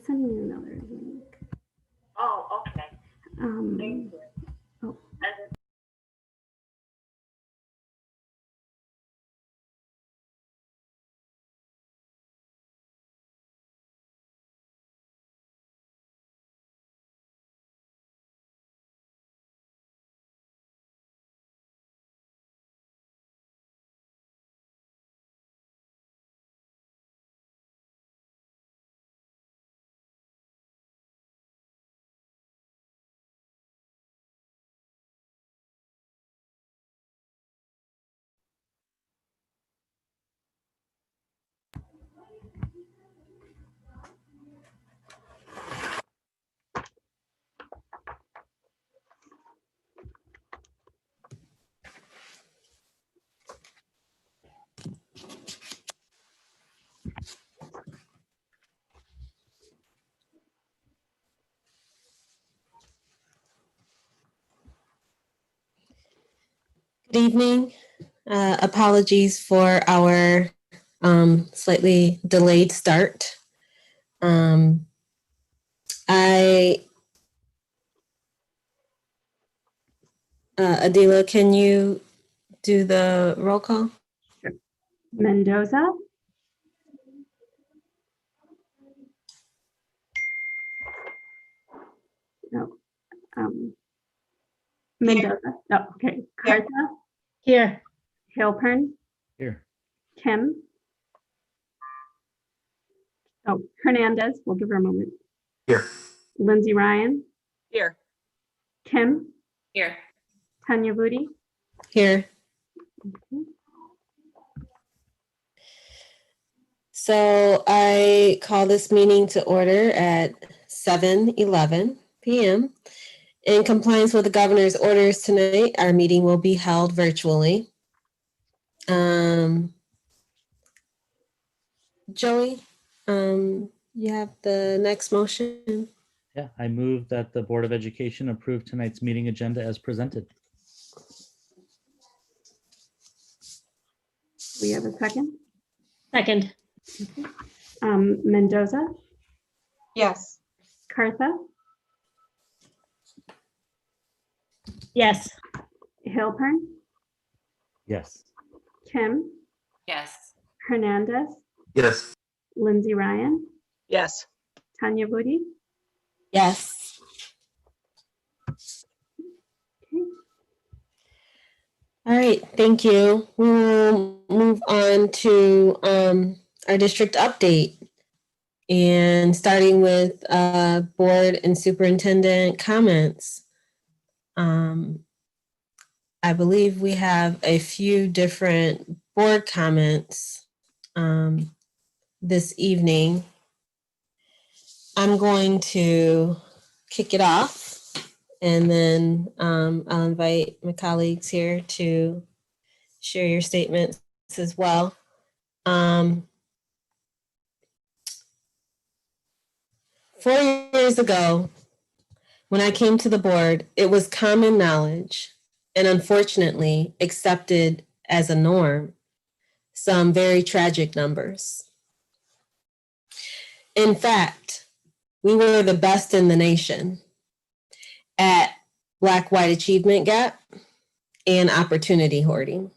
sending you another link. Oh, okay. Thank you. Oh. Good evening. Apologies for our slightly delayed start. Adila, can you do the roll call? Sure. Mendoza. No. Mendoza. Oh, okay. Cartha. Here. Halpern. Here. Kim. Oh, Hernandez. We'll give her a moment. Here. Lindsay Ryan. Here. Kim. Here. Tanya Vudi. Here. Okay. So I call this meeting to order at 7:11 p.m. In compliance with the governor's orders tonight, our meeting will be held virtually. Joey, you have the next motion. Yeah, I move that the Board of Education approve tonight's meeting agenda as presented. We have a second. Second. Mendoza. Yes. Cartha. Yes. Halpern. Yes. Kim. Yes. Hernandez. Yes. Lindsay Ryan. Yes. Tanya Vudi. Yes. Okay. All right, thank you. We'll move on to our district update. And starting with board and superintendent comments. I believe we have a few different board comments this evening. I'm going to kick it off, and then I'll invite my colleagues here to share your statements as well. 4 years ago, when I came to the board, it was common knowledge and unfortunately accepted as a norm, some very tragic numbers. In fact, we were the best in the nation at Black-white achievement gap and opportunity hoarding.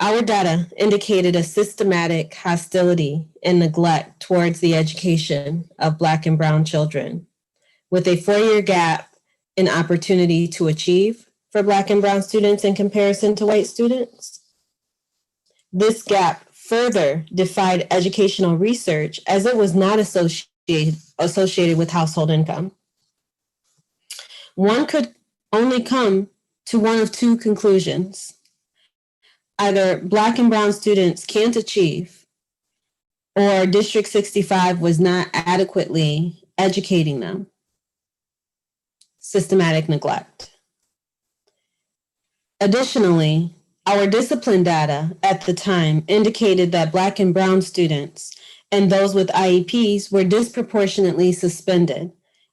Our data indicated a systematic hostility and neglect towards the education of Black and Brown children, with a 4-year gap in opportunity to achieve for Black and Brown students in comparison to white students. This gap further defied educational research as it was not associated with household income. One could only come to one of two conclusions. Either Black and Brown students can't achieve, or District 65 was not adequately educating them. Systematic neglect. Additionally, our discipline data at the time indicated that Black and Brown students and those with IEPs were disproportionately suspended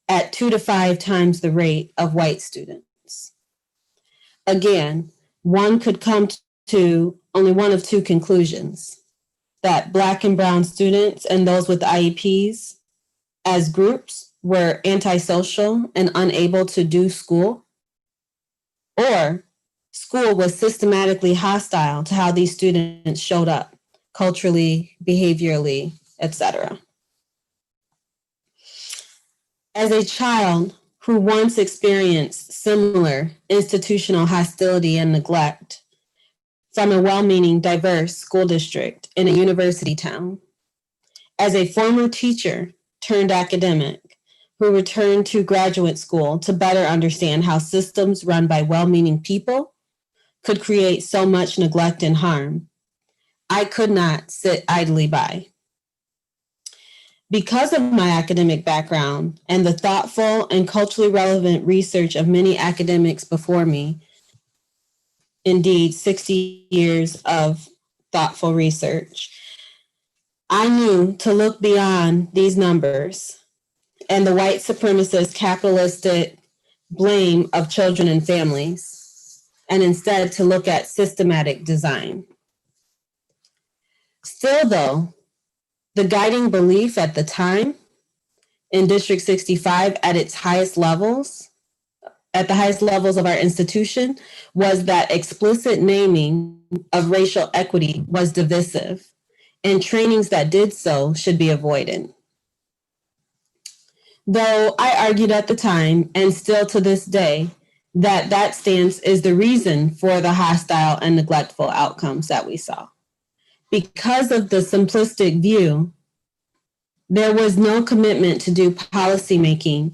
at 2 to 5 times the rate of white students. Again, one could come to only one of two conclusions, that Black and Brown students and those with IEPs as groups were antisocial and unable to do school, or school was systematically hostile to how these students showed up culturally, behaviorally, etc. As a child who once experienced similar institutional hostility and neglect from a well-meaning, diverse school district in a university town, as a former teacher turned academic who returned to graduate school to better understand how systems run by well-meaning people could create so much neglect and harm, I could not sit idly by. Because of my academic background and the thoughtful and culturally relevant research of many academics before me, indeed 60 years of thoughtful research, I knew to look beyond these numbers and the white supremacist capitalistic blame of children and families, and instead to look at systematic design. Still though, the guiding belief at the time in District 65 at the highest levels of our institution, was that explicit naming of racial equity was divisive, and trainings that did so should be avoided. Though I argued at the time, and still to this day, that stance is the reason for the hostile and neglectful outcomes that we saw. Because of the simplistic view, there was no commitment to do policymaking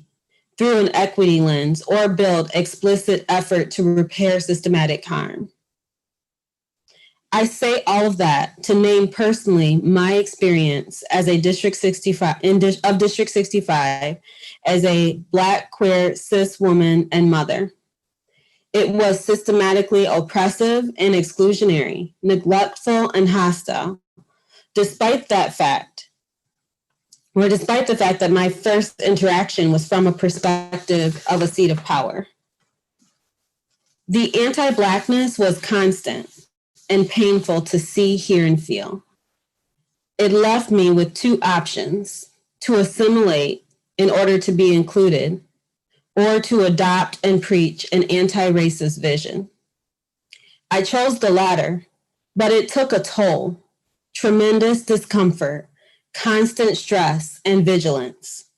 through an equity lens or build explicit effort to repair systematic harm. I say all of that to name personally my experience as a District 65 as a Black, queer, cis woman and mother. It was systematically oppressive and exclusionary, neglectful and hostile, despite the fact that my first interaction was from a perspective of a seat of power. The anti-Blackness was constant and painful to see, hear, and feel. It left me with two options: to assimilate in order to be included, or to adopt and preach an anti-racist vision. I chose the latter, but it took a toll: tremendous discomfort, constant stress, and vigilance.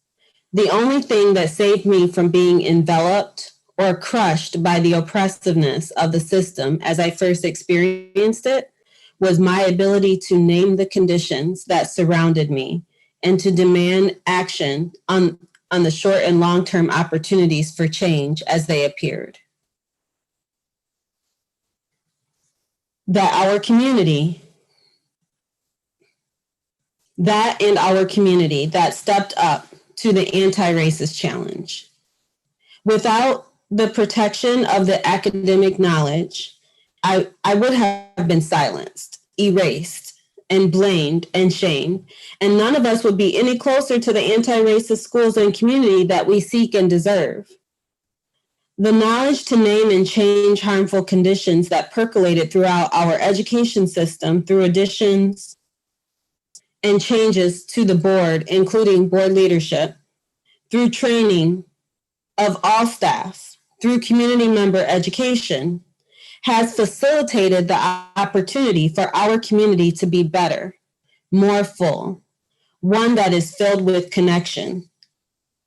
The only thing that saved me from being enveloped or crushed by the oppressiveness of the system as I first experienced it was my ability to name the conditions that surrounded me and to demand action on the short and long-term opportunities for change as they appeared. That and our community that stepped up to the anti-racist challenge. Without the protection of the academic knowledge, I would have been silenced, erased, and blamed and shamed, and none of us would be any closer to the anti-racist schools and community that we seek and deserve. The knowledge to name and change harmful conditions that percolated throughout our education system through additions and changes to the board, including board leadership, through training of all staff, through community member education, has facilitated the opportunity for our community to be better, more full, one that is filled with connection,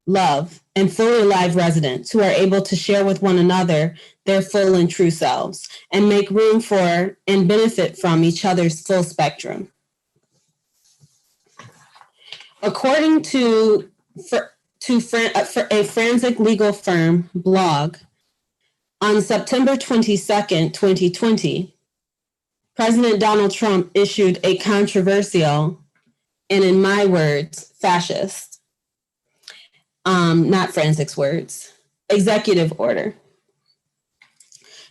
love, and fully alive residents who are able to share with one another their full and true selves and make room for and benefit from each other's full spectrum. According to a forensic legal firm blog, on September 22nd, 2020, President Donald Trump issued a controversial, and in my words, fascist, not forensics words, executive order,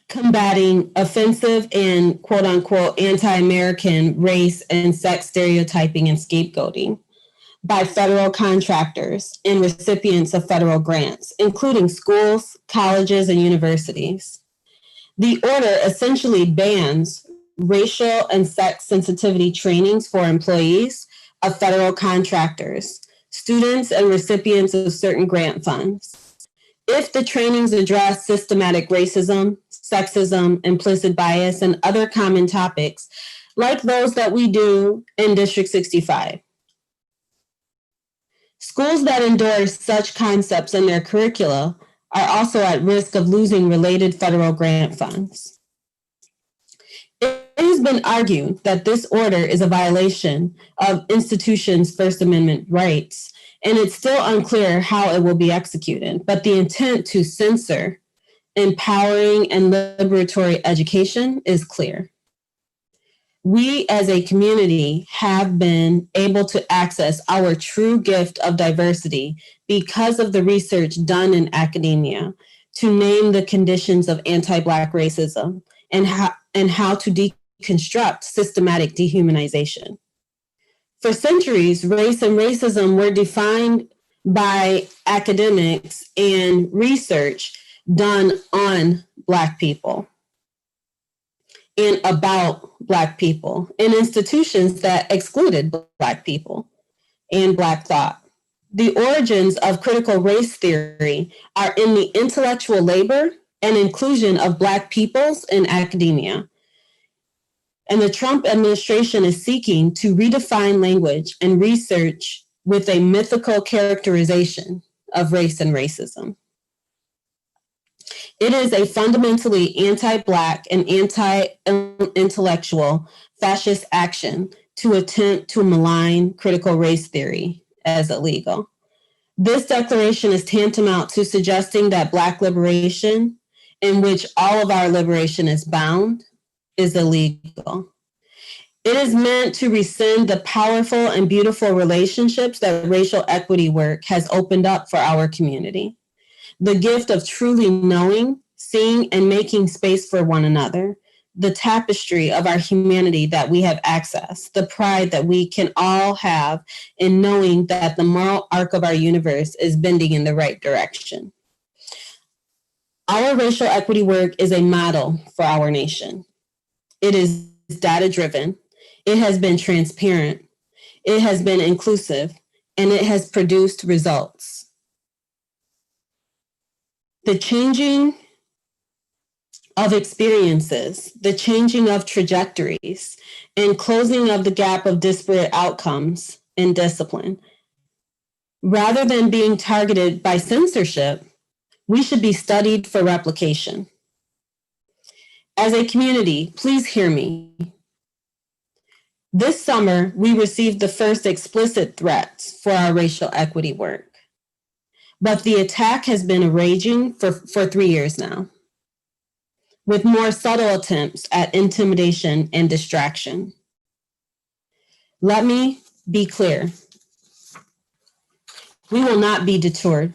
combating offensive and quote unquote anti-American race and sex stereotyping and scapegoating by federal contractors and recipients of federal grants, including schools, colleges, and universities. The order essentially bans racial and sex sensitivity trainings for employees of federal contractors, students, and recipients of certain grant funds. If the trainings address systematic racism, sexism, implicit bias, and other common topics, like those that we do in District 65. Schools that endorse such concepts in their curricula are also at risk of losing related federal grant funds. It has been argued that this order is a violation of institutions' First Amendment rights, and it's still unclear how it will be executed, but the intent to censor empowering and liberatory education is clear. We as a community have been able to access our true gift of diversity because of the research done in academia to name the conditions of anti-Black racism and how to deconstruct systematic dehumanization. For centuries, race and racism were defined by academics and research done on Black people and about Black people in institutions that excluded Black people and Black thought. The origins of critical race theory are in the intellectual labor and inclusion of Black peoples in academia. And the Trump administration is seeking to redefine language and research with a mythical characterization of race and racism. It is a fundamentally anti-Black and anti-intellectual fascist action to attempt to malign critical race theory as illegal. This declaration is tantamount to suggesting that Black liberation, in which all of our liberation is bound, is illegal. It is meant to rescind the powerful and beautiful relationships that racial equity work has opened up for our community. The gift of truly knowing, seeing, and making space for one another, the tapestry of our humanity that we have accessed, the pride that we can all have in knowing that the moral arc of our universe is bending in the right direction. Our racial equity work is a model for our nation. It is data-driven, it has been transparent, it has been inclusive, and it has produced results. The changing of experiences, the changing of trajectories, and closing of the gap of disparate outcomes in discipline. Rather than being targeted by censorship, we should be studied for replication. As a community, please hear me. This summer, we received the first explicit threats for our racial equity work. But the attack has been raging for 3 years now, with more subtle attempts at intimidation and distraction. Let me be clear. We will not be deterred.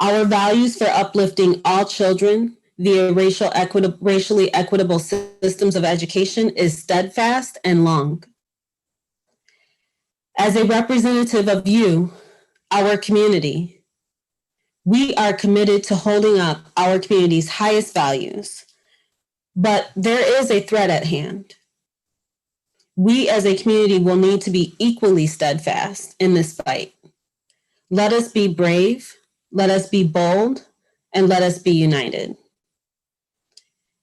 Our values for uplifting all children via racially equitable systems of education is steadfast and long. As a representative of you, our community, we are committed to holding up our community's highest values, but there is a threat at hand. We as a community will need to be equally steadfast in this fight. Let us be brave, let us be bold, and let us be united.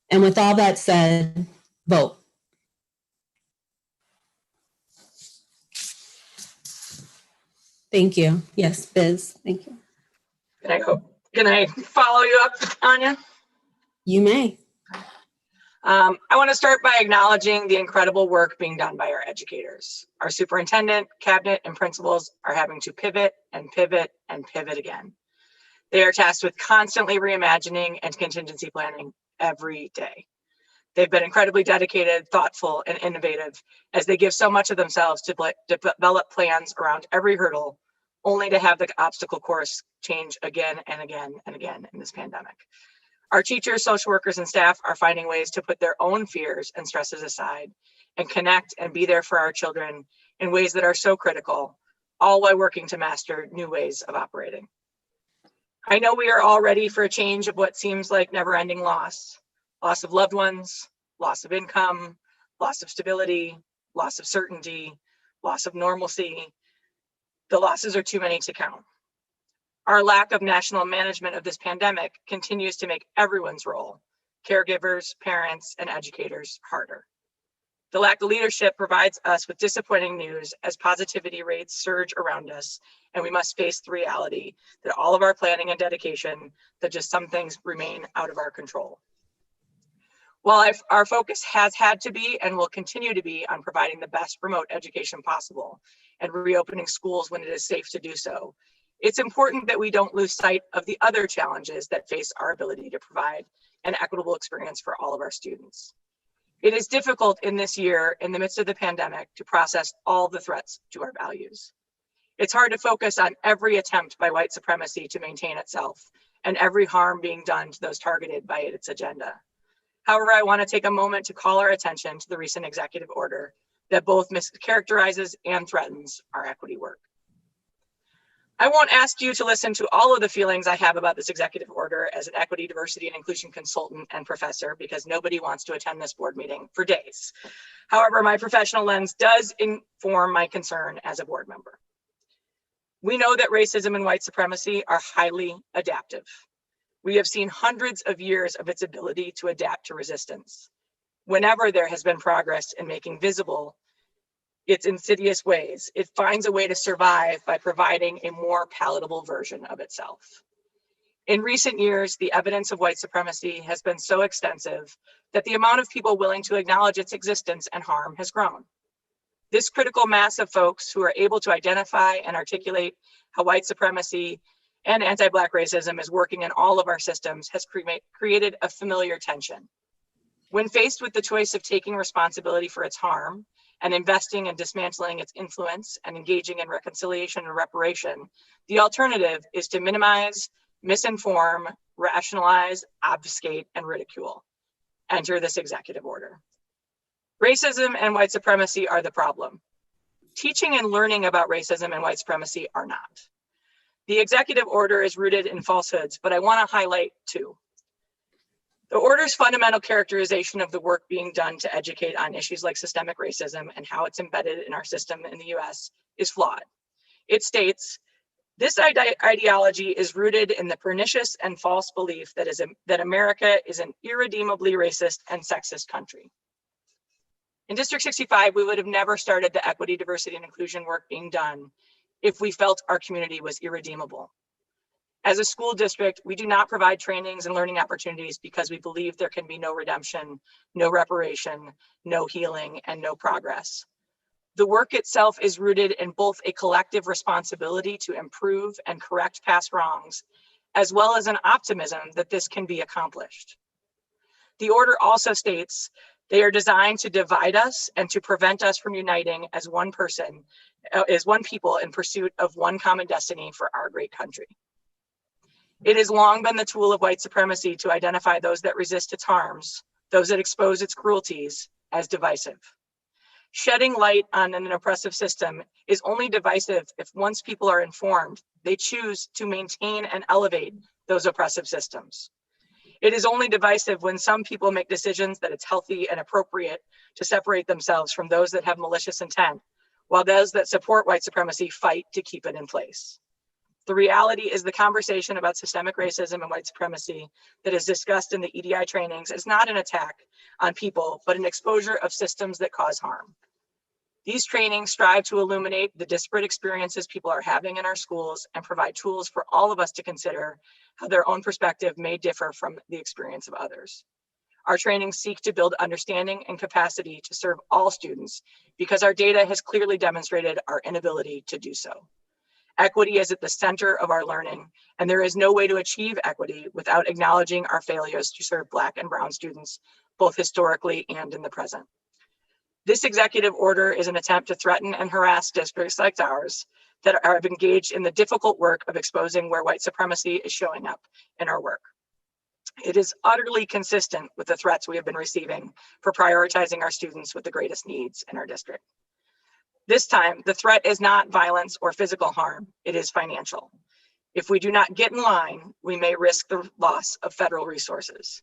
And with all that said, vote. Thank you. Yes, Biz, thank you. Can I follow you up, Tanya? You may. I want to start by acknowledging the incredible work being done by our educators. Our superintendent, cabinet, and principals are having to pivot and pivot and pivot again. They are tasked with constantly reimagining and contingency planning every day. They've been incredibly dedicated, thoughtful, and innovative as they give so much of themselves to develop plans around every hurdle, only to have the obstacle course change again and again and again in this pandemic. Our teachers, social workers, and staff are finding ways to put their own fears and stresses aside and connect and be there for our children in ways that are so critical, all while working to master new ways of operating. I know we are all ready for a change of what seems like never-ending loss of loved ones, loss of income, loss of stability, loss of certainty, loss of normalcy. The losses are too many to count. Our lack of national management of this pandemic continues to make everyone's role, caregivers, parents, and educators, harder. The lack of leadership provides us with disappointing news as positivity rates surge around us, and we must face the reality that all of our planning and dedication, that just some things remain out of our control. While our focus has had to be and will continue to be on providing the best remote education possible and reopening schools when it is safe to do so, it's important that we don't lose sight of the other challenges that face our ability to provide an equitable experience for all of our students. It is difficult in this year, in the midst of the pandemic, to process all the threats to our values. It's hard to focus on every attempt by white supremacy to maintain itself and every harm being done to those targeted by its agenda. However, I want to take a moment to call our attention to the recent executive order that both mischaracterizes and threatens our equity work. I won't ask you to listen to all of the feelings I have about this executive order as an equity, diversity, and inclusion consultant and professor, because nobody wants to attend this board meeting for days. However, my professional lens does inform my concern as a board member. We know that racism and white supremacy are highly adaptive. We have seen hundreds of years of its ability to adapt to resistance. Whenever there has been progress in making visible its insidious ways, it finds a way to survive by providing a more palatable version of itself. In recent years, the evidence of white supremacy has been so extensive that the amount of people willing to acknowledge its existence and harm has grown. This critical mass of folks who are able to identify and articulate how white supremacy and anti-Black racism is working in all of our systems has created a familiar tension. When faced with the choice of taking responsibility for its harm and investing in dismantling its influence and engaging in reconciliation and reparation, the alternative is to minimize, misinform, rationalize, obfuscate, and ridicule. Enter this executive order. Racism and white supremacy are the problem. Teaching and learning about racism and white supremacy are not. The executive order is rooted in falsehoods, but I want to highlight two. The order's fundamental characterization of the work being done to educate on issues like systemic racism and how it's embedded in our system in the US is flawed. It states, this ideology is rooted in the pernicious and false belief that America is an irredeemably racist and sexist country. In District 65, we would have never started the equity, diversity, and inclusion work being done if we felt our community was irredeemable. As a school district, we do not provide trainings and learning opportunities because we believe there can be no redemption, no reparation, no healing, and no progress. The work itself is rooted in both a collective responsibility to improve and correct past wrongs, as well as an optimism that this can be accomplished. The order also states they are designed to divide us and to prevent us from uniting as one person, as one people in pursuit of one common destiny for our great country. It has long been the tool of white supremacy to identify those that resist its harms, those that expose its cruelties, as divisive. Shedding light on an oppressive system is only divisive if once people are informed, they choose to maintain and elevate those oppressive systems. It is only divisive when some people make decisions that it's healthy and appropriate to separate themselves from those that have malicious intent, while those that support white supremacy fight to keep it in place. The reality is the conversation about systemic racism and white supremacy that is discussed in the EDI trainings is not an attack on people, but an exposure of systems that cause harm. These trainings strive to illuminate the disparate experiences people are having in our schools and provide tools for all of us to consider how their own perspective may differ from the experience of others. Our trainings seek to build understanding and capacity to serve all students because our data has clearly demonstrated our inability to do so. Equity is at the center of our learning, and there is no way to achieve equity without acknowledging our failures to serve Black and Brown students, both historically and in the present. This executive order is an attempt to threaten and harass districts like ours that have engaged in the difficult work of exposing where white supremacy is showing up in our work. It is utterly consistent with the threats we have been receiving for prioritizing our students with the greatest needs in our district. This time, the threat is not violence or physical harm, it is financial. If we do not get in line, we may risk the loss of federal resources.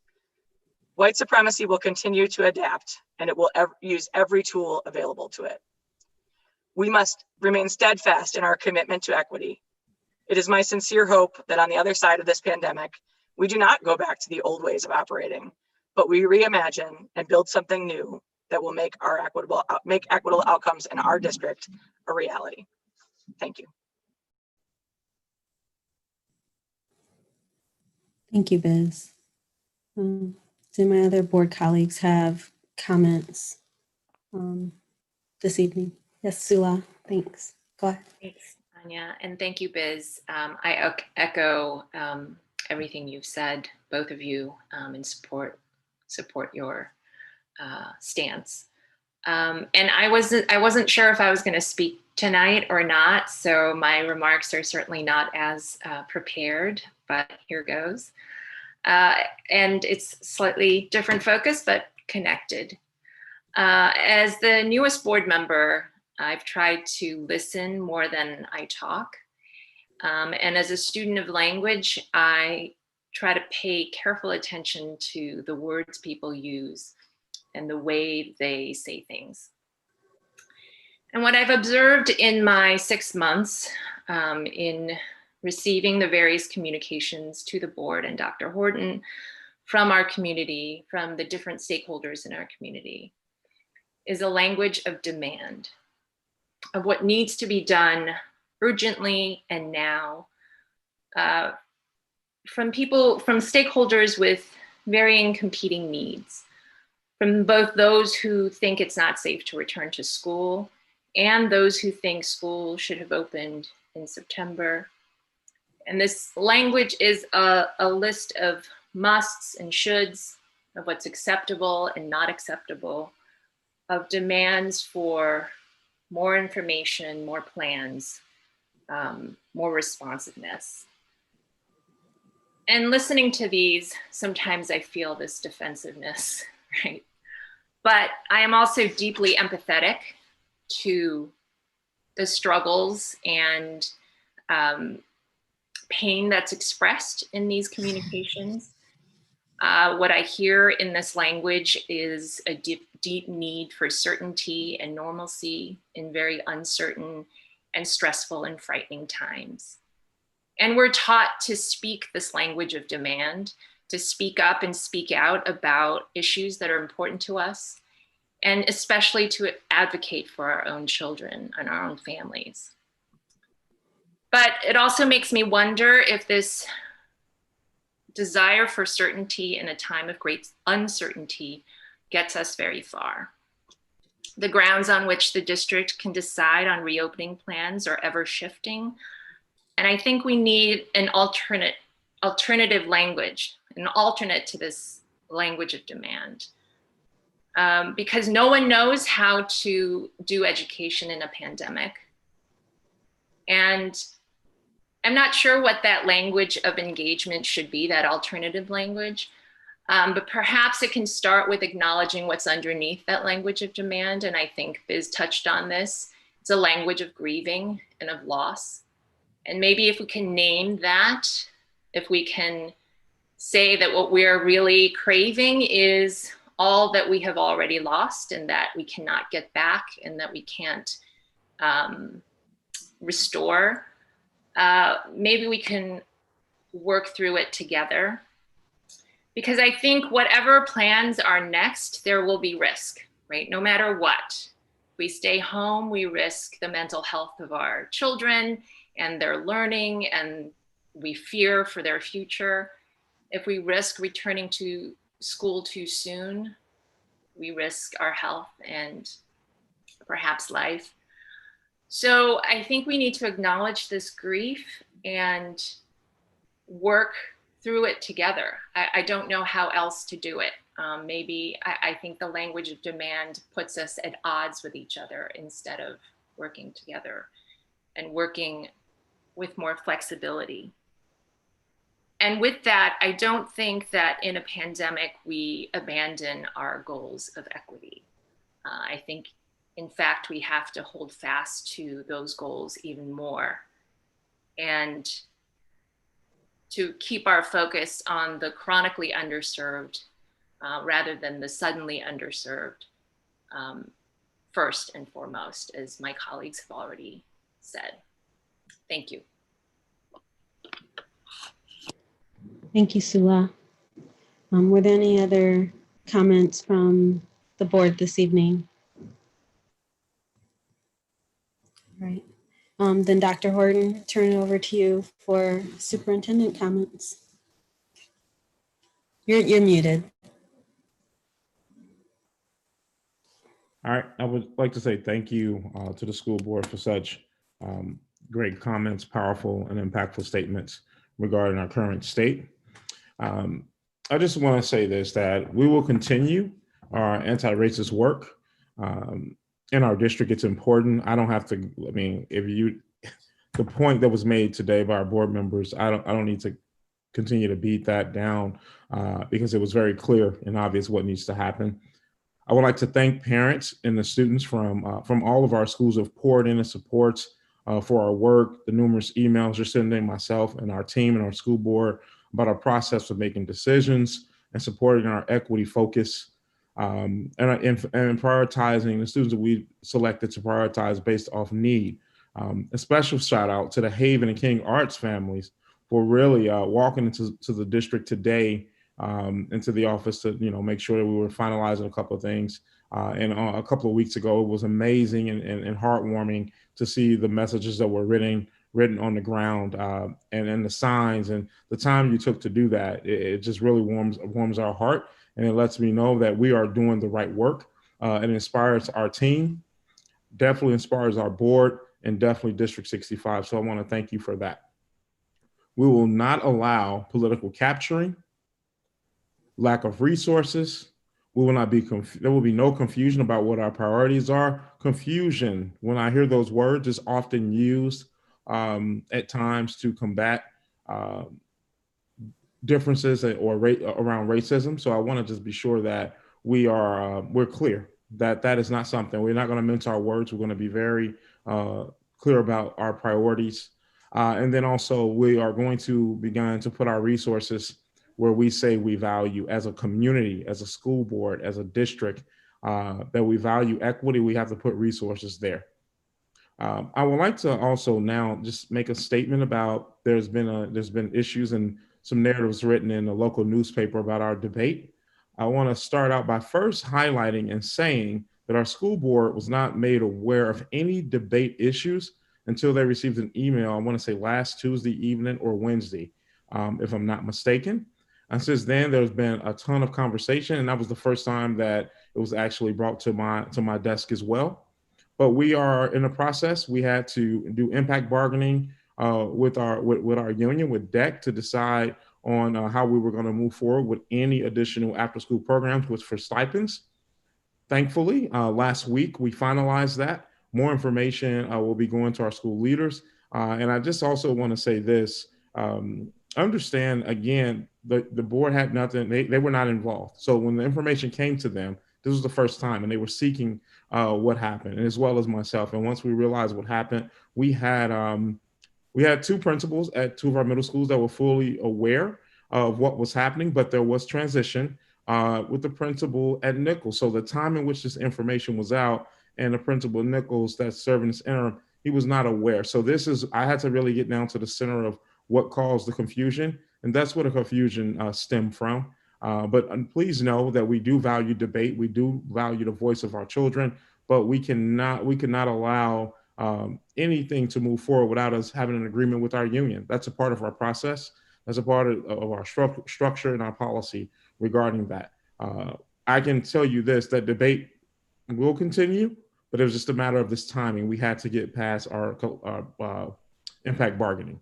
White supremacy will continue to adapt, and it will use every tool available to it. We must remain steadfast in our commitment to equity. It is my sincere hope that on the other side of this pandemic, we do not go back to the old ways of operating, but we reimagine and build something new that will make equitable outcomes in our district a reality. Thank you. Thank you, Biz. Do my other board colleagues have comments this evening? Yes, Sula, thanks. Go ahead. Thanks, Anya, and thank you, Biz. I echo everything you've said, both of you, and support your stance. And I wasn't sure if I was going to speak tonight or not, so my remarks are certainly not as prepared, but here goes. And it's slightly different focus, but connected. As the newest board member, I've tried to listen more than I talk. And as a student of language, I try to pay careful attention to the words people use and the way they say things. And what I've observed in my 6 months in receiving the various communications to the board and Dr. Horton from our community, from the different stakeholders in our community, is a language of demand, of what needs to be done urgently and now, from stakeholders with varying competing needs, from both those who think it's not safe to return to school and those who think school should have opened in September. And this language is a list of musts and shoulds, of what's acceptable and not acceptable, of demands for more information, more plans, more responsiveness. And listening to these, sometimes I feel this defensiveness, right? But I am also deeply empathetic to the struggles and pain that's expressed in these communications. What I hear in this language is a deep need for certainty and normalcy in very uncertain and stressful and frightening times. And we're taught to speak this language of demand, to speak up and speak out about issues that are important to us, and especially to advocate for our own children and our own families. But it also makes me wonder if this desire for certainty in a time of great uncertainty gets us very far. The grounds on which the district can decide on reopening plans are ever shifting. And I think we need an alternative language, an alternate to this language of demand. Because no one knows how to do education in a pandemic. And I'm not sure what that language of engagement should be, that alternative language, but perhaps it can start with acknowledging what's underneath that language of demand. And I think Biz touched on this. It's a language of grieving and of loss. And maybe if we can name that, if we can say that what we're really craving is all that we have already lost and that we cannot get back and that we can't restore, maybe we can work through it together. Because I think whatever plans are next, there will be risk, right? No matter what. If we stay home, we risk the mental health of our children and their learning, and we fear for their future. If we risk returning to school too soon, we risk our health and perhaps life. So I think we need to acknowledge this grief and work through it together. I don't know how else to do it. Maybe I think the language of demand puts us at odds with each other instead of working together and working with more flexibility. And with that, I don't think that in a pandemic, we abandon our goals of equity. I think, in fact, we have to hold fast to those goals even more and to keep our focus on the chronically underserved, rather than the suddenly underserved first and foremost, as my colleagues have already said. Thank you. Thank you, Sula. Were there any other comments from the board this evening? Right. Then Dr. Horton, turn it over to you for superintendent comments. You're muted. All right, I would like to say thank you to the school board for such great comments, powerful and impactful statements regarding our current state. I just want to say this, that we will continue our anti-racist work in our district. It's important. I don't have to, I mean, the point that was made today by our board members, I don't need to continue to beat that down because it was very clear and obvious what needs to happen. I would like to thank parents and the students from all of our schools who have poured in and supports for our work, the numerous emails you're sending myself and our team and our school board about our process of making decisions and supporting our equity focus and prioritizing the students that we selected to prioritize based off need. A special shout out to the Haven and King Arts families for really walking into the district today into the office to make sure that we were finalizing a couple of things. And a couple of weeks ago, it was amazing and heartwarming to see the messages that were written on the ground and the signs and the time you took to do that. It just really warms our heart, and it lets me know that we are doing the right work. It inspires our team, definitely inspires our board, and definitely District 65. So I want to thank you for that. We will not allow political capturing, lack of resources. We will not be there will be no confusion about what our priorities are. Confusion, when I hear those words, is often used at times to combat differences or around racism. So I want to just be sure that we're clear that that is not something. We're not going to mince our words. We're going to be very clear about our priorities. And then also we are going to begin to put our resources where we say we value as a community, as a school board, as a district, that we value equity. We have to put resources there. I would like to also now just make a statement about there's been issues and some narratives written in a local newspaper about our debate. I want to start out by first highlighting and saying that our school board was not made aware of any debate issues until they received an email, I want to say last Tuesday evening or Wednesday, if I'm not mistaken. And since then, there's been a ton of conversation, and that was the first time that it was actually brought to my desk as well. But we are in the process. We had to do impact bargaining with our union, with DEC, to decide on how we were going to move forward with any additional after-school programs, which for stipends. Thankfully, last week we finalized that. More information will be going to our school leaders. And I just also want to say this. Understand, again, the board had nothing, they were not involved. So when the information came to them, this was the first time, and they were seeking what happened, and as well as myself. And once we realized what happened, we had two principals at two of our middle schools that were fully aware of what was happening, but there was transition with the principal at Nichols. So the time in which this information was out, and the principal Nichols that's serving this interim, he was not aware. So I had to really get down to the center of what caused the confusion, and that's where the confusion stemmed from. But please know that we do value debate. We do value the voice of our children, but we cannot allow anything to move forward without us having an agreement with our union. That's a part of our process. That's a part of our structure and our policy regarding that. I can tell you this, that debate will continue, but it was just a matter of this timing. We had to get past our impact bargaining.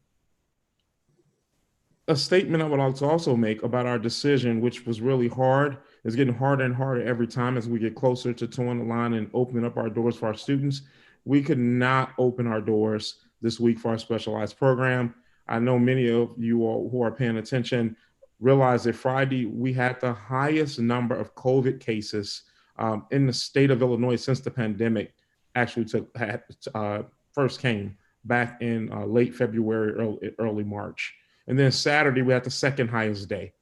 A statement I would like to also make about our decision, which was really hard, is getting harder and harder every time as we get closer to toeing the line and opening up our doors for our students. We could not open our doors this week for our specialized program. I know many of you all who are paying attention realize that Friday we had the highest number of COVID cases in the state of Illinois since the pandemic actually first came back in late February, early March. And then Saturday, we had the second highest day.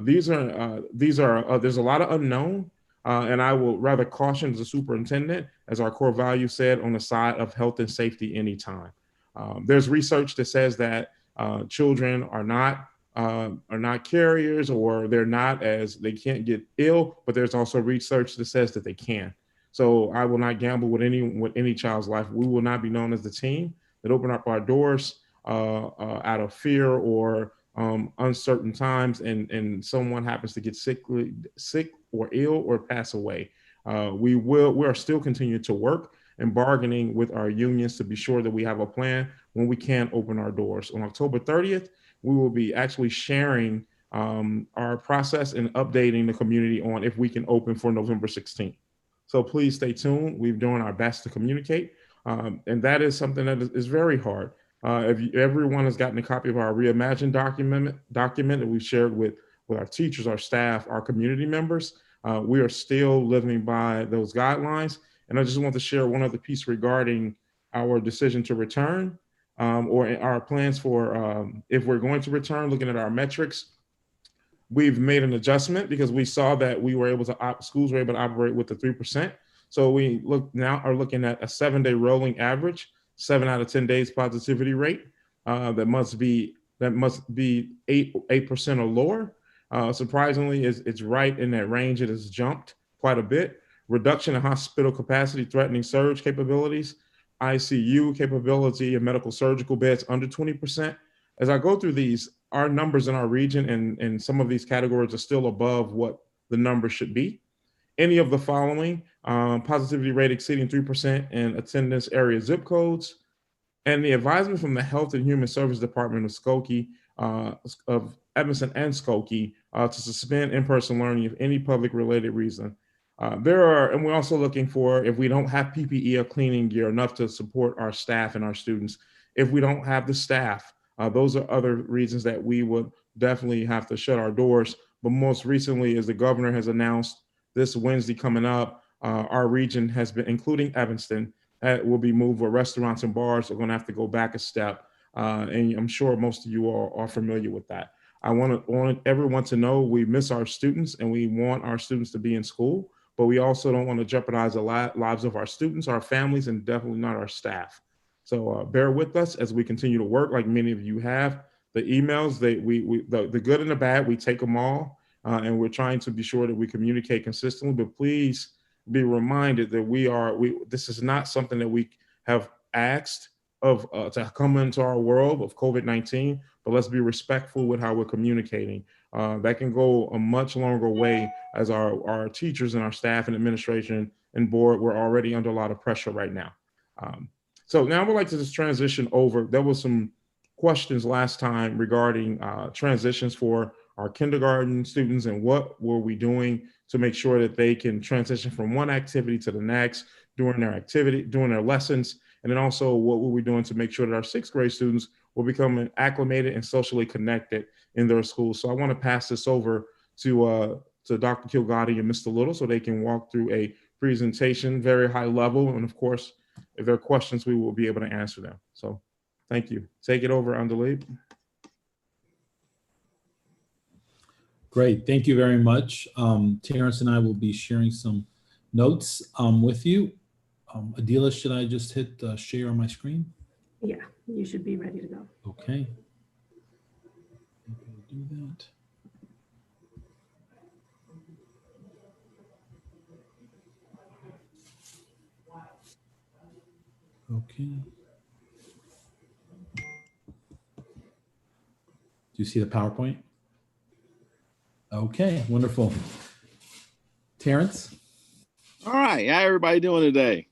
These are there's a lot of unknown, and I will rather caution the superintendent, as our core value said, on the side of health and safety anytime. There's research that says that children are not carriers, or they can't get ill, but there's also research that says that they can. So I will not gamble with any child's life. We will not be known as the team that open up our doors out of fear or uncertain times, and someone happens to get sick or ill or pass away. We are still continuing to work and bargaining with our unions to be sure that we have a plan when we can open our doors. On October 30th, we will be actually sharing our process and updating the community on if we can open for November 16th. So please stay tuned. We're doing our best to communicate. And that is something that is very hard. If everyone has gotten a copy of our Reimagine document that we shared with our teachers, our staff, our community members, we are still living by those guidelines. And I just want to share one other piece regarding our decision to return, or our plans for if we're going to return, looking at our metrics. We've made an adjustment because we saw that schools were able to operate with the 3%. So we are looking at a 7-day rolling average, 7 out of 10 days positivity rate. That must be 8% or lower. Surprisingly, it's right in that range. It has jumped quite a bit. Reduction in hospital capacity, threatening surge capabilities, ICU capability, and medical surgical beds under 20%. As I go through these, our numbers in our region and some of these categories are still above what the number should be. Any of the following: positivity rate exceeding 3% in attendance area zip codes, and the advisement from the Health and Human Service Department of Skokie, of Evanston and Skokie, to suspend in-person learning of any public related reason. And we're also looking for, if we don't have PPE or cleaning gear enough to support our staff and our students, if we don't have the staff, those are other reasons that we would definitely have to shut our doors. But most recently, as the governor has announced this Wednesday coming up, our region has been, including Evanston, will be moved where restaurants and bars are going to have to go back a step. And I'm sure most of you all are familiar with that. I want everyone to know we miss our students and we want our students to be in school, but we also don't want to jeopardize the lives of our students, our families, and definitely not our staff. So bear with us as we continue to work, like many of you have. The emails, the good and the bad, we take them all, and we're trying to be sure that we communicate consistently. But please be reminded that this is not something that we have asked of to come into our world of COVID-19, but let's be respectful with how we're communicating. That can go a much longer way, as our teachers and our staff and administration and board, we're already under a lot of pressure right now. So now I would like to just transition over. There was some questions last time regarding transitions for our kindergarten students and what were we doing to make sure that they can transition from one activity to the next during their lessons. And then also what were we doing to make sure that our 6th grade students will become acclimated and socially connected in their schools. So I want to pass this over to Dr. Kilgotti and Mr. Little so they can walk through a presentation, very high level. And of course, if there are questions, we will be able to answer them. So thank you. Take it over, Andalib. Great, thank you very much. Terrence and I will be sharing some notes with you. Adila, should I just hit share on my screen? Yeah, you should be ready to go. Okay. Do that. Okay. Do you see the PowerPoint? Okay, wonderful. Terrence? All right, how everybody doing today?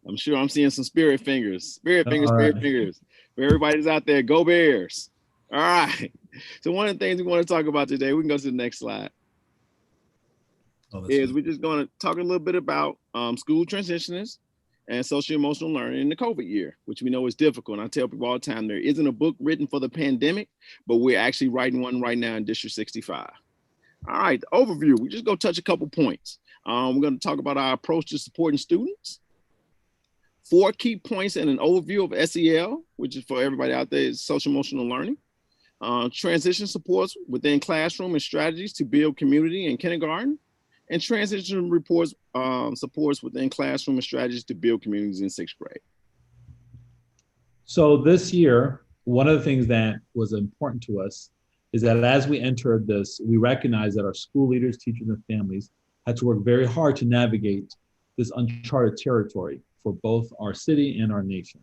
I'm sure I'm seeing some spirit fingers. Spirit fingers. For everybody's out there, go Bears. All right. So one of the things we want to talk about today, we can go to the next slide, is we're just going to talk a little bit about school transitioners and social emotional learning in the COVID year, which we know is difficult. And I tell people all the time, there isn't a book written for the pandemic, but we're actually writing one right now in District 65. All right, the overview, we just go touch a couple points. We're going to talk about our approach to supporting students. 4 key points and an overview of SEL, which is for everybody out there, is social emotional learning. transition supports within classroom and strategies to build community in kindergarten, and transition reports supports within classroom and strategies to build communities in 6th grade. So this year, one of the things that was important to us is that as we entered this, we recognized that our school leaders, teachers, and families had to work very hard to navigate this uncharted territory for both our city and our nation.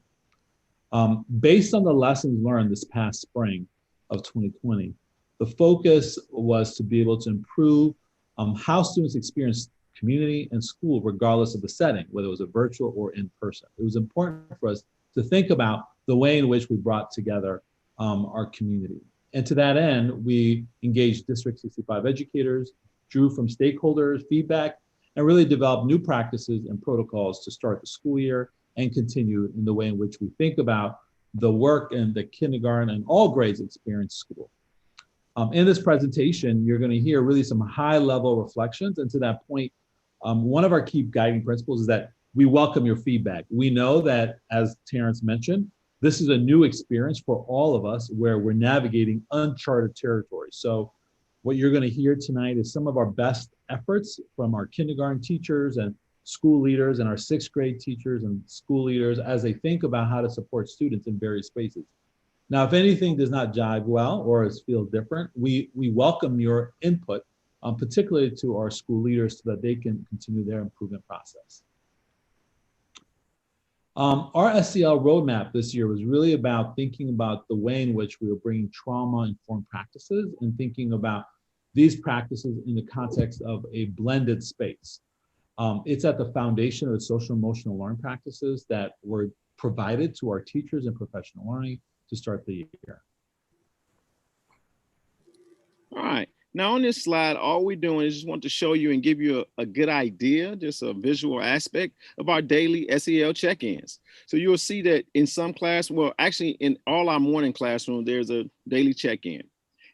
Based on the lessons learned this past spring of 2020, the focus was to be able to improve how students experience community and school, regardless of the setting, whether it was a virtual or in person. It was important for us to think about the way in which we brought together our community. And to that end, we engaged District 65 educators, drew from stakeholders' feedback, and really developed new practices and protocols to start the school year and continue in the way in which we think about the work in the kindergarten and all grades experience school. In this presentation, you're going to hear really some high-level reflections. And to that point, one of our key guiding principles is that we welcome your feedback. We know that, as Terrence mentioned, this is a new experience for all of us where we're navigating uncharted territory. So what you're going to hear tonight is some of our best efforts from our kindergarten teachers and school leaders and our 6th grade teachers and school leaders as they think about how to support students in various spaces. Now, if anything does not jive well or feels different, we welcome your input, particularly to our school leaders so that they can continue their improvement process. Our SEL roadmap this year was really about thinking about the way in which we were bringing trauma-informed practices and thinking about these practices in the context of a blended space. It's at the foundation of the social emotional learning practices that were provided to our teachers in professional learning to start the year. All right. Now on this slide, all we're doing is just want to show you and give you a good idea, just a visual aspect of our daily SEL check-ins. So you'll see that in some class, well, actually in all our morning classroom, there's a daily check-in.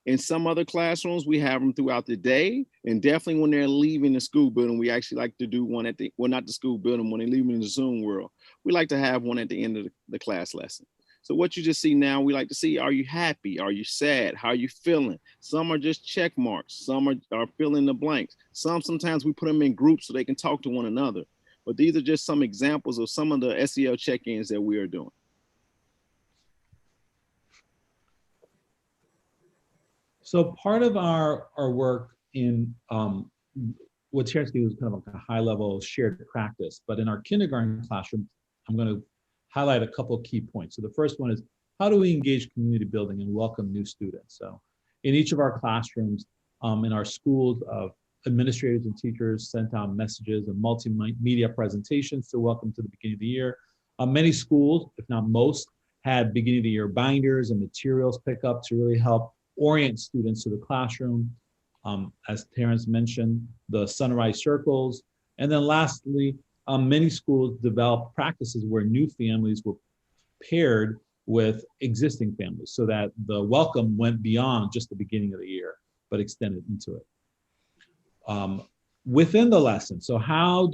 In some other classrooms, we have them throughout the day, and definitely when they're leaving the school building, we actually like to do one at the, well, not the school building, when they're leaving the Zoom world, we like to have one at the end of the class lesson. So what you just see now, we like to see, are you happy? Are you sad? How are you feeling? Some are just check marks. Some are fill in the blanks. Sometimes we put them in groups so they can talk to one another. But these are just some examples of some of the SEL check-ins that we are doing. So part of our work in what Terrence gave was kind of like a high level shared practice, but in our kindergarten classroom, I'm going to highlight a couple of key points. So the first one is, how do we engage community building and welcome new students? So in each of our classrooms, in our schools, administrators and teachers sent out messages and multimedia presentations to welcome to the beginning of the year. Many schools, if not most, had beginning of the year binders and materials pickup to really help orient students to the classroom. As Terrence mentioned, the sunrise circles. And then lastly, many schools developed practices where new families were paired with existing families so that the welcome went beyond just the beginning of the year, but extended into it. Within the lesson, so how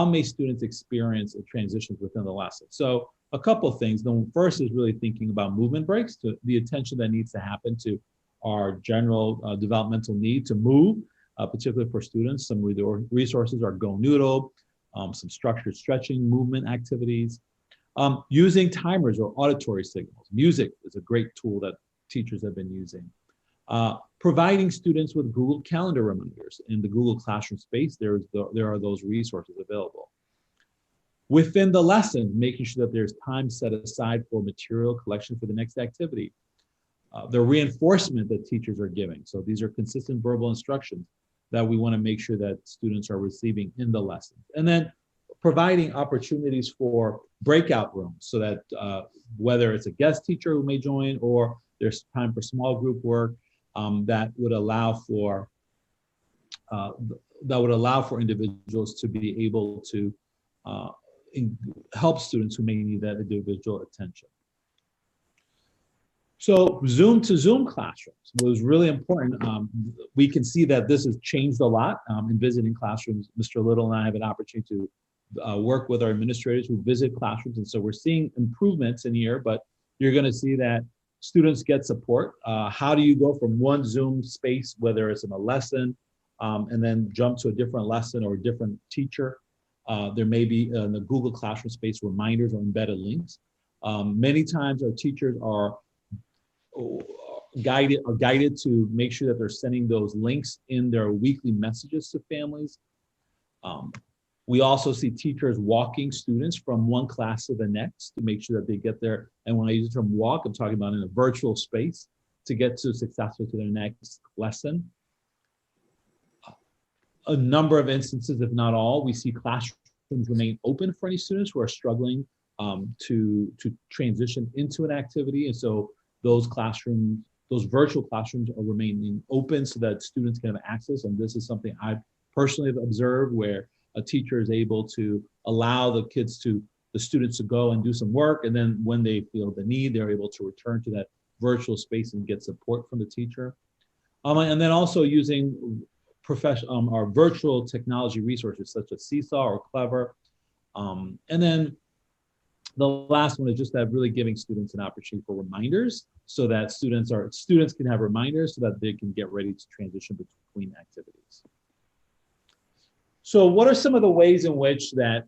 may students experience transitions within the lesson? So a couple of things. The first is really thinking about movement breaks, to the attention that needs to happen to our general developmental need to move, particularly for students. Some of the resources are Go Noodle, some structured stretching movement activities, using timers or auditory signals. Music is a great tool that teachers have been using. Providing students with Google Calendar reminders. In the Google Classroom space, there are those resources available. Within the lesson, making sure that there's time set aside for material collection for the next activity. The reinforcement that teachers are giving. So these are consistent verbal instructions that we want to make sure that students are receiving in the lesson. And then providing opportunities for breakout rooms so that whether it's a guest teacher who may join or there's time for small group work, that would allow for individuals to be able to help students who may need that individual attention. So Zoom to Zoom classrooms was really important. We can see that this has changed a lot in visiting classrooms. Mr. Little and I have an opportunity to work with our administrators who visit classrooms. And so we're seeing improvements in here, but you're going to see that students get support. How do you go from one Zoom space, whether it's in a lesson, and then jump to a different lesson or a different teacher? There may be in the Google Classroom space reminders or embedded links. Many times our teachers are guided to make sure that they're sending those links in their weekly messages to families. We also see teachers walking students from one class to the next to make sure that they get there. And when I use the term walk, I'm talking about in a virtual space to get successfully to their next lesson. A number of instances, if not all, we see classrooms remain open for any students who are struggling to transition into an activity. And so those classrooms, those virtual classrooms are remaining open so that students can have access. And this is something I personally have observed where a teacher is able to allow the students to go and do some work. And then when they feel the need, they're able to return to that virtual space and get support from the teacher. And then also using our virtual technology resources such as Seesaw or Clever. And then the last one is just that really giving students an opportunity for reminders so that students can have reminders so that they can get ready to transition between activities. So what are some of the ways in which that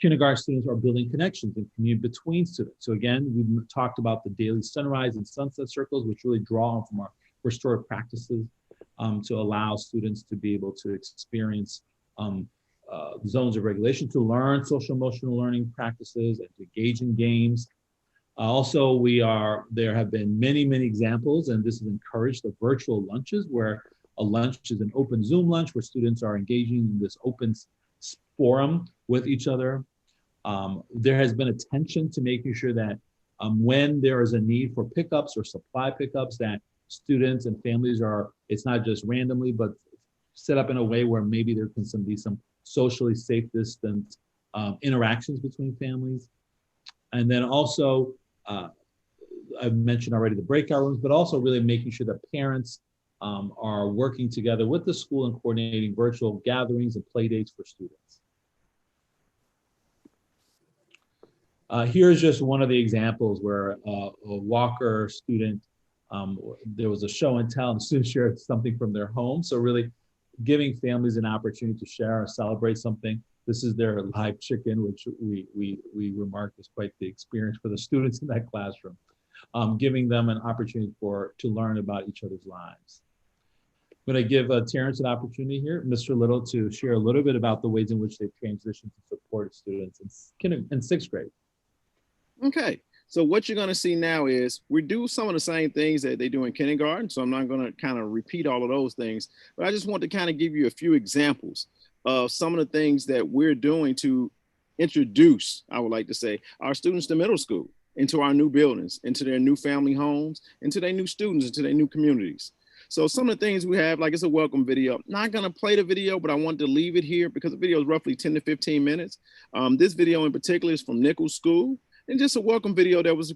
kindergarten students are building connections and community between students? So again, we've talked about the daily sunrise and sunset circles, which really draw on from our restorative practices to allow students to be able to experience zones of regulation, to learn social emotional learning practices and to engage in games. Also, there have been many examples, and this has encouraged the virtual lunches where a lunch is an open Zoom lunch where students are engaging in this open forum with each other. There has been attention to making sure that when there is a need for pickups or supply pickups, that students and families it's not just randomly, but set up in a way where maybe there can be some socially safe distance interactions between families. And then also, I've mentioned already the breakout rooms, but also really making sure that parents are working together with the school and coordinating virtual gatherings and play dates for students. Here's just one of the examples where a Walker student, there was a show and tell and students shared something from their home. So really giving families an opportunity to share or celebrate something. This is their live chicken, which we remarked was quite the experience for the students in that classroom, giving them an opportunity to learn about each other's lives. I'm going to give Terrence an opportunity here, Mr. Little, to share a little bit about the ways in which they've transitioned to support students in sixth grade. Okay, so what you're going to see now is we do some of the same things that they do in kindergarten. So I'm not going to kind of repeat all of those things, but I just want to kind of give you a few examples of some of the things that we're doing to introduce, I would like to say, our students to middle school, into our new buildings, into their new family homes, into their new students, into their new communities. So some of the things we have, like it's a welcome video. Not going to play the video, but I want to leave it here because the video is roughly 10 to 15 minutes. This video in particular is from Nichols School, and just a welcome video that was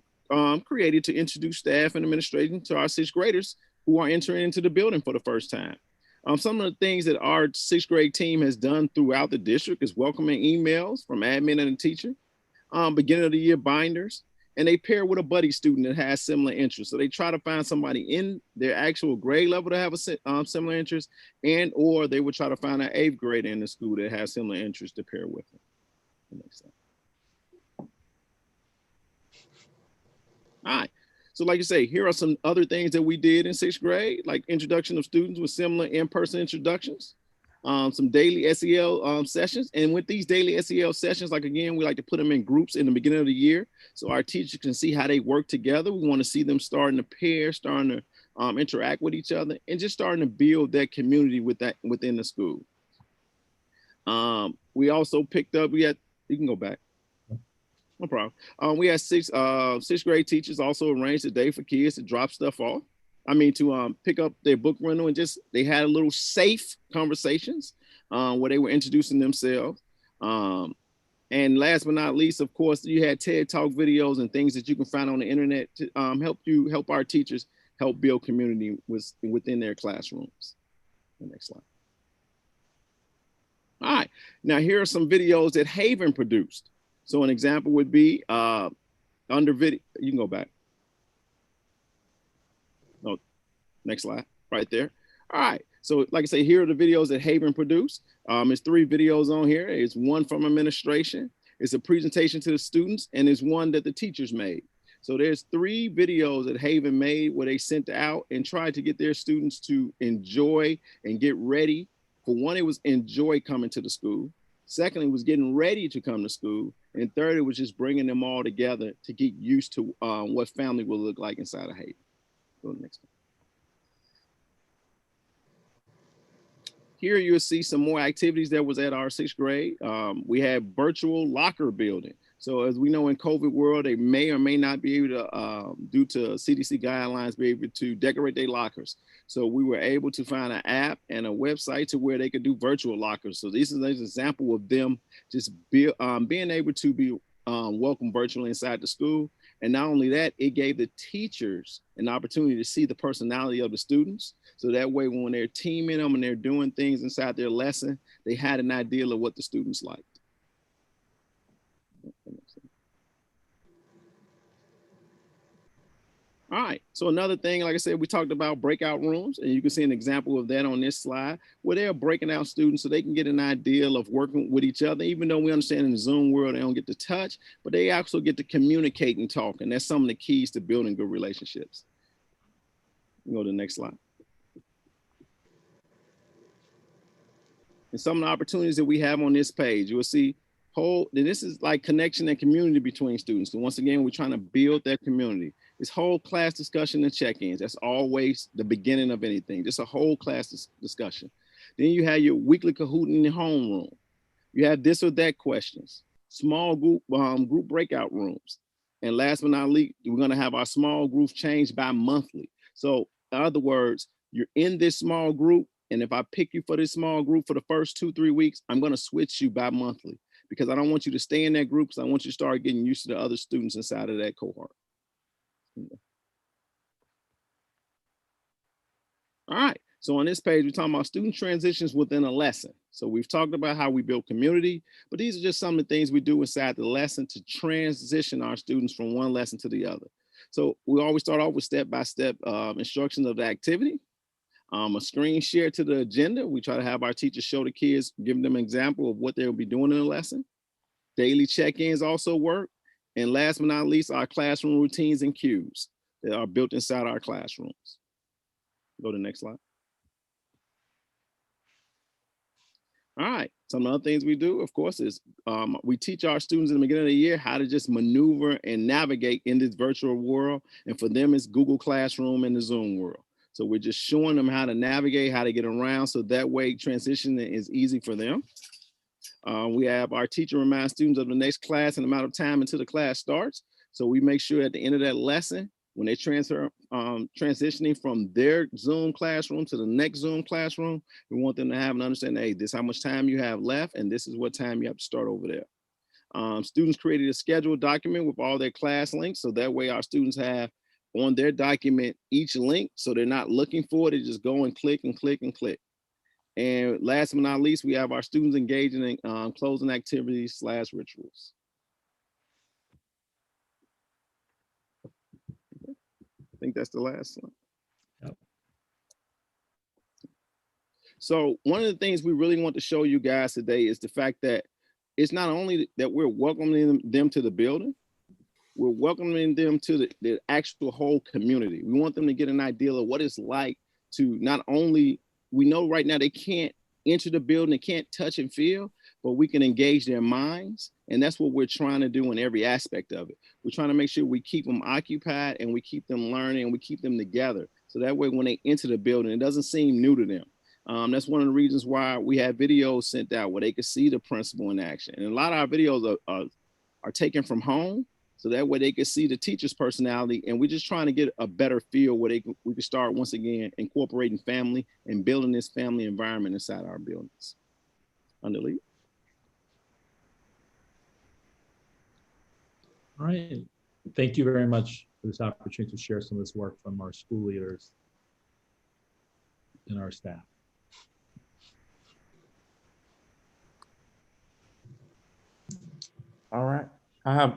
created to introduce staff and administration to our sixth graders who are entering into the building for the first time. Some of the things that our sixth grade team has done throughout the district is welcoming emails from admin and a teacher, beginning of the year binders, and they pair with a buddy student that has similar interests. So they try to find somebody in their actual grade level to have a similar interest, and or they would try to find an eighth grader in the school that has similar interests to pair with them. That makes sense. All right. So like you say, here are some other things that we did in sixth grade, like introduction of students with similar in-person introductions, some daily SEL sessions. And with these daily SEL sessions, like again, we like to put them in groups in the beginning of the year so our teachers can see how they work together. We want to see them starting to pair, starting to interact with each other, and just starting to build that community within the school. We also picked up, you can go back. No problem. We had sixth grade teachers also arranged a day for kids to drop stuff off. To pick up their book rental, and they had a little safe conversations where they were introducing themselves. And last but not least, of course, you had TED Talk videos and things that you can find on the internet to help our teachers help build community within their classrooms. The next slide. All right, now here are some videos that Haven produced. So an example would be under video, you can go back. Next slide, right there. All right, so like I say, here are the videos that Haven produced. There's 3 videos on here. It's one from administration, it's a presentation to the students, and it's one that the teachers made. So there's 3 videos that Haven made where they sent out and tried to get their students to enjoy and get ready. For one, it was enjoy coming to the school. Secondly, it was getting ready to come to school. And third, it was just bringing them all together to get used to what family will look like inside of Haven. Go to the next one. Here you'll see some more activities that was at our 6th grade. We had virtual locker building. So as we know in COVID world, they may or may not be able to, due to CDC guidelines, be able to decorate their lockers. So we were able to find an app and a website to where they could do virtual lockers. So this is an example of them just being able to be welcome virtually inside the school. And not only that, it gave the teachers an opportunity to see the personality of the students. So that way, when they're teaming them and they're doing things inside their lesson, they had an idea of what the students liked. All right, so another thing, like I said, we talked about breakout rooms, and you can see an example of that on this slide, where they're breaking out students so they can get an idea of working with each other. Even though we understand in the Zoom world, they don't get to touch, but they also get to communicate and talk, and that's some of the keys to building good relationships. Go to the next slide. And some of the opportunities that we have on this page, you'll see this is like connection and community between students. So once again, we're trying to build that community. This whole class discussion and check-ins, that's always the beginning of anything. Just a whole class discussion. Then you have your weekly Kahoot in the homeroom. You have this or that questions, small group breakout rooms. And last but not least, we're gonna have our small group changed by monthly. So in other words, you're in this small group, and if I pick you for this small group for the first 2-3 weeks, I'm gonna switch you by monthly, because I don't want you to stay in that group, because I want you to start getting used to the other students inside of that cohort. All right, so on this page, we're talking about student transitions within a lesson. So we've talked about how we build community, but these are just some of the things we do inside the lesson to transition our students from one lesson to the other. So we always start off with step-by-step instructions of the activity. A screen share to the agenda. We try to have our teachers show the kids, give them an example of what they'll be doing in the lesson. Daily check-ins also work. And last but not least, our classroom routines and cues that are built inside our classrooms. Go to the next slide. All right, some other things we do, of course, is we teach our students in the beginning of the year how to just maneuver and navigate in this virtual world. And for them, it's Google Classroom and the Zoom world. So we're just showing them how to navigate, how to get around, so that way transitioning is easy for them. We have our teacher remind students of the next class and amount of time until the class starts. So we make sure at the end of that lesson, when they transitioning from their Zoom classroom to the next Zoom classroom, we want them to have an understanding, hey, this is how much time you have left, and this is what time you have to start over there. Students created a schedule document with all their class links, so that way our students have on their document each link, so they're not looking for it, they just go and click and click and click. And last but not least, we have our students engaging in closing activities / rituals. I think that's the last one. Yep. So one of the things we really want to show you guys today is the fact that it's not only that we're welcoming them to the building, we're welcoming them to the actual whole community. We want them to get an idea of what it's like to not only, we know right now they can't enter the building, they can't touch and feel, but we can engage their minds. And that's what we're trying to do in every aspect of it. We're trying to make sure we keep them occupied and we keep them learning and we keep them together. So that way, when they enter the building, it doesn't seem new to them. That's one of the reasons why we have videos sent out where they can see the principal in action. And a lot of our videos are taken from home. So that way they can see the teacher's personality, and we're just trying to get a better feel where we can start once again incorporating family and building this family environment inside our buildings. Underlead. All right. Thank you very much for this opportunity to share some of this work from our school leaders and our staff. All right.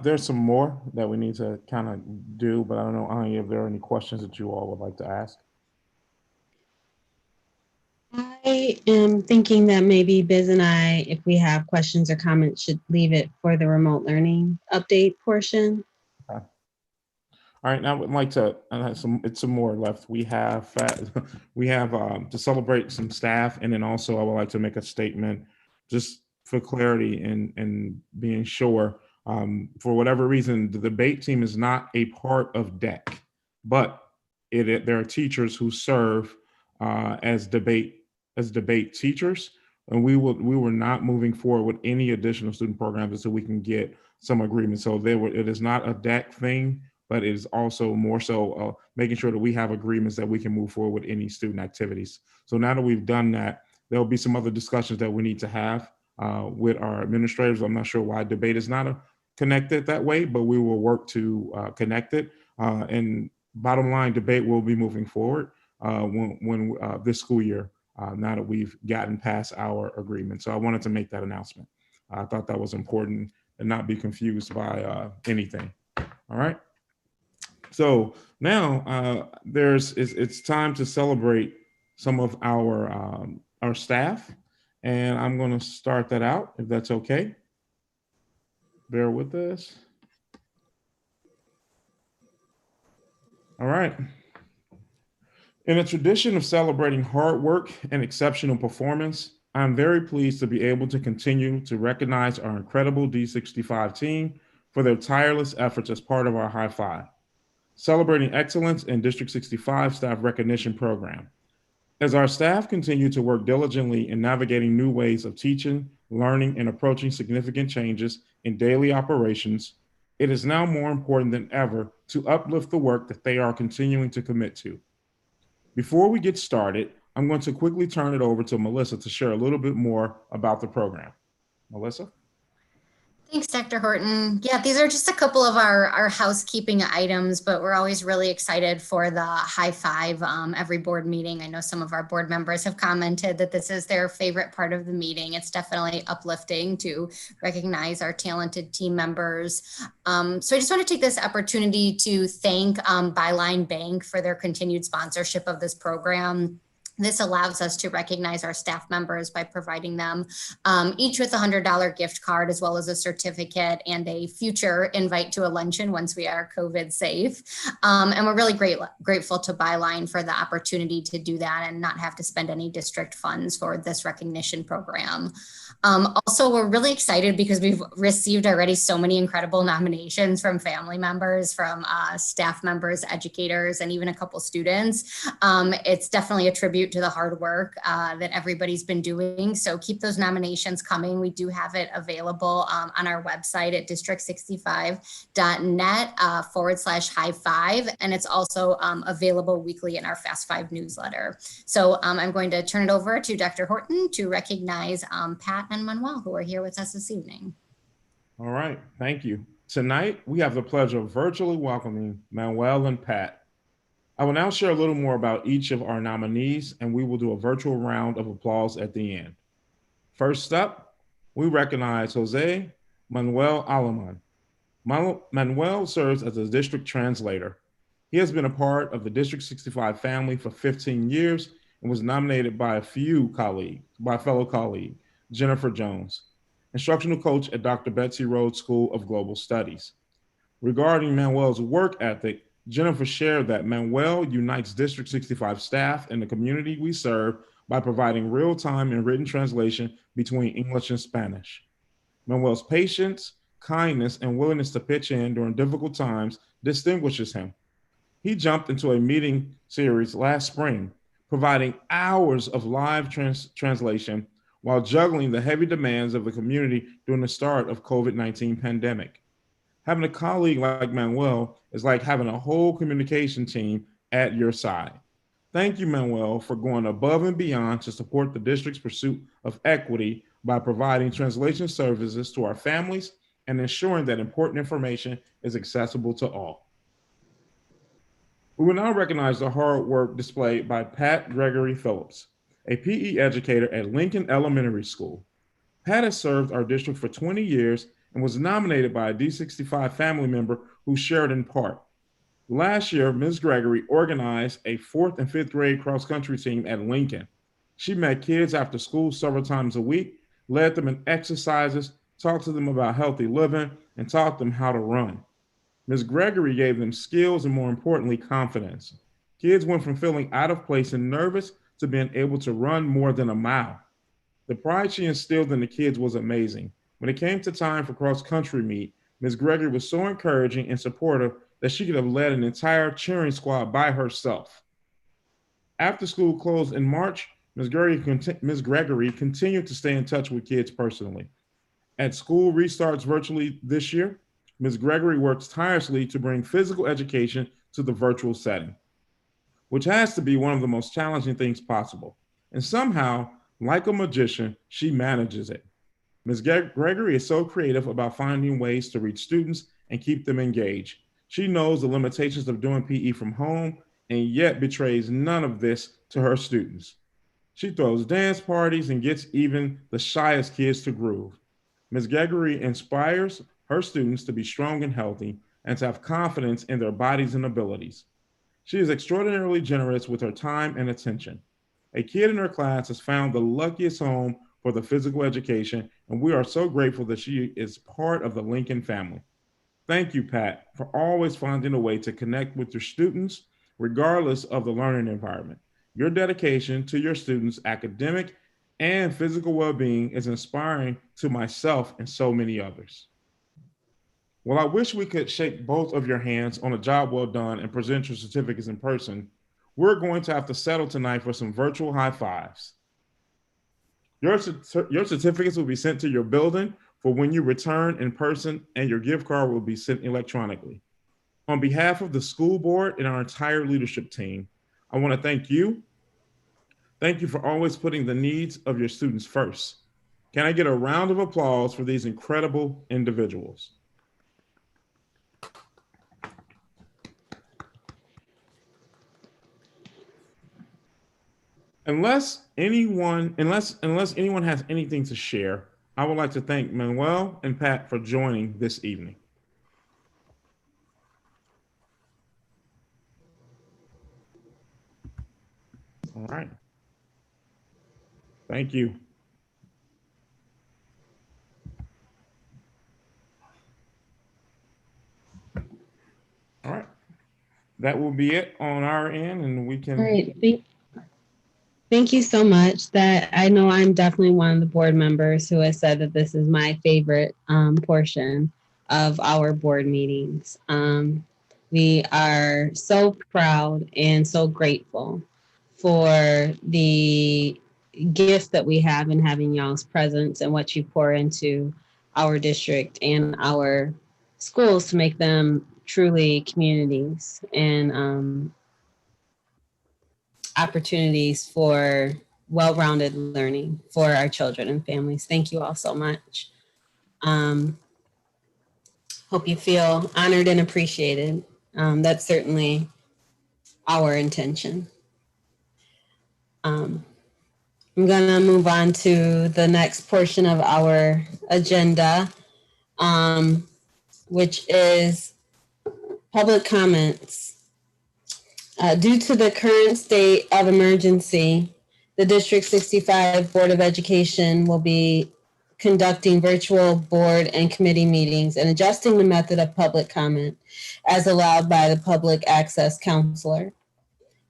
There's some more that we need to kind of do, but I don't know if there are any questions that you all would like to ask. I am thinking that maybe Biz and I, if we have questions or comments, should leave it for the remote learning update portion. Okay. All right, now I would like to, it's some more left. We have, to celebrate some staff, and then also I would like to make a statement just for clarity and being sure. For whatever reason, the debate team is not a part of DEC, but there are teachers who serve as debate teachers, and we were not moving forward with any additional student programs until we can get some agreement. So it is not a DEC thing, but it is also more so making sure that we have agreements that we can move forward with any student activities. So now that we've done that, there'll be some other discussions that we need to have with our administrators. I'm not sure why debate is not connected that way, but we will work to connect it. And bottom line, debate will be moving forward when this school year, now that we've gotten past our agreement. So I wanted to make that announcement. I thought that was important and not be confused by anything. All right. So now it's time to celebrate some of our staff, and I'm going to start that out if that's okay. Bear with us. All right. In a tradition of celebrating hard work and exceptional performance, I'm very pleased to be able to continue to recognize our incredible D65 team for their tireless efforts as part of our High Five, celebrating excellence in District 65 staff recognition program. As our staff continue to work diligently in navigating new ways of teaching, learning, and approaching significant changes in daily operations, it is now more important than ever to uplift the work that they are continuing to commit to. Before we get started, I'm going to quickly turn it over to Melissa to share a little bit more about the program. Melissa? Thanks, Dr. Horton. Yeah, these are just a couple of our housekeeping items, but we're always really excited for the high five every board meeting. I know some of our board members have commented that this is their favorite part of the meeting. It's definitely uplifting to recognize our talented team members. So I just want to take this opportunity to thank Byline Bank for their continued sponsorship of this program. This allows us to recognize our staff members by providing them each with a $100 gift card, as well as a certificate and a future invite to a luncheon once we are COVID safe. And we're really grateful to Byline for the opportunity to do that and not have to spend any district funds for this recognition program. Also, we're really excited because we've received already so many incredible nominations from family members, from staff members, educators, and even a couple students. It's definitely a tribute to the hard work that everybody's been doing. So keep those nominations coming. We do have it available on our website at district65.net /high five. And it's also available weekly in our Fast Five newsletter. So I'm going to turn it over to Dr. Horton to recognize Pat and Manuel, who are here with us this evening. All right, thank you. Tonight, we have the pleasure of virtually welcoming Manuel and Pat. I will now share a little more about each of our nominees, and we will do a virtual round of applause at the end. First up, we recognize Jose Manuel Aleman. Manuel serves as a district translator. He has been a part of the District 65 family for 15 years and was nominated by a fellow colleague, Jennifer Jones, instructional coach at Dr. Betsy Rhodes School of Global Studies. Regarding Manuel's work ethic, Jennifer shared that Manuel unites District 65 staff and the community we serve by providing real-time and written translation between English and Spanish. Manuel's patience, kindness, and willingness to pitch in during difficult times distinguishes him. He jumped into a meeting series last spring, providing hours of live translation while juggling the heavy demands of the community during the start of COVID-19 pandemic. Having a colleague like Manuel is like having a whole communication team at your side. Thank you, Manuel, for going above and beyond to support the district's pursuit of equity by providing translation services to our families and ensuring that important information is accessible to all. We will now recognize the hard work displayed by Pat Gregory Phillips, a PE educator at Lincoln Elementary School. Pat has served our district for 20 years and was nominated by a D65 family member who shared in part. Last year, Ms. Gregory organized a 4th and 5th grade cross-country team at Lincoln. She met kids after school several times a week, led them in exercises, talked to them about healthy living, and taught them how to run. Ms. Gregory gave them skills and, more importantly, confidence. Kids went from feeling out of place and nervous to being able to run more than a mile. The pride she instilled in the kids was amazing. When it came to time for cross-country meet, Ms. Gregory was so encouraging and supportive that she could have led an entire cheering squad by herself. After school closed in March, Ms. Gregory continued to stay in touch with kids personally. As school restarts virtually this year, Ms. Gregory works tirelessly to bring physical education to the virtual setting, which has to be one of the most challenging things possible. And somehow, like a magician, she manages it. Ms. Gregory is so creative about finding ways to reach students and keep them engaged. She knows the limitations of doing PE from home and yet betrays none of this to her students. She throws dance parties and gets even the shyest kids to groove. Ms. Gregory inspires her students to be strong and healthy and to have confidence in their bodies and abilities. She is extraordinarily generous with her time and attention. A kid in her class has found the luckiest home for the physical education, and we are so grateful that she is part of the Lincoln family. Thank you, Pat, for always finding a way to connect with your students, regardless of the learning environment. Your dedication to your students' academic and physical well-being is inspiring to myself and so many others. Well, I wish we could shake both of your hands on a job well done and present your certificates in person. We're going to have to settle tonight for some virtual high fives. Your certificates will be sent to your building for when you return in person, and your gift card will be sent electronically. On behalf of the school board and our entire leadership team, I want to thank you. Thank you for always putting the needs of your students first. Can I get a round of applause for these incredible individuals? Unless anyone has anything to share, I would like to thank Manuel and Pat for joining this evening. All right. Thank you. All right. That will be it on our end, and we can. All right. Thank you so much. That I know I'm definitely one of the board members who has said that this is my favorite portion of our board meetings. We are so proud and so grateful for the gift that we have in having y'all's presence and what you pour into our district and our schools to make them truly communities and opportunities for well-rounded learning for our children and families. Thank you all so much. Hope you feel honored and appreciated. That's certainly our intention. I'm gonna move on to the next portion of our agenda, which is public comments. Due to the current state of emergency, the District 65 Board of Education will be conducting virtual board and committee meetings and adjusting the method of public comment as allowed by the Public Access Counselor.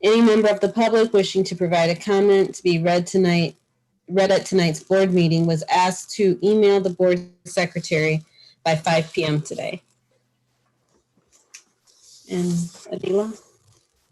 Any member of the public wishing to provide a comment to be read at tonight's board meeting was asked to email the board secretary by 5 p.m. today. And Adila?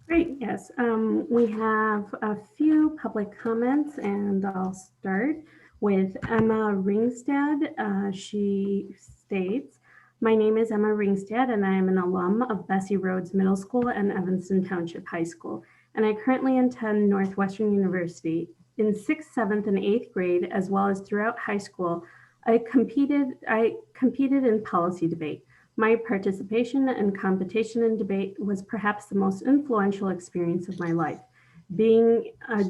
Great, yes. We have a few public comments, and I'll start with Emma Ringstad. She states, "My name is Emma Ringstad, and I am an alum of Bessie Rhodes Middle School and Evanston Township High School, and I currently attend Northwestern University. In 6th, 7th, and 8th grade, as well as throughout high school, I competed in policy debate. My participation and competition in debate was perhaps the most influential experience of my life. Being a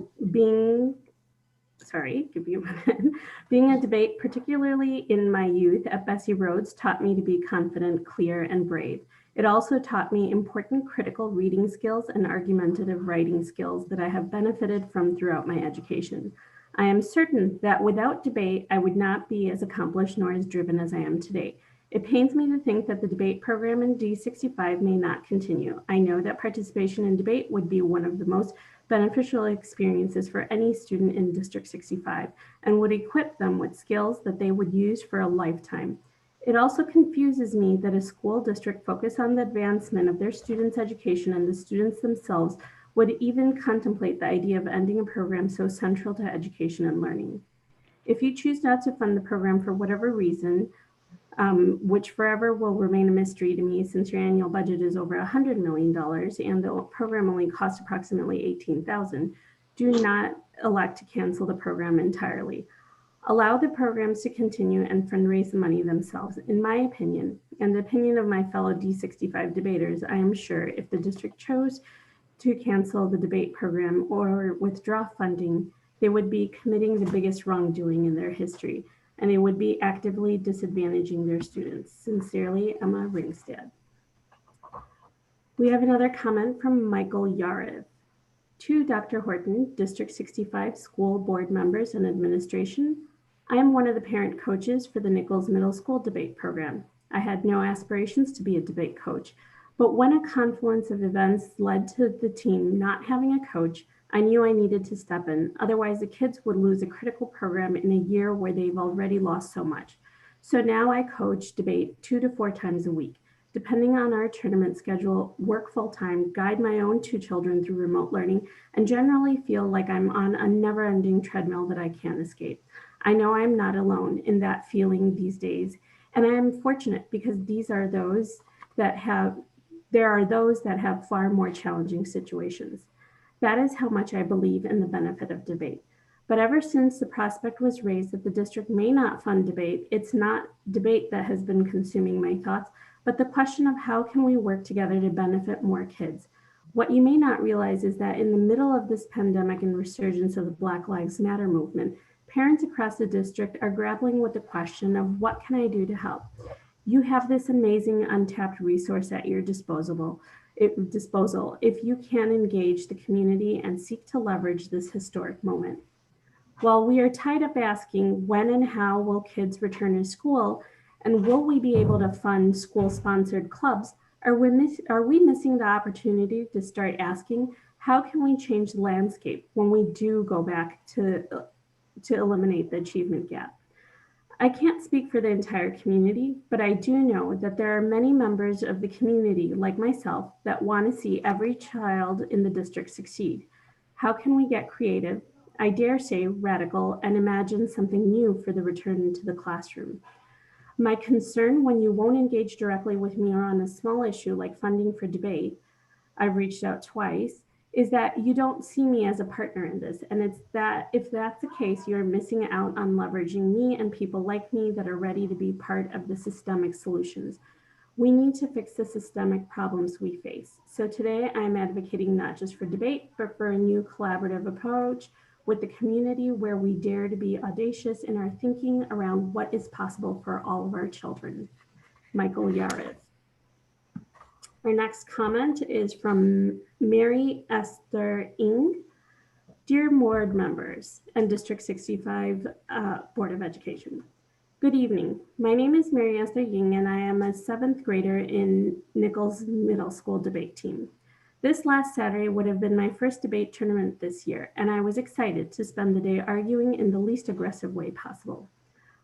debate, particularly in my youth at Bessie Rhodes, taught me to be confident, clear, and brave. It also taught me important critical reading skills and argumentative writing skills that I have benefited from throughout my education. I am certain that without debate, I would not be as accomplished nor as driven as I am today. It pains me to think that the debate program in D65 may not continue. I know that participation in debate would be one of the most beneficial experiences for any student in District 65 and would equip them with skills that they would use for a lifetime. It also confuses me that a school district focused on the advancement of their students' education and the students themselves would even contemplate the idea of ending a program so central to education and learning. If you choose not to fund the program for whatever reason, which forever will remain a mystery to me since your annual budget is over $100 million and the program only costs approximately $18,000, do not elect to cancel the program entirely. Allow the programs to continue and fundraise the money themselves. In my opinion, and the opinion of my fellow D65 debaters, I am sure if the district chose to cancel the debate program or withdraw funding, they would be committing the biggest wrongdoing in their history, and they would be actively disadvantaging their students. Sincerely, Emma Ringstad. We have another comment from Michael Yarev. To Dr. Horton, District 65 school board members and administration, I am one of the parent coaches for the Nichols Middle School debate program. I had no aspirations to be a debate coach, but when a confluence of events led to the team not having a coach, I knew I needed to step in. Otherwise, the kids would lose a critical program in a year where they've already lost so much. So now I coach debate 2 to 4 times a week. Depending on our tournament schedule, work full-time, guide my own 2 children through remote learning, and generally feel like I'm on a never-ending treadmill that I can't escape. I know I'm not alone in that feeling these days, and I am fortunate because there are those that have far more challenging situations. That is how much I believe in the benefit of debate. But ever since the prospect was raised that the district may not fund debate, it's not debate that has been consuming my thoughts, but the question of how can we work together to benefit more kids. What you may not realize is that in the middle of this pandemic and resurgence of the Black Lives Matter movement, parents across the district are grappling with the question of what can I do to help? You have this amazing untapped resource at your disposal if you can engage the community and seek to leverage this historic moment. While we are tied up asking when and how will kids return to school and will we be able to fund school-sponsored clubs, are we missing the opportunity to start asking how can we change the landscape when we do go back to eliminate the achievement gap? I can't speak for the entire community, but I do know that there are many members of the community, like myself, that want to see every child in the district succeed. How can we get creative, I dare say radical, and imagine something new for the return to the classroom? My concern when you won't engage directly with me or on a small issue like funding for debate, I've reached out twice, is that you don't see me as a partner in this. And it's that if that's the case, you're missing out on leveraging me and people like me that are ready to be part of the systemic solutions. We need to fix the systemic problems we face. So today I'm advocating not just for debate, but for a new collaborative approach with the community where we dare to be audacious in our thinking around what is possible for all of our children. Michael Yarev. Our next comment is from Mary Esther Ing. Dear board members and District 65 Board of Education. Good evening. My name is Mary Esther Ying and I am a 7th grader in Nichols Middle School debate team. This last Saturday would have been my first debate tournament this year, and I was excited to spend the day arguing in the least aggressive way possible.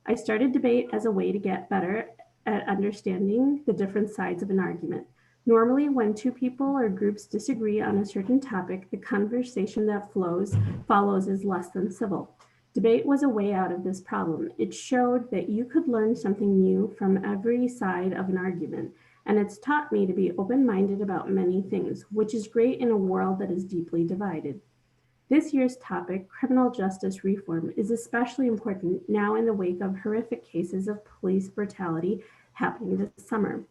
I started debate as a way to get better at understanding the different sides of an argument. Normally, when 2 people or groups disagree on a certain topic, the conversation that follows is less than civil. Debate was a way out of this problem. It showed that you could learn something new from every side of an argument, and it's taught me to be open-minded about many things, which is great in a world that is deeply divided. This year's topic, criminal justice reform, is especially important now in the wake of horrific cases of police brutality happening this summer.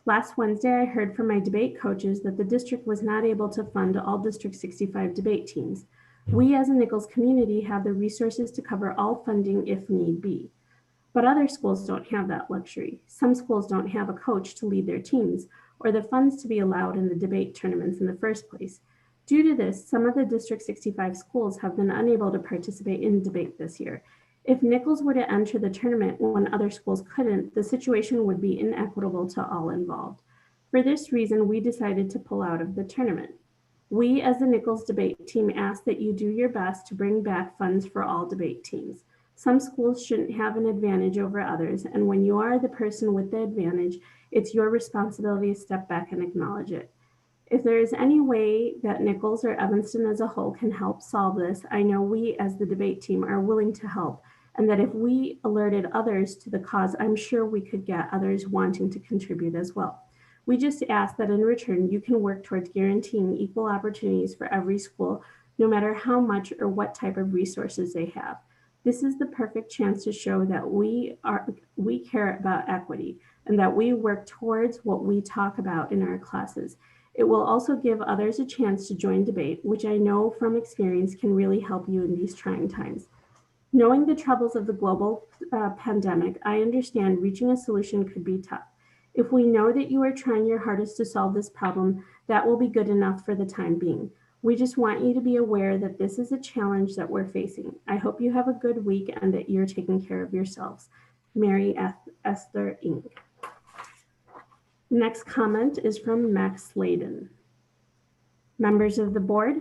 Last Wednesday, I heard from my debate coaches that the district was not able to fund all District 65 debate teams. We as a Nichols community have the resources to cover all funding if need be. But other schools don't have that luxury. Some schools don't have a coach to lead their teams, or the funds to be allowed in the debate tournaments in the first place. Due to this, some of the District 65 schools have been unable to participate in debate this year. If Nichols were to enter the tournament when other schools couldn't, the situation would be inequitable to all involved. For this reason, we decided to pull out of the tournament. We, as the Nichols debate team, ask that you do your best to bring back funds for all debate teams. Some schools shouldn't have an advantage over others, and when you are the person with the advantage, it's your responsibility to step back and acknowledge it. If there is any way that Nichols or Evanston as a whole can help solve this, I know we as the debate team are willing to help, and that if we alerted others to the cause, I'm sure we could get others wanting to contribute as well. We just ask that in return, you can work towards guaranteeing equal opportunities for every school, no matter how much or what type of resources they have. This is the perfect chance to show that we care about equity and that we work towards what we talk about in our classes. It will also give others a chance to join debate, which I know from experience can really help you in these trying times. Knowing the troubles of the global pandemic, I understand reaching a solution could be tough. If we know that you are trying your hardest to solve this problem, that will be good enough for the time being. We just want you to be aware that this is a challenge that we're facing. I hope you have a good week and that you're taking care of yourselves. Mary Esther Inc. Next comment is from Max Layden. Members of the board,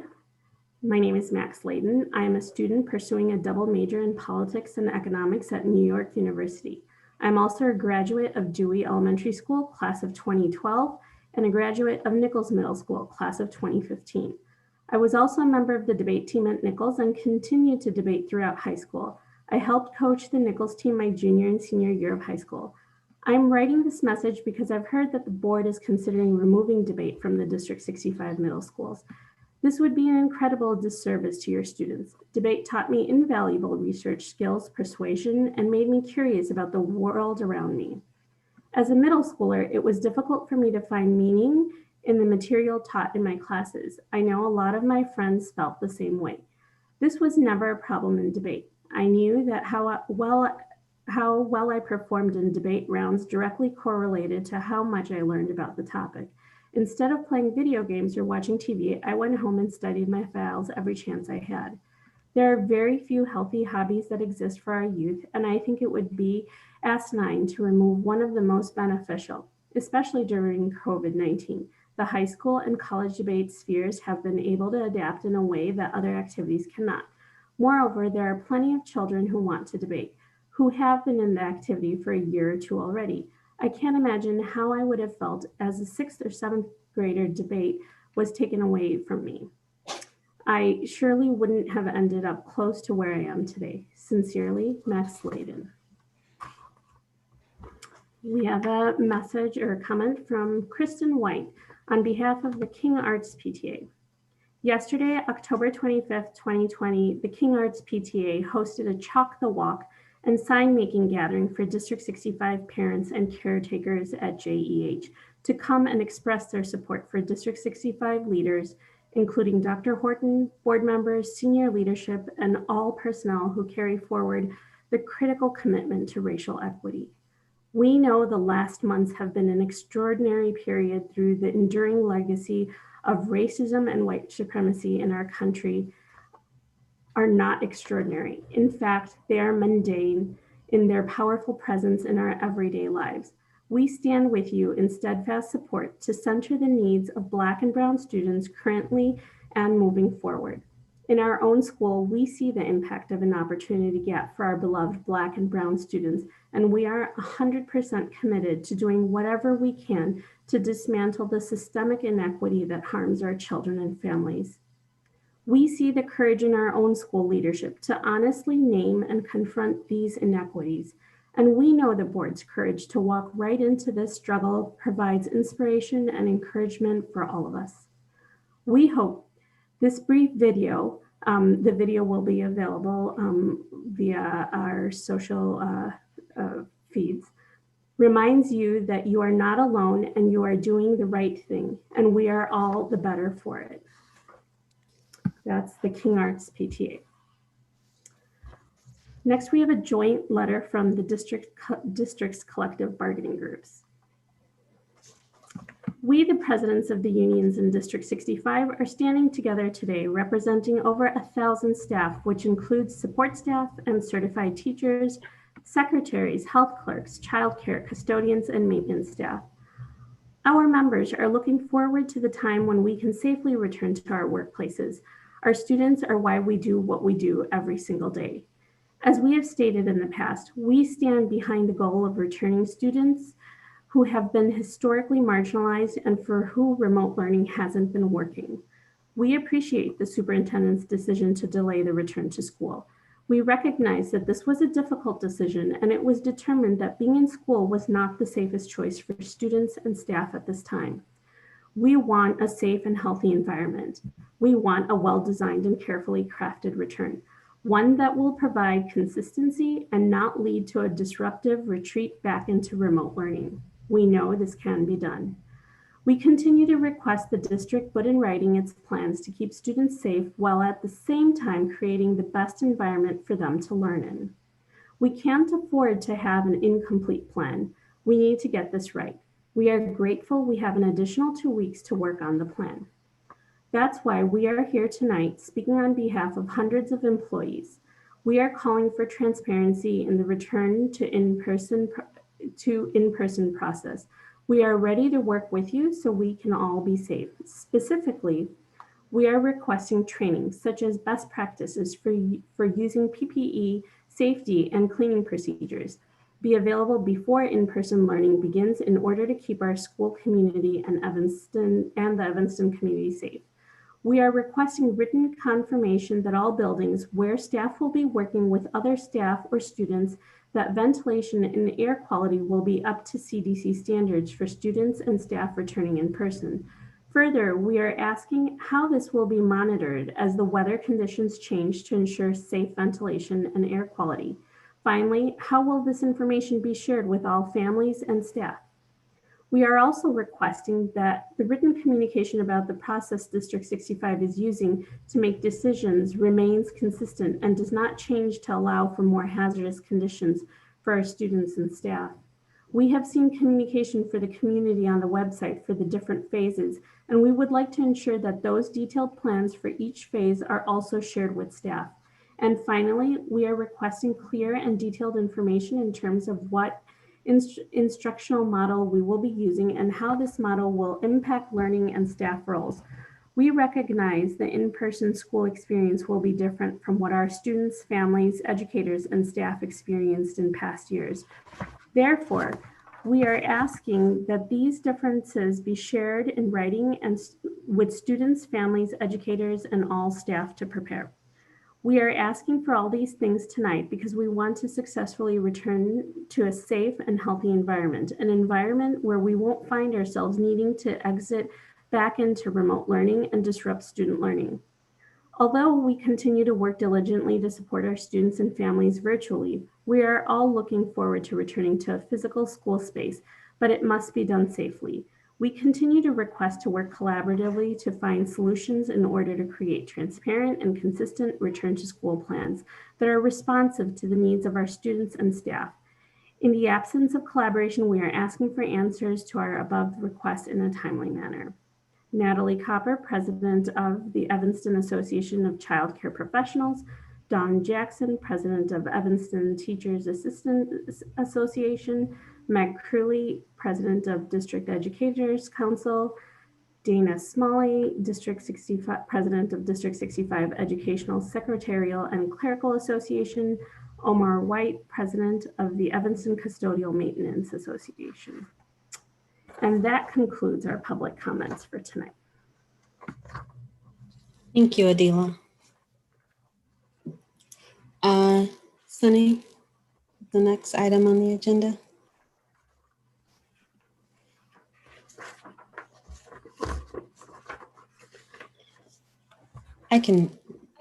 my name is Max Layden. I am a student pursuing a double major in politics and economics at New York University. I'm also a graduate of Dewey Elementary School, class of 2012, and a graduate of Nichols Middle School, class of 2015. I was also a member of the debate team at Nichols and continued to debate throughout high school. I helped coach the Nichols team my junior and senior year of high school. I'm writing this message because I've heard that the board is considering removing debate from the District 65 middle schools. This would be an incredible disservice to your students. Debate taught me invaluable research skills, persuasion, and made me curious about the world around me. As a middle schooler, it was difficult for me to find meaning in the material taught in my classes. I know a lot of my friends felt the same way. This was never a problem in debate. I knew that how well I performed in debate rounds directly correlated to how much I learned about the topic. Instead of playing video games or watching TV, I went home and studied my files every chance I had. There are very few healthy hobbies that exist for our youth, and I think it would be asinine to remove one of the most beneficial, especially during COVID-19. The high school and college debate spheres have been able to adapt in a way that other activities cannot. Moreover, there are plenty of children who want to debate, who have been in the activity for a year or two already. I can't imagine how I would have felt as a 6th or 7th grader debate was taken away from me. I surely wouldn't have ended up close to where I am today. Sincerely, Max Layden. We have a message or a comment from Kristen White on behalf of the King Arts PTA. Yesterday, October 25th, 2020, the King Arts PTA hosted a Chalk the Walk and sign-making gathering for District 65 parents and caretakers at JEH to come and express their support for District 65 leaders, including Dr. Horton, board members, senior leadership, and all personnel who carry forward the critical commitment to racial equity. We know the last months have been an extraordinary period through the enduring legacy of racism and white supremacy in our country are not extraordinary. In fact, they are mundane in their powerful presence in our everyday lives. We stand with you in steadfast support to center the needs of Black and Brown students currently and moving forward. In our own school, we see the impact of an opportunity gap for our beloved Black and Brown students, and we are 100% committed to doing whatever we can to dismantle the systemic inequity that harms our children and families. We see the courage in our own school leadership to honestly name and confront these inequities. And we know the board's courage to walk right into this struggle provides inspiration and encouragement for all of us. We hope this brief video, the video will be available via our social feeds, reminds you that you are not alone and you are doing the right thing, and we are all the better for it. That's the King Arts PTA. Next, we have a joint letter from the district's collective bargaining groups. We, the presidents of the unions in District 65, are standing together today representing over 1,000 staff, which includes support staff and certified teachers, secretaries, health clerks, childcare, custodians, and maintenance staff. Our members are looking forward to the time when we can safely return to our workplaces. Our students are why we do what we do every single day. As we have stated in the past, we stand behind the goal of returning students who have been historically marginalized and for who remote learning hasn't been working. We appreciate the superintendent's decision to delay the return to school. We recognize that this was a difficult decision, and it was determined that being in school was not the safest choice for students and staff at this time. We want a safe and healthy environment. We want a well-designed and carefully crafted return, one that will provide consistency and not lead to a disruptive retreat back into remote learning. We know this can be done. We continue to request the district put in writing its plans to keep students safe while at the same time creating the best environment for them to learn in. We can't afford to have an incomplete plan. We need to get this right. We are grateful we have an additional 2 weeks to work on the plan. That's why we are here tonight speaking on behalf of hundreds of employees. We are calling for transparency in the return to in-person process. We are ready to work with you so we can all be safe. Specifically, we are requesting training such as best practices for using PPE, safety, and cleaning procedures be available before in-person learning begins in order to keep our school community and the Evanston community safe. We are requesting written confirmation that all buildings where staff will be working with other staff or students that ventilation and air quality will be up to CDC standards for students and staff returning in person. Further, we are asking how this will be monitored as the weather conditions change to ensure safe ventilation and air quality. Finally, how will this information be shared with all families and staff? We are also requesting that the written communication about the process District 65 is using to make decisions remains consistent and does not change to allow for more hazardous conditions for our students and staff. We have seen communication for the community on the website for the different phases, and we would like to ensure that those detailed plans for each phase are also shared with staff. And finally, we are requesting clear and detailed information in terms of what instructional model we will be using and how this model will impact learning and staff roles. We recognize the in-person school experience will be different from what our students, families, educators, and staff experienced in past years. Therefore, we are asking that these differences be shared in writing and with students, families, educators, and all staff to prepare. We are asking for all these things tonight because we want to successfully return to a safe and healthy environment, an environment where we won't find ourselves needing to exit back into remote learning and disrupt student learning. Although we continue to work diligently to support our students and families virtually, we are all looking forward to returning to a physical school space, but it must be done safely. We continue to request to work collaboratively to find solutions in order to create transparent and consistent return to school plans that are responsive to the needs of our students and staff. In the absence of collaboration, we are asking for answers to our above requests in a timely manner. Natalie Copper, President of the Evanston Association of Child Care Professionals, Dawn Jackson, President of Evanston Teachers Assistants Association, Meg Crewley, President of District Educators Council, Dana Smalley, President of District 65 Educational Secretarial and Clerical Association, Omar White, President of the Evanston Custodial Maintenance Association. And that concludes our public comments for tonight. Thank you, Adila. Sunny, the next item on the agenda.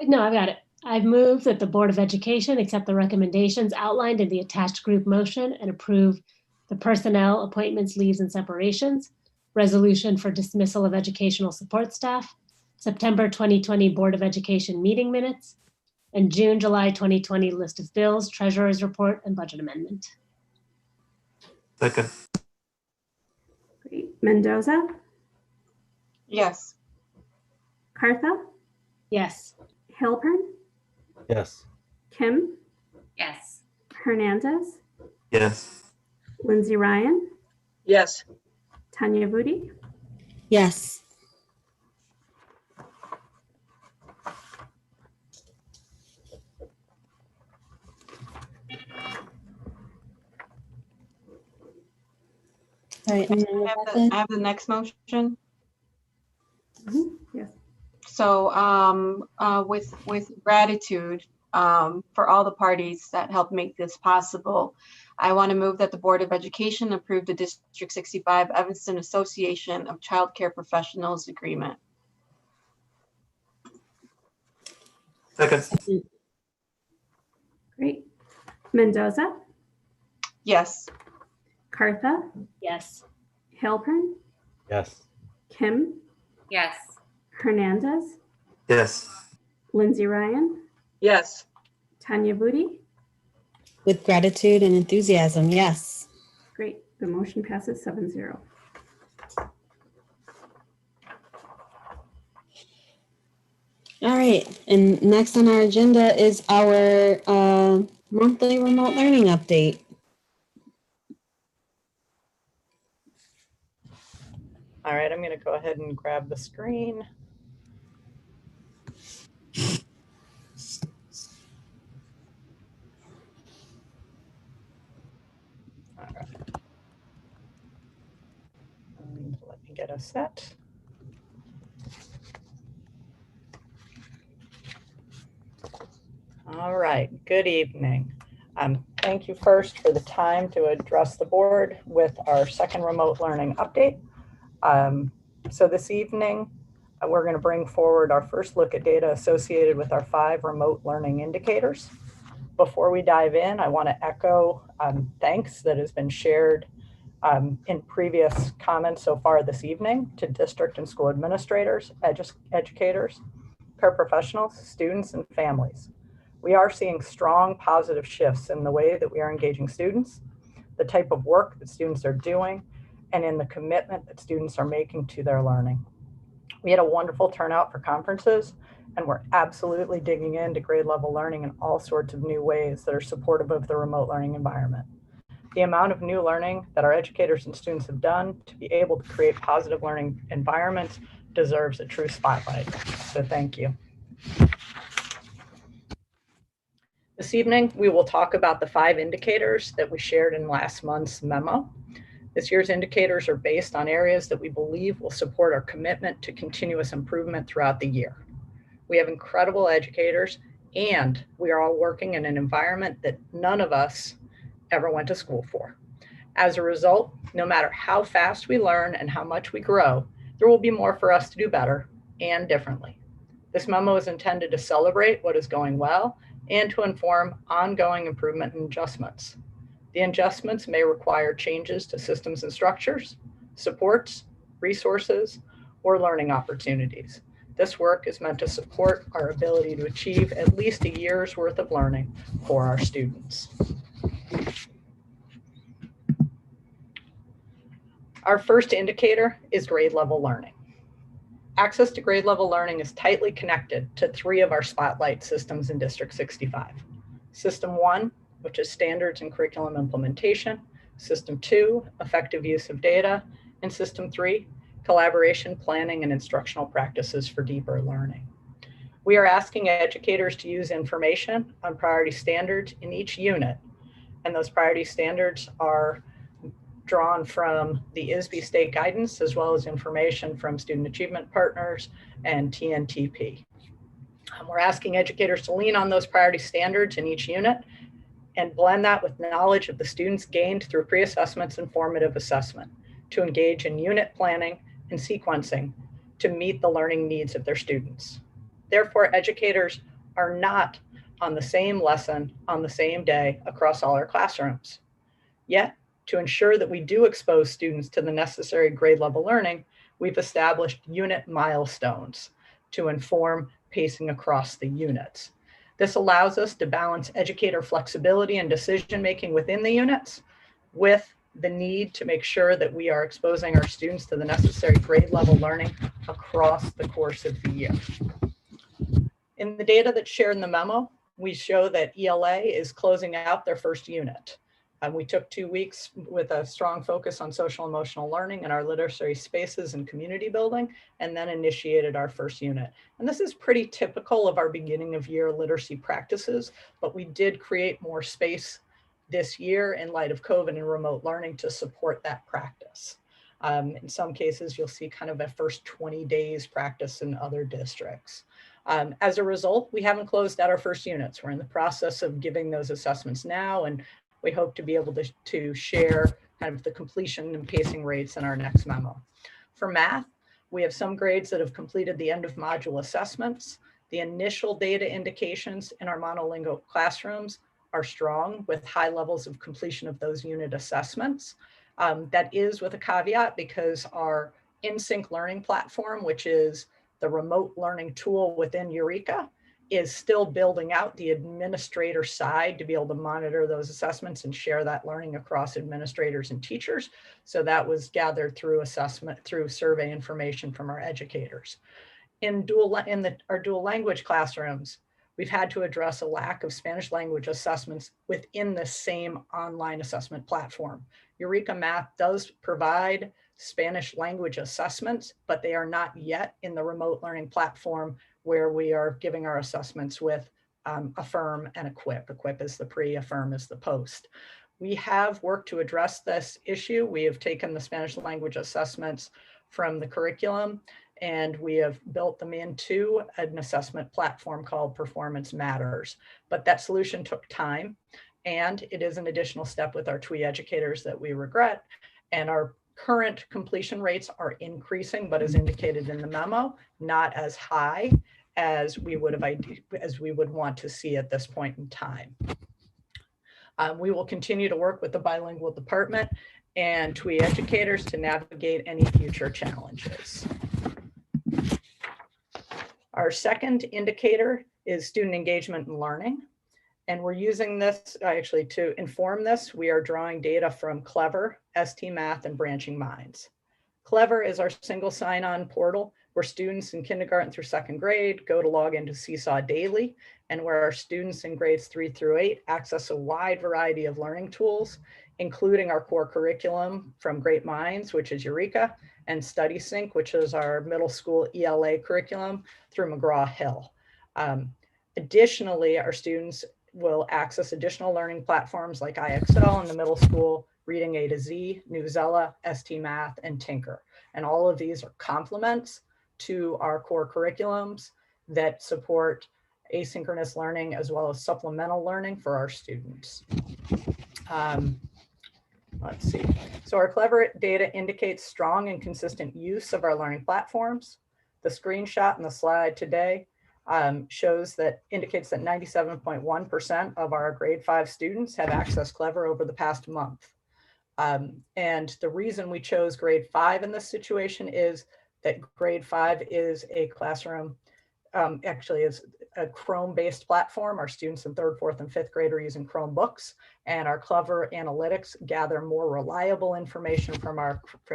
No, I've got it. I've moved that the Board of Education accept the recommendations outlined in the attached group motion and approve the personnel, appointments, leaves, and separations, resolution for dismissal of educational support staff, September 2020 Board of Education meeting minutes, and June, July 2020 list of bills, treasurer's report, and budget amendment. Second. Great. Mendoza, Yes. Cartha, Yes. Halpern, Yes. Kim, Yes. Hernandez, Yes. Lindsay Ryan, Yes. Tanya Vudi, Yes. All right. I have the next motion. yes. So with gratitude for all the parties that helped make this possible, I want to move that the Board of Education approve the District 65 Evanston Association of Childcare Professionals Agreement. Second. Great. Mendoza, Yes. Cartha, Yes. Halpern, Yes. Kim, Yes. Hernandez, Yes. Lindsay Ryan, Yes. Tanya Vudi. With gratitude and enthusiasm, yes. Great. The motion passes 7-0. All right. And next on our agenda is our monthly remote learning update. All right, I'm going to go ahead and grab the screen. All right. Let me get us set. All right, good evening. Thank you first for the time to address the board with our second remote learning update. So this evening, we're going to bring forward our first look at data associated with our 5 remote learning indicators. Before we dive in, I want to echo thanks that has been shared in previous comments so far this evening to district and school administrators, educators, paraprofessionals, students, and families. We are seeing strong positive shifts in the way that we are engaging students, the type of work that students are doing, and in the commitment that students are making to their learning. We had a wonderful turnout for conferences, and we're absolutely digging into grade level learning in all sorts of new ways that are supportive of the remote learning environment. The amount of new learning that our educators and students have done to be able to create positive learning environments deserves a true spotlight. So thank you. This evening, we will talk about the 5 indicators that we shared in last month's memo. This year's indicators are based on areas that we believe will support our commitment to continuous improvement throughout the year. We have incredible educators, and we are all working in an environment that none of us ever went to school for. As a result, no matter how fast we learn and how much we grow, there will be more for us to do better and differently. This memo is intended to celebrate what is going well and to inform ongoing improvement and adjustments. The adjustments may require changes to systems and structures, supports, resources, or learning opportunities. This work is meant to support our ability to achieve at least a year's worth of learning for our students. Our first indicator is grade level learning. Access to grade level learning is tightly connected to 3 of our spotlight systems in District 65. System 1, which is standards and curriculum implementation. System 2, effective use of data. And System 3, collaboration, planning, and instructional practices for deeper learning. We are asking educators to use information on priority standards in each unit. And those priority standards are drawn from the ISB state guidance, as well as information from Student Achievement Partners and TNTP. We're asking educators to lean on those priority standards in each unit and blend that with knowledge of the students gained through pre-assessments and formative assessment to engage in unit planning and sequencing to meet the learning needs of their students. Therefore, educators are not on the same lesson on the same day across all our classrooms. Yet, to ensure that we do expose students to the necessary grade level learning, we've established unit milestones to inform pacing across the units. This allows us to balance educator flexibility and decision-making within the units with the need to make sure that we are exposing our students to the necessary grade level learning across the course of the year. In the data that's shared in the memo, we show that ELA is closing out their first unit. We took 2 weeks with a strong focus on social emotional learning in our literary spaces and community building, and then initiated our first unit. And this is pretty typical of our beginning of year literacy practices, but we did create more space this year in light of COVID and remote learning to support that practice. In some cases, you'll see kind of a first 20 days practice in other districts. As a result, we haven't closed out our first units. We're in the process of giving those assessments now, and we hope to be able to share kind of the completion and pacing rates in our next memo. For math, we have some grades that have completed the end of module assessments. The initial data indications in our monolingual classrooms are strong with high levels of completion of those unit assessments. That is with a caveat because our in-sync learning platform, which is the remote learning tool within Eureka, is still building out the administrator side to be able to monitor those assessments and share that learning across administrators and teachers. So that was gathered through assessment, through survey information from our educators. In our dual language classrooms, we've had to address a lack of Spanish language assessments within the same online assessment platform. Eureka Math does provide Spanish language assessments, but they are not yet in the remote learning platform where we are giving our assessments with Affirm and Equip. Equip is the pre, Affirm is the post. We have worked to address this issue. We have taken the Spanish language assessments from the curriculum and we have built them into an assessment platform called Performance Matters. But that solution took time, and it is an additional step with our TWE educators that we regret. And our current completion rates are increasing, but as indicated in the memo, not as high as we would want to see at this point in time. We will continue to work with the bilingual department and TWE educators to navigate any future challenges. Our second indicator is student engagement and learning. And we're using this actually to inform this. We are drawing data from Clever, ST Math, and Branching Minds. Clever is our single sign-on portal where students in kindergarten through second grade go to log into Seesaw daily, and where our students in grades 3 through 8 access a wide variety of learning tools, including our core curriculum from Great Minds, which is Eureka, and Study Sync, which is our middle school ELA curriculum through McGraw-Hill. Additionally, our students will access additional learning platforms like IXL in the middle school, Reading A to Z, Newsela, ST Math, and Tinker. And all of these are complements to our core curriculums that support asynchronous learning as well as supplemental learning for our students. Let's see. So our Clever data indicates strong and consistent use of our learning platforms. The screenshot in the slide today indicates that 97.1% of our grade 5 students have accessed Clever over the past month. And the reason we chose grade 5 in this situation is that grade 5 is a classroom, actually is a Chrome-based platform. Our students in 3rd, 4th, and 5th grade are using Chromebooks, and our Clever analytics gather more reliable information from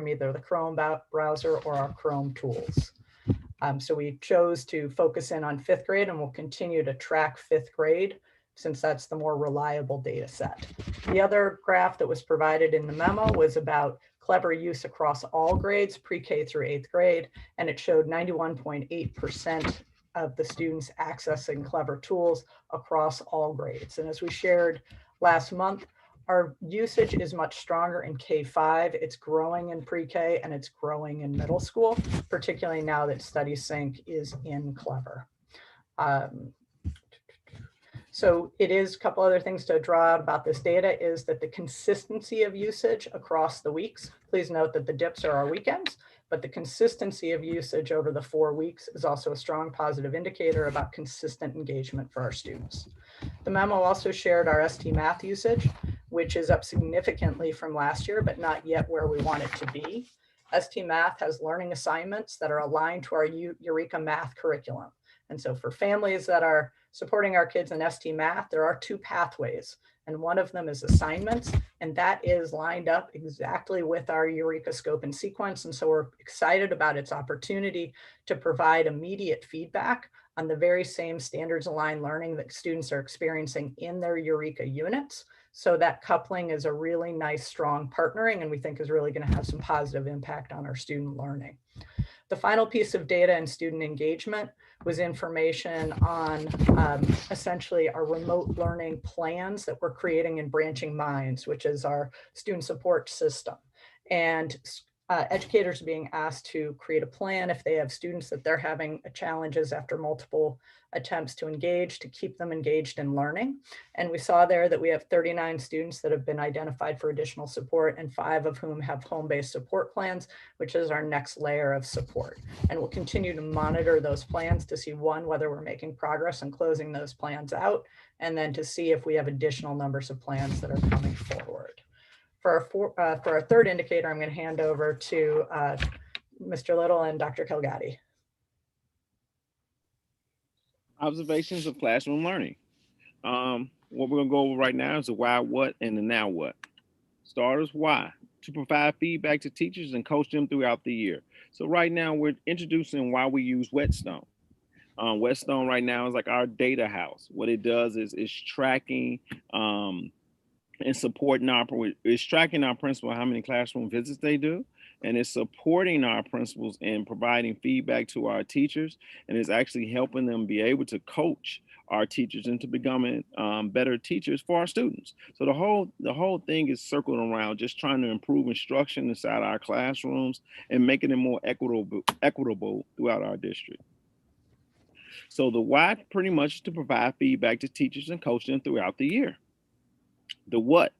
either the Chrome browser or our Chrome tools. So we chose to focus in on 5th grade, and we'll continue to track 5th grade since that's the more reliable data set. The other graph that was provided in the memo was about Clever use across all grades, pre-K through 8th grade, and it showed 91.8% of the students accessing Clever tools across all grades. And as we shared last month, our usage is much stronger in K-5. It's growing in pre-K and it's growing in middle school, particularly now that Study Sync is in Clever. So it is a couple other things to draw out about this data is that the consistency of usage across the weeks, please note that the dips are our weekends, but the consistency of usage over the 4 weeks is also a strong positive indicator about consistent engagement for our students. The memo also shared our ST Math usage, which is up significantly from last year, but not yet where we want it to be. ST Math has learning assignments that are aligned to our Eureka Math curriculum. And so for families that are supporting our kids in ST Math, there are 2 pathways. and one of them is assignments, and that is lined up exactly with our Eureka scope and sequence. And so we're excited about its opportunity to provide immediate feedback on the very same standards aligned learning that students are experiencing in their Eureka units. So that coupling is a really nice, strong partnering, and we think is really going to have some positive impact on our student learning. The final piece of data and student engagement was information on essentially our remote learning plans that we're creating in Branching Minds, which is our student support system. And educators are being asked to create a plan if they have students that they're having challenges after multiple attempts to engage, to keep them engaged in learning. And we saw there that we have 39 students that have been identified for additional support, and 5 of whom have home-based support plans, which is our next layer of support. And we'll continue to monitor those plans to see, one, whether we're making progress in closing those plans out, and then to see if we have additional numbers of plans that are coming forward. For our third indicator, I'm going to hand over to Mr. Little and Dr. Kelgatti. Observations of classroom learning. What we're going to go over right now is the why, what, and the now what. Starters, why? To provide feedback to teachers and coach them throughout the year. So right now we're introducing why we use Whetstone. Whetstone right now is like our data house. What it does is it's tracking and supporting it's tracking our principal how many classroom visits they do, and it's supporting our principals in providing feedback to our teachers, and it's actually helping them be able to coach our teachers into becoming better teachers for our students. So the whole thing is circled around just trying to improve instruction inside our classrooms and making it more equitable throughout our district. So the why pretty much is to provide feedback to teachers and coach them throughout the year. The what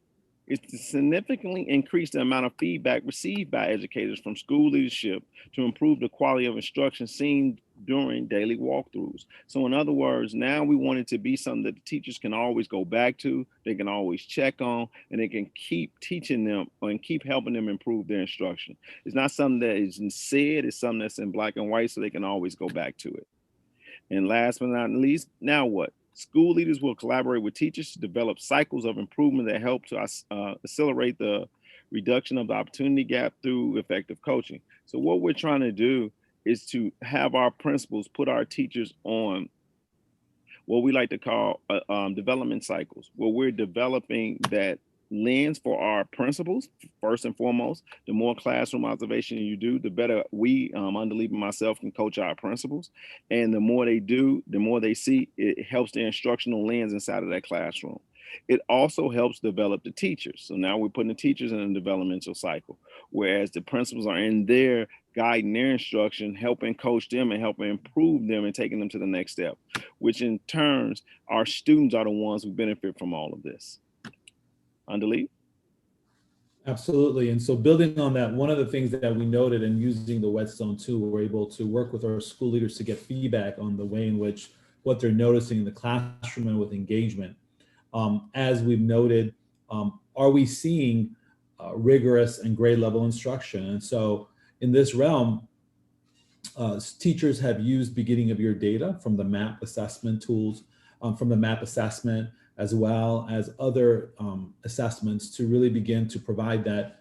is to significantly increase the amount of feedback received by educators from school leadership to improve the quality of instruction seen during daily walkthroughs. So in other words, now we want it to be something that the teachers can always go back to, they can always check on, and they can keep teaching them and keep helping them improve their instruction. It's not something that is said, it's something that's in black and white, so they can always go back to it. And last but not least, now what? School leaders will collaborate with teachers to develop cycles of improvement that help to accelerate the reduction of the opportunity gap through effective coaching. So what we're trying to do is to have our principals put our teachers on what we like to call development cycles, where we're developing that lens for our principals. First and foremost, the more classroom observation you do, the better we, Underleap and myself, can coach our principals. And the more they do, the more they see, it helps the instructional lens inside of that classroom. It also helps develop the teachers. So now we're putting the teachers in a developmental cycle, whereas the principals are in there guiding their instruction, helping coach them and helping improve them and taking them to the next step, which in turns, our students are the ones who benefit from all of this. Underleap? Absolutely. And so building on that, one of the things that we noted in using the Whetstone tool, we're able to work with our school leaders to get feedback on the way in which what they're noticing in the classroom and with engagement. As we've noted, are we seeing rigorous and grade level instruction? And so in this realm, teachers have used beginning of year data from the MAP assessment tools, from the MAP assessment, as well as other assessments to really begin to provide that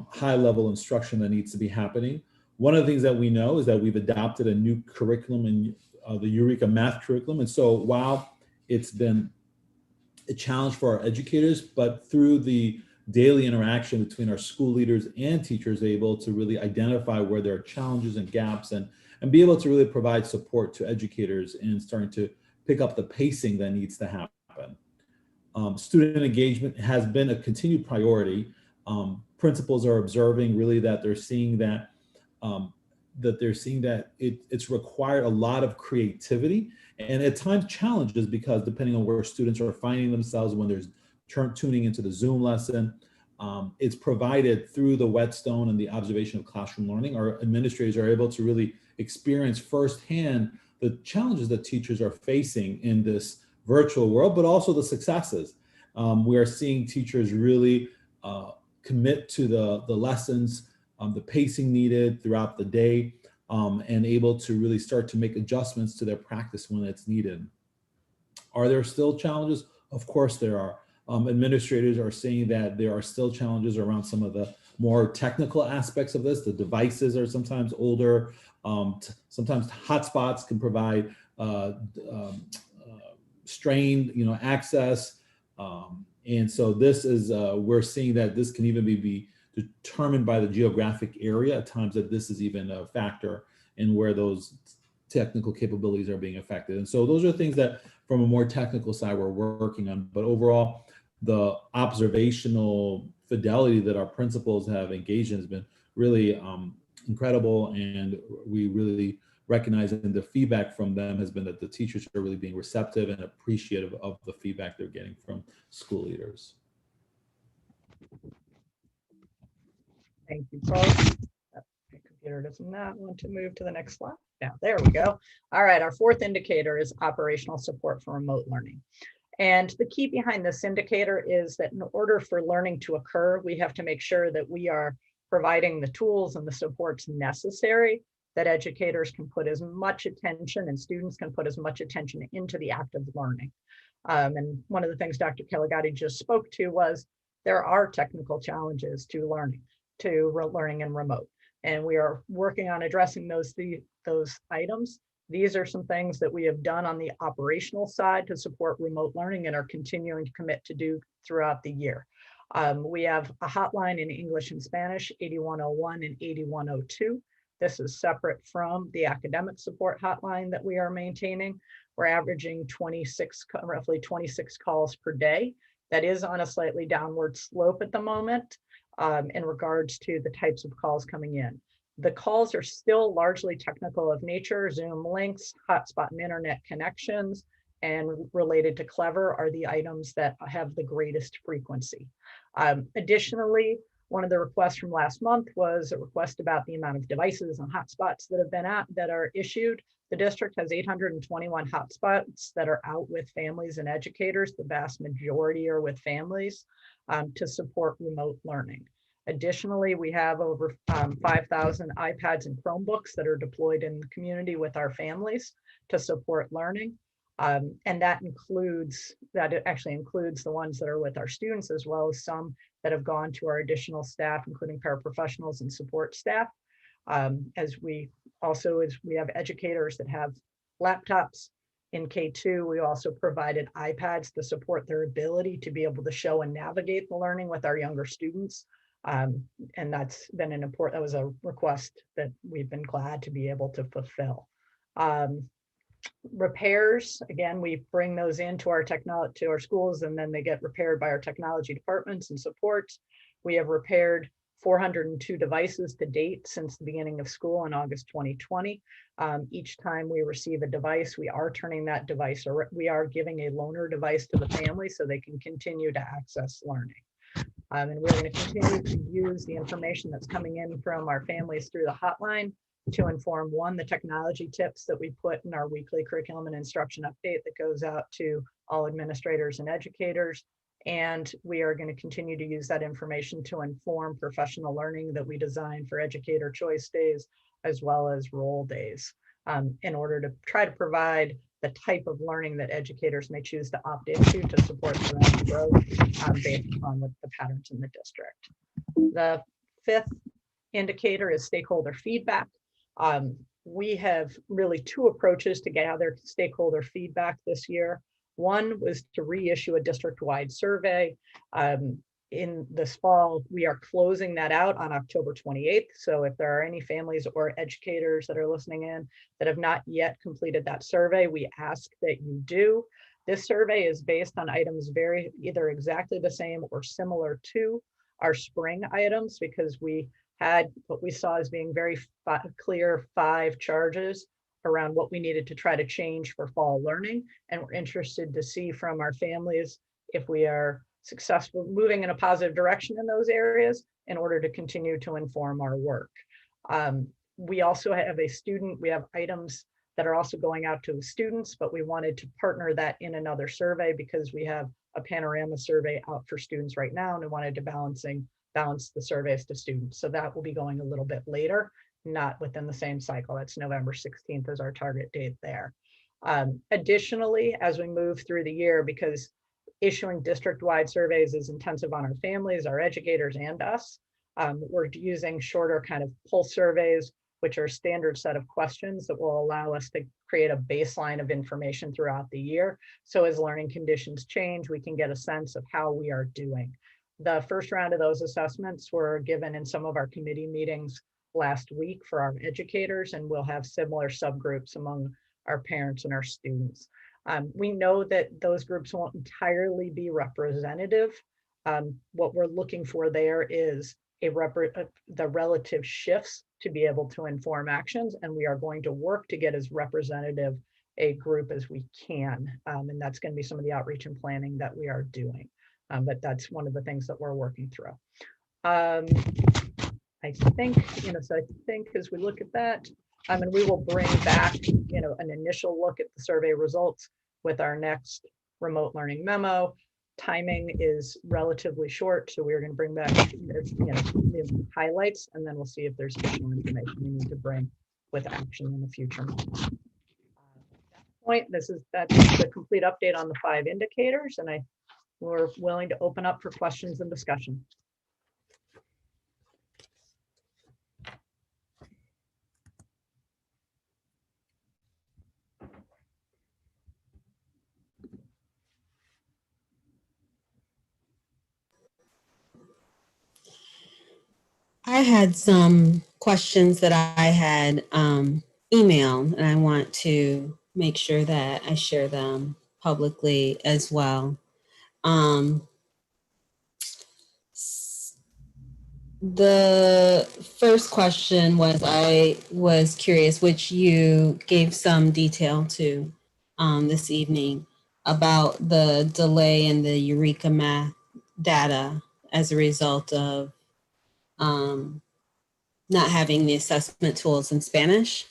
high level instruction that needs to be happening. One of the things that we know is that we've adopted a new curriculum in the Eureka math curriculum. And so while it's been a challenge for our educators, but through the daily interaction between our school leaders and teachers, able to really identify where there are challenges and gaps and be able to really provide support to educators in starting to pick up the pacing that needs to happen. Student engagement has been a continued priority. Principals are observing really that they're seeing that it's required a lot of creativity and at times challenges, because depending on where students are finding themselves when there's tuning into the Zoom lesson, it's provided through the Whetstone and the observation of classroom learning. Our administrators are able to really experience firsthand the challenges that teachers are facing in this virtual world, but also the successes. We are seeing teachers really commit to the lessons, the pacing needed throughout the day, and able to really start to make adjustments to their practice when it's needed. Are there still challenges? Of course there are. Administrators are saying that there are still challenges around some of the more technical aspects of this. The devices are sometimes older. Sometimes hotspots can provide strained, access. And so this is, we're seeing that this can even be determined by the geographic area at times, that this is even a factor in where those technical capabilities are being affected. And so those are things that from a more technical side we're working on. But overall, the observational fidelity that our principals have engaged in has been really incredible. And we really recognize, and the feedback from them has been that the teachers are really being receptive and appreciative of the feedback they're getting from school leaders. Thank you, Paul. My computer does not want to move to the next slide. Now, there we go. All right, our fourth indicator is operational support for remote learning. And the key behind this indicator is that in order for learning to occur, we have to make sure that we are providing the tools and the supports necessary, that educators can put as much attention and students can put as much attention into the act of learning. And one of the things Dr. Caligati just spoke to was there are technical challenges to learning in remote. And we are working on addressing those items. These are some things that we have done on the operational side to support remote learning and are continuing to commit to do throughout the year. We have a hotline in English and Spanish, 8101 and 8102. This is separate from the academic support hotline that we are maintaining. We're averaging roughly 26 calls per day. That is on a slightly downward slope at the moment in regards to the types of calls coming in. The calls are still largely technical of nature. Zoom links, hotspot and internet connections, and related to Clever are the items that have the greatest frequency. Additionally, one of the requests from last month was a request about the amount of devices and hotspots that are issued. The district has 821 hotspots that are out with families and educators. The vast majority are with families to support remote learning. Additionally, we have over 5,000 iPads and Chromebooks that are deployed in the community with our families to support learning. And that actually includes the ones that are with our students, as well as some that have gone to our additional staff, including paraprofessionals and support staff. As we have educators that have laptops. In K2, we also provided iPads to support their ability to be able to show and navigate the learning with our younger students. And that's been that was a request that we've been glad to be able to fulfill. Repairs, again, we bring those into our schools, and then they get repaired by our technology departments and supports. We have repaired 402 devices to date since the beginning of school in August 2020. Each time we receive a device, we are turning that device, or we are giving a loaner device to the family so they can continue to access learning. And we're going to continue to use the information that's coming in from our families through the hotline to inform, one, the technology tips that we put in our weekly curriculum and instruction update that goes out to all administrators and educators. And we are going to continue to use that information to inform professional learning that we design for educator choice days, as well as role days, in order to try to provide the type of learning that educators may choose to opt into to support their own growth based upon the patterns in the district. The fifth indicator is stakeholder feedback. We have really two approaches to gather stakeholder feedback this year. One was to reissue a district-wide survey. In this fall, we are closing that out on October 28th. So if there are any families or educators that are listening in that have not yet completed that survey, we ask that you do. This survey is based on items either exactly the same or similar to our spring items, because we had what we saw as being very clear 5 charges around what we needed to try to change for fall learning. And we're interested to see from our families if we are successful moving in a positive direction in those areas in order to continue to inform our work. We also have we have items that are also going out to students, but we wanted to partner that in another survey because we have a panorama survey out for students right now, and we wanted to balance the surveys to students. So that will be going a little bit later, not within the same cycle. That's November 16th is our target date there. Additionally, as we move through the year, because Issuing district-wide surveys is intensive on our families, our educators, and us. We're using shorter kind of pulse surveys, which are standard set of questions that will allow us to create a baseline of information throughout the year. So as learning conditions change, we can get a sense of how we are doing. The first round of those assessments were given in some of our committee meetings last week for our educators, and we'll have similar subgroups among our parents and our students. We know that those groups won't entirely be representative. What we're looking for there is the relative shifts to be able to inform actions, and we are going to work to get as representative a group as we can. And that's going to be some of the outreach and planning that we are doing. But that's one of the things that we're working through. I think, so I think as we look at that, and we will bring back, an initial look at the survey results with our next remote learning memo. Timing is relatively short, so we're going to bring back, the highlights, and then we'll see if there's additional information we need to bring with action in the future. At that point, that's the complete update on the 5 indicators, and we're willing to open up for questions and discussion. I had some questions that I had emailed, and I want to make sure that I share them publicly as well. The first question was, I was curious, which you gave some detail to this evening, about the delay in the Eureka Math data as a result of not having the assessment tools in Spanish.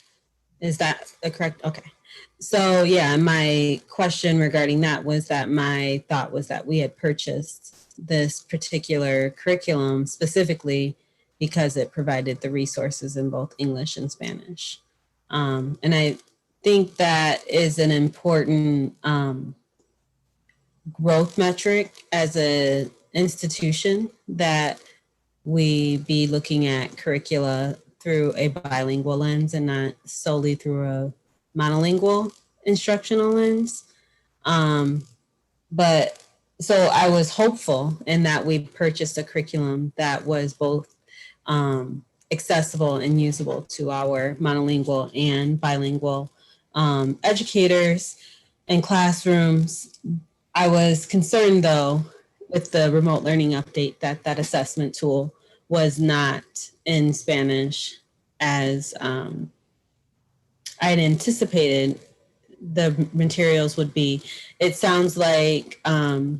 Is that correct? Okay. So yeah, my question regarding that was that my thought was that we had purchased this particular curriculum specifically because it provided the resources in both English and Spanish. And I think that is an important growth metric as an institution, that we be looking at curricula through a bilingual lens and not solely through a monolingual instructional lens. But so I was hopeful in that we purchased a curriculum that was both accessible and usable to our monolingual and bilingual educators and classrooms. I was concerned, though, with the remote learning update, that assessment tool was not in Spanish as I had anticipated the materials would be. It sounds like the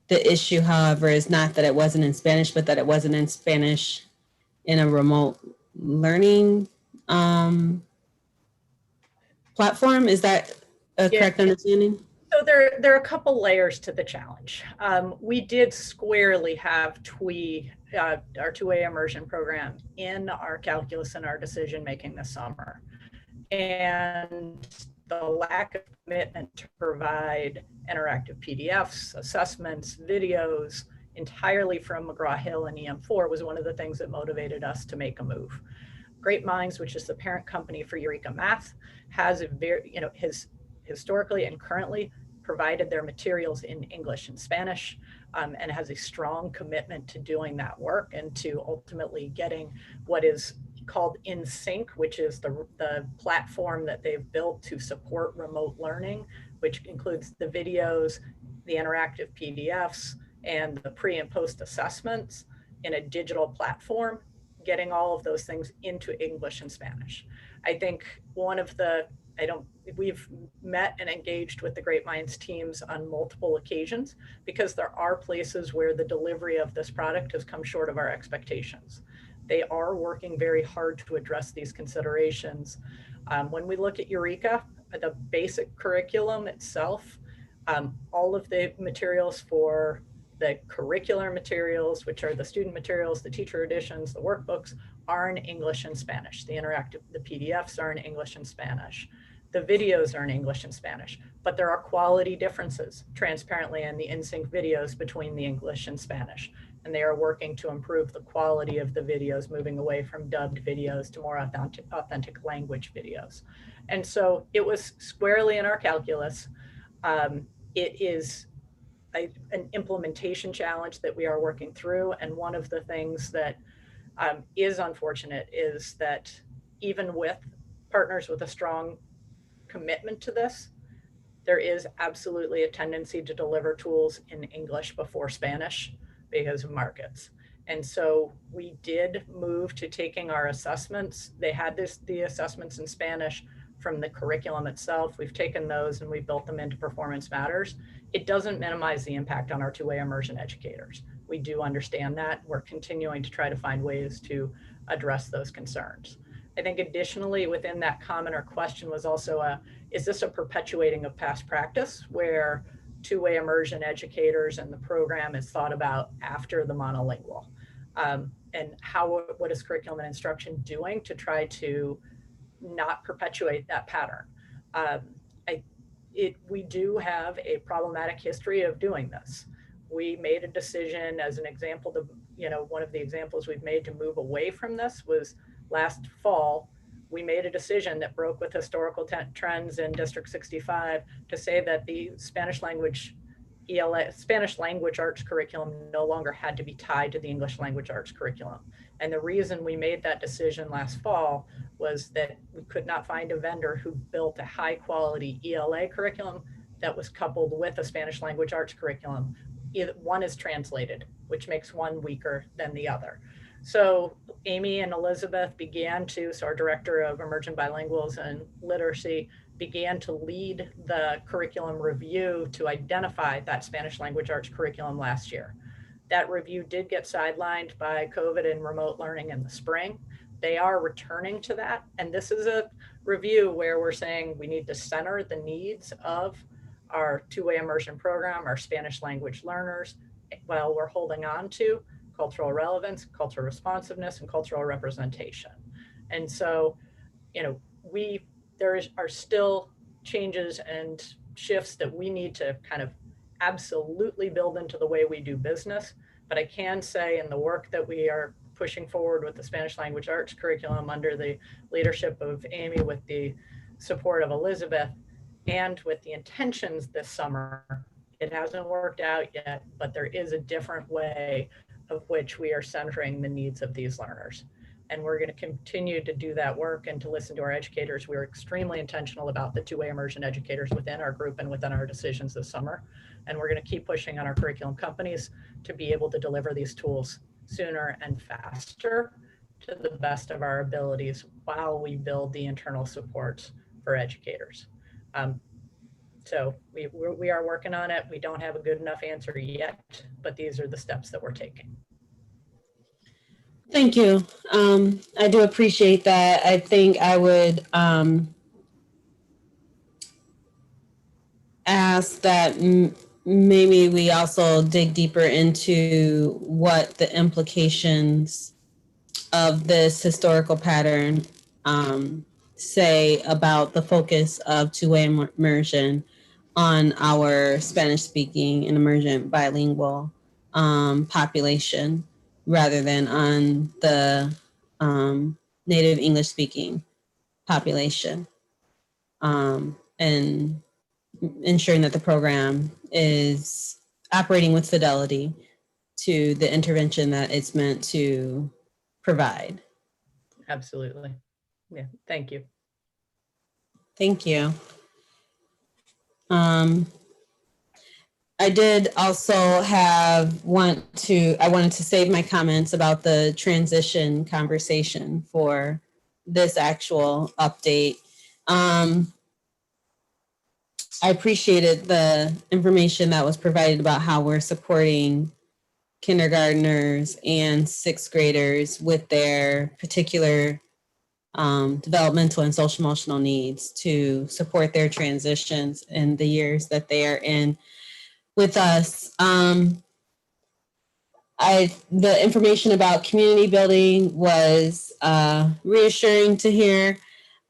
issue, however, is not that it wasn't in Spanish, but that it wasn't in Spanish in a remote learning platform. Is that a correct understanding? So there are a couple layers to the challenge. We did squarely have TWE, our two-way immersion program, in our calculus and our decision-making this summer. And the lack of commitment to provide interactive PDFs, assessments, videos, entirely from McGraw-Hill and EM4 was one of the things that motivated us to make a move. Great Minds, which is the parent company for Eureka Math, has a very, has historically and currently provided their materials in English and Spanish, and has a strong commitment to doing that work and to ultimately getting what is called InSync, which is the platform that they've built to support remote learning, which includes the videos, the interactive PDFs, and the pre and post assessments in a digital platform, getting all of those things into English and Spanish. I think one of the, we've met and engaged with the Great Minds teams on multiple occasions, because there are places where the delivery of this product has come short of our expectations. They are working very hard to address these considerations. When we look at Eureka, the basic curriculum itself, all of the materials for the curricular materials, which are the student materials, the teacher editions, the workbooks, are in English and Spanish. The PDFs are in English and Spanish. The videos are in English and Spanish, but there are quality differences transparently in the in-sync videos between the English and Spanish. And they are working to improve the quality of the videos, moving away from dubbed videos to more authentic language videos. And so it was squarely in our calculus. It is an implementation challenge that we are working through. And one of the things that is unfortunate is that even with partners with a strong commitment to this, there is absolutely a tendency to deliver tools in English before Spanish because of markets. And so we did move to taking our assessments. They had the assessments in Spanish from the curriculum itself. We've taken those and we've built them into Performance Matters. It doesn't minimize the impact on our two-way immersion educators. We do understand that. We're continuing to try to find ways to address those concerns. I think additionally within that comment or question was also is this a perpetuating of past practice where two-way immersion educators and the program is thought about after the monolingual? And what is curriculum and instruction doing to try to not perpetuate that pattern? We do have a problematic history of doing this. We made a decision as an example one of the examples we've made to move away from this was last fall. We made a decision that broke with historical trends in District 65 to say that the Spanish language arts curriculum no longer had to be tied to the English language arts curriculum. And the reason we made that decision last fall was that we could not find a vendor who built a high quality ELA curriculum that was coupled with a Spanish language arts curriculum. One is translated, which makes one weaker than the other. So Amy and Elizabeth so our Director of Emergent Bilinguals and Literacy, began to lead the curriculum review to identify that Spanish language arts curriculum last year. That review did get sidelined by COVID and remote learning in the spring. They are returning to that. And this is a review where we're saying we need to center the needs of our two-way immersion program, our Spanish language learners, while we're holding on to cultural relevance, cultural responsiveness, and cultural representation. And so, there are still changes and shifts that we need to kind of absolutely build into the way we do business. But I can say in the work that we are pushing forward with the Spanish language arts curriculum under the leadership of Amy, with the support of Elizabeth, and with the intentions this summer, it hasn't worked out yet, but there is a different way of which we are centering the needs of these learners. And we're going to continue to do that work and to listen to our educators. We're extremely intentional about the two-way immersion educators within our group and within our decisions this summer. And we're going to keep pushing on our curriculum companies to be able to deliver these tools sooner and faster to the best of our abilities while we build the internal supports for educators. So we are working on it. We don't have a good enough answer yet, but these are the steps that we're taking. Thank you. I do appreciate that. I think I would ask that maybe we also dig deeper into what the implications of this historical pattern say about the focus of two-way immersion on our Spanish-speaking and emergent bilingual population, rather than on the native English-speaking population, and ensuring that the program is operating with fidelity to the intervention that it's meant to provide. Absolutely. Yeah, thank you. Thank you. I did also I wanted to save my comments about the transition conversation for this actual update. I appreciated the information that was provided about how we're supporting kindergartners and sixth graders with their particular developmental and social emotional needs to support their transitions in the years that they are in with us. The information about community building was reassuring to hear.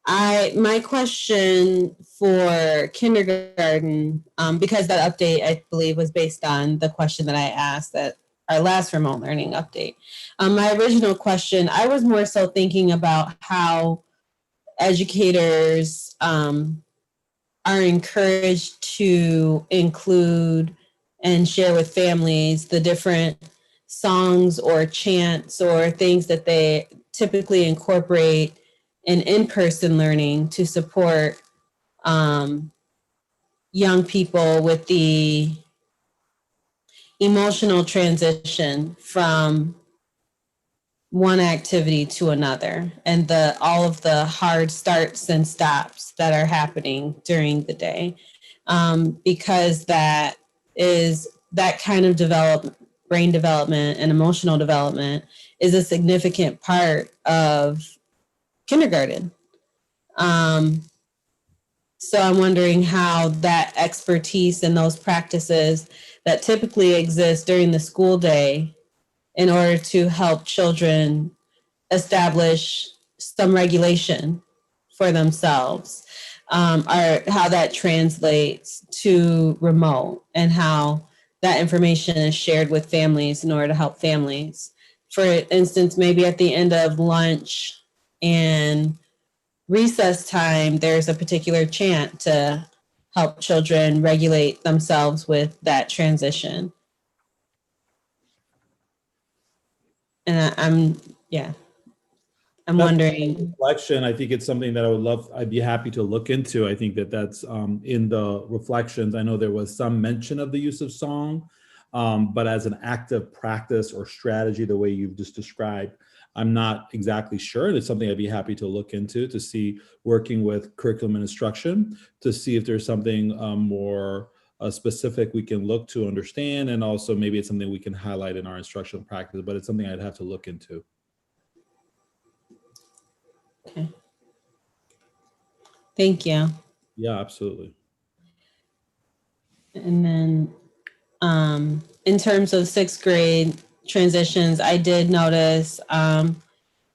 My question for kindergarten, because that update I believe was based on the question that I asked at our last remote learning update. My original question, I was more so thinking about how educators are encouraged to include and share with families the different songs or chants or things that they typically incorporate in-person learning to support young people with the emotional transition from one activity to another, and all of the hard starts and stops that are happening during the day, because that kind of brain development and emotional development is a significant part of kindergarten. So I'm wondering how that expertise and those practices that typically exist during the school day in order to help children establish some regulation for themselves, how that translates to remote, and how that information is shared with families in order to help families. For instance, maybe at the end of lunch and recess time, there's a particular chant to help children regulate themselves with that transition. And I'm wondering. Reflection, I think it's something that I'd be happy to look into. I think that's in the reflections. I know there was some mention of the use of song, but as an active practice or strategy, the way you've just described, I'm not exactly sure. It's something I'd be happy to look into, to see, working with curriculum and instruction, to see if there's something more specific we can look to understand, and also maybe it's something we can highlight in our instructional practice, but it's something I'd have to look into. Okay. Thank you. Yeah, absolutely. And then in terms of sixth grade transitions, I did notice the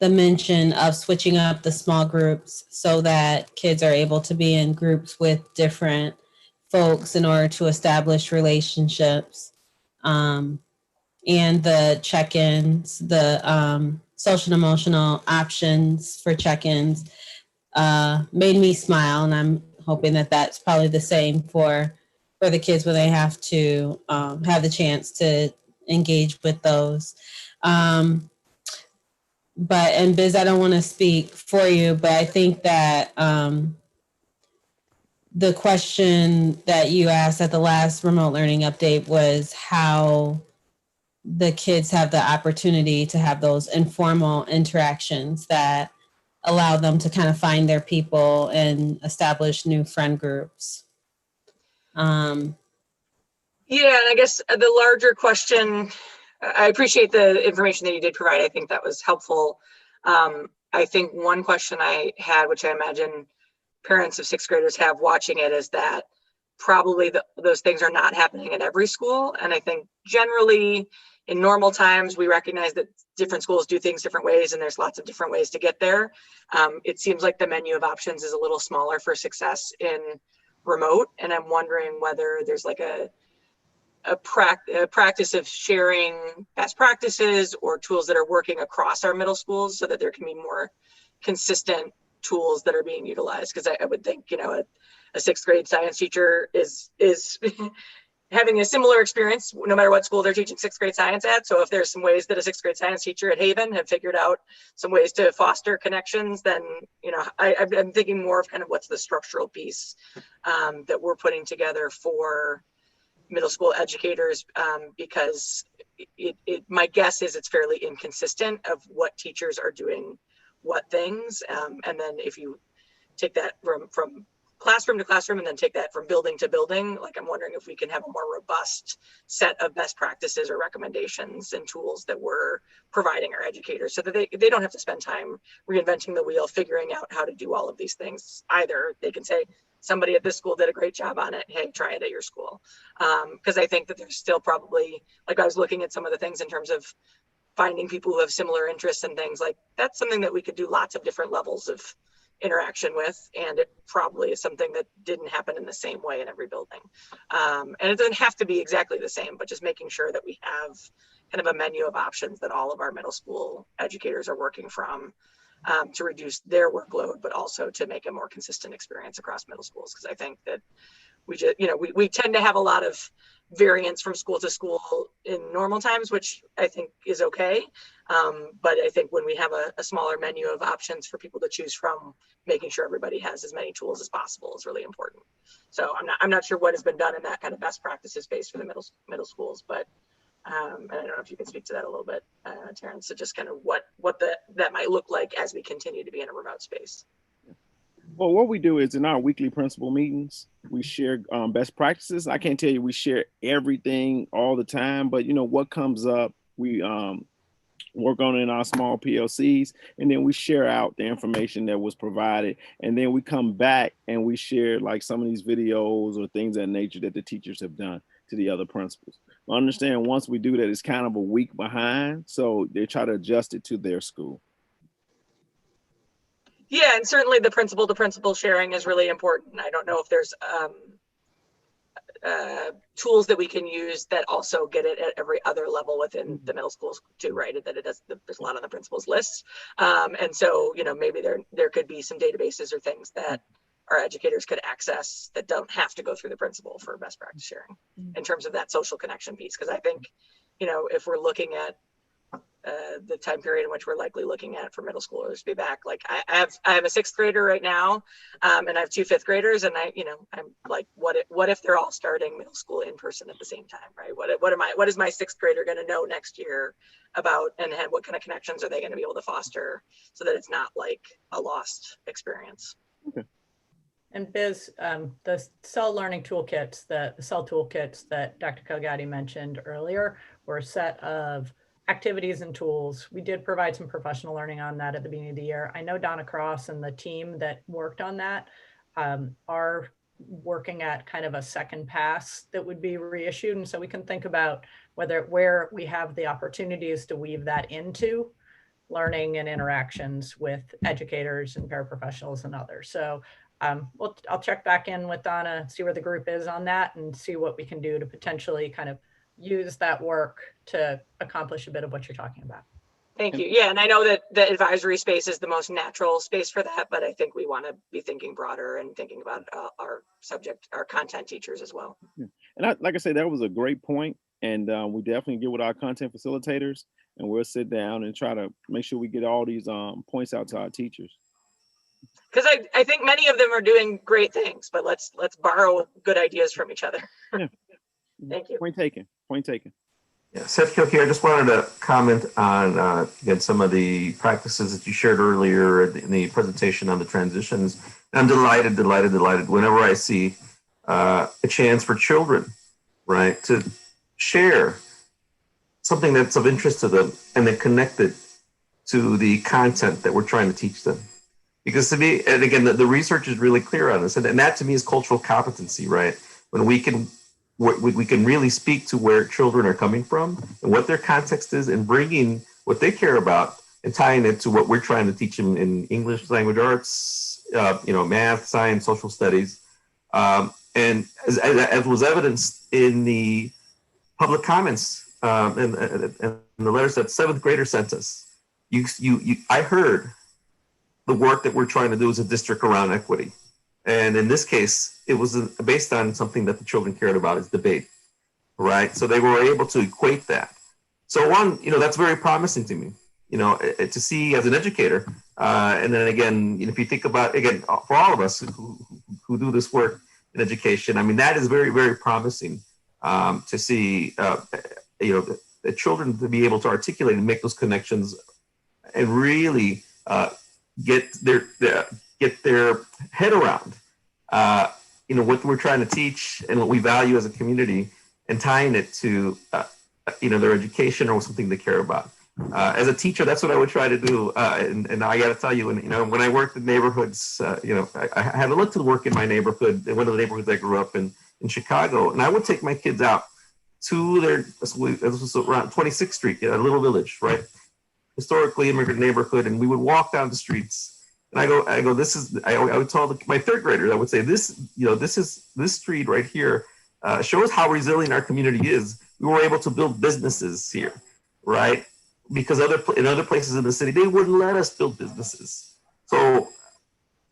mention of switching up the small groups so that kids are able to be in groups with different folks in order to establish relationships. And the check-ins, the social and emotional options for check-ins made me smile, and I'm hoping that that's probably the same for the kids when they have to have the chance to engage with those. And Biz, I don't want to speak for you, but I think that the question that you asked at the last remote learning update was how the kids have the opportunity to have those informal interactions that allow them to kind of find their people and establish new friend groups. Yeah, and I guess the larger question, I appreciate the information that you did provide. I think that was helpful. I think one question I had, which I imagine parents of sixth graders have watching it, is that probably those things are not happening at every school. And I think generally in normal times, we recognize that different schools do things different ways, and there's lots of different ways to get there. It seems like the menu of options is a little smaller for success in remote. And I'm wondering whether there's like a practice of sharing best practices or tools that are working across our middle schools so that there can be more consistent tools that are being utilized. Because I would think, a sixth grade science teacher is having a similar experience no matter what school they're teaching sixth grade science at. So if there's some ways that a sixth grade science teacher at Haven have figured out some ways to foster connections, then, I'm thinking more of kind of what's the structural piece that we're putting together for middle school educators, because my guess is it's fairly inconsistent of what teachers are doing what things. And then if you take that from classroom to classroom and then take that from building to building, like I'm wondering if we can have a more robust set of best practices or recommendations and tools that we're providing our educators so that they don't have to spend time reinventing the wheel, figuring out how to do all of these things either. They can say, somebody at this school did a great job on it. Hey, try it at your school. Because I think that there's still probably, like I was looking at some of the things in terms of finding people who have similar interests and things, like that's something that we could do lots of different levels of interaction with, and it probably is something that didn't happen in the same way in every building. And it doesn't have to be exactly the same, but just making sure that we have kind of a menu of options that all of our middle school educators are working from, to reduce their workload, but also to make a more consistent experience across middle schools. Because I think that we just, we tend to have a lot of variance from school to school in normal times, which I think is okay. But I think when we have a smaller menu of options for people to choose from, making sure everybody has as many tools as possible is really important. So I'm not sure what has been done in that kind of best practices space for the middle schools, but and I don't know if you can speak to that a little bit, Terrence. So just kind of what that might look like as we continue to be in a remote space. Well, what we do is in our weekly principal meetings, we share best practices. I can't tell you we share everything all the time, but what comes up, we work on it in our small PLCs, and then we share out the information that was provided. And then we come back and we share like some of these videos or things of that nature that the teachers have done to the other principals. I understand once we do that, it's kind of a week behind. So they try to adjust it to their school. Yeah, and certainly the principal to principal sharing is really important. I don't know if there's tools that we can use that also get it at every other level within the middle schools too, right? That it does, there's a lot on the principal's list. And so, maybe there could be some databases or things that our educators could access that don't have to go through the principal for best practice sharing in terms of that social connection piece. Because I think, if we're looking at the time period in which we're likely looking at for middle schoolers to be back, like I have a 6th grader right now, and I have 2 5th graders, and I'm like, what if they're all starting middle school in person at the same time, right? What is my 6th grader going to know next year about, and what kind of connections are they going to be able to foster so that it's not like a lost experience? Okay. And Biz, the cell learning toolkits, the cell toolkits that Dr. Kogati mentioned earlier were a set of activities and tools. We did provide some professional learning on that at the beginning of the year. I know Donna Cross and the team that worked on that are working at kind of a second pass that would be reissued. And so we can think about where we have the opportunities to weave that into learning and interactions with educators and paraprofessionals and others. So I'll check back in with Donna, see where the group is on that, and see what we can do to potentially kind of use that work to accomplish a bit of what you're talking about. Thank you. Yeah, and I know that the advisory space is the most natural space for that, but I think we want to be thinking broader and thinking about our content teachers as well. Yeah. And like I said, that was a great point. And we definitely get with our content facilitators, and we'll sit down and try to make sure we get all these points out to our teachers. Because I think many of them are doing great things, but let's borrow good ideas from each other. Yeah. Thank you. Point taken. Point taken. Yeah, Seth Kilkey, I just wanted to comment on again some of the practices that you shared earlier in the presentation on the transitions. I'm delighted whenever I see a chance for children, right, to share something that's of interest to them and then connect it to the content that we're trying to teach them. Because to me, and again, the research is really clear on this, and that to me is cultural competency, right? When we can really speak to where children are coming from and what their context is, and bringing what they care about and tying it to what we're trying to teach them in English language arts, math, science, social studies. And as was evidenced in the public comments and the letters that 7th grader sent us, I heard the work that we're trying to do as a district around equity. And in this case, it was based on something that the children cared about, is debate, right? So they were able to equate that. So that's very promising to me, to see as an educator. And then again, if you think about, again, for all of us who do this work in education, I mean, that is very, very promising to see, the children to be able to articulate and make those connections and really get their head around, what we're trying to teach and what we value as a community, and tying it to, their education or something they care about. As a teacher, that's what I would try to do. And I got to tell you, when I worked in neighborhoods, I had a look to work in my neighborhood, one of the neighborhoods I grew up in Chicago, and I would take my kids out to this was around 26th Street, a little village, right? Historically immigrant neighborhood, and we would walk down the streets And I go, I would tell my third graders, I would say, this street right here shows how resilient our community is. We were able to build businesses here, right? Because in other places in the city, they wouldn't let us build businesses. So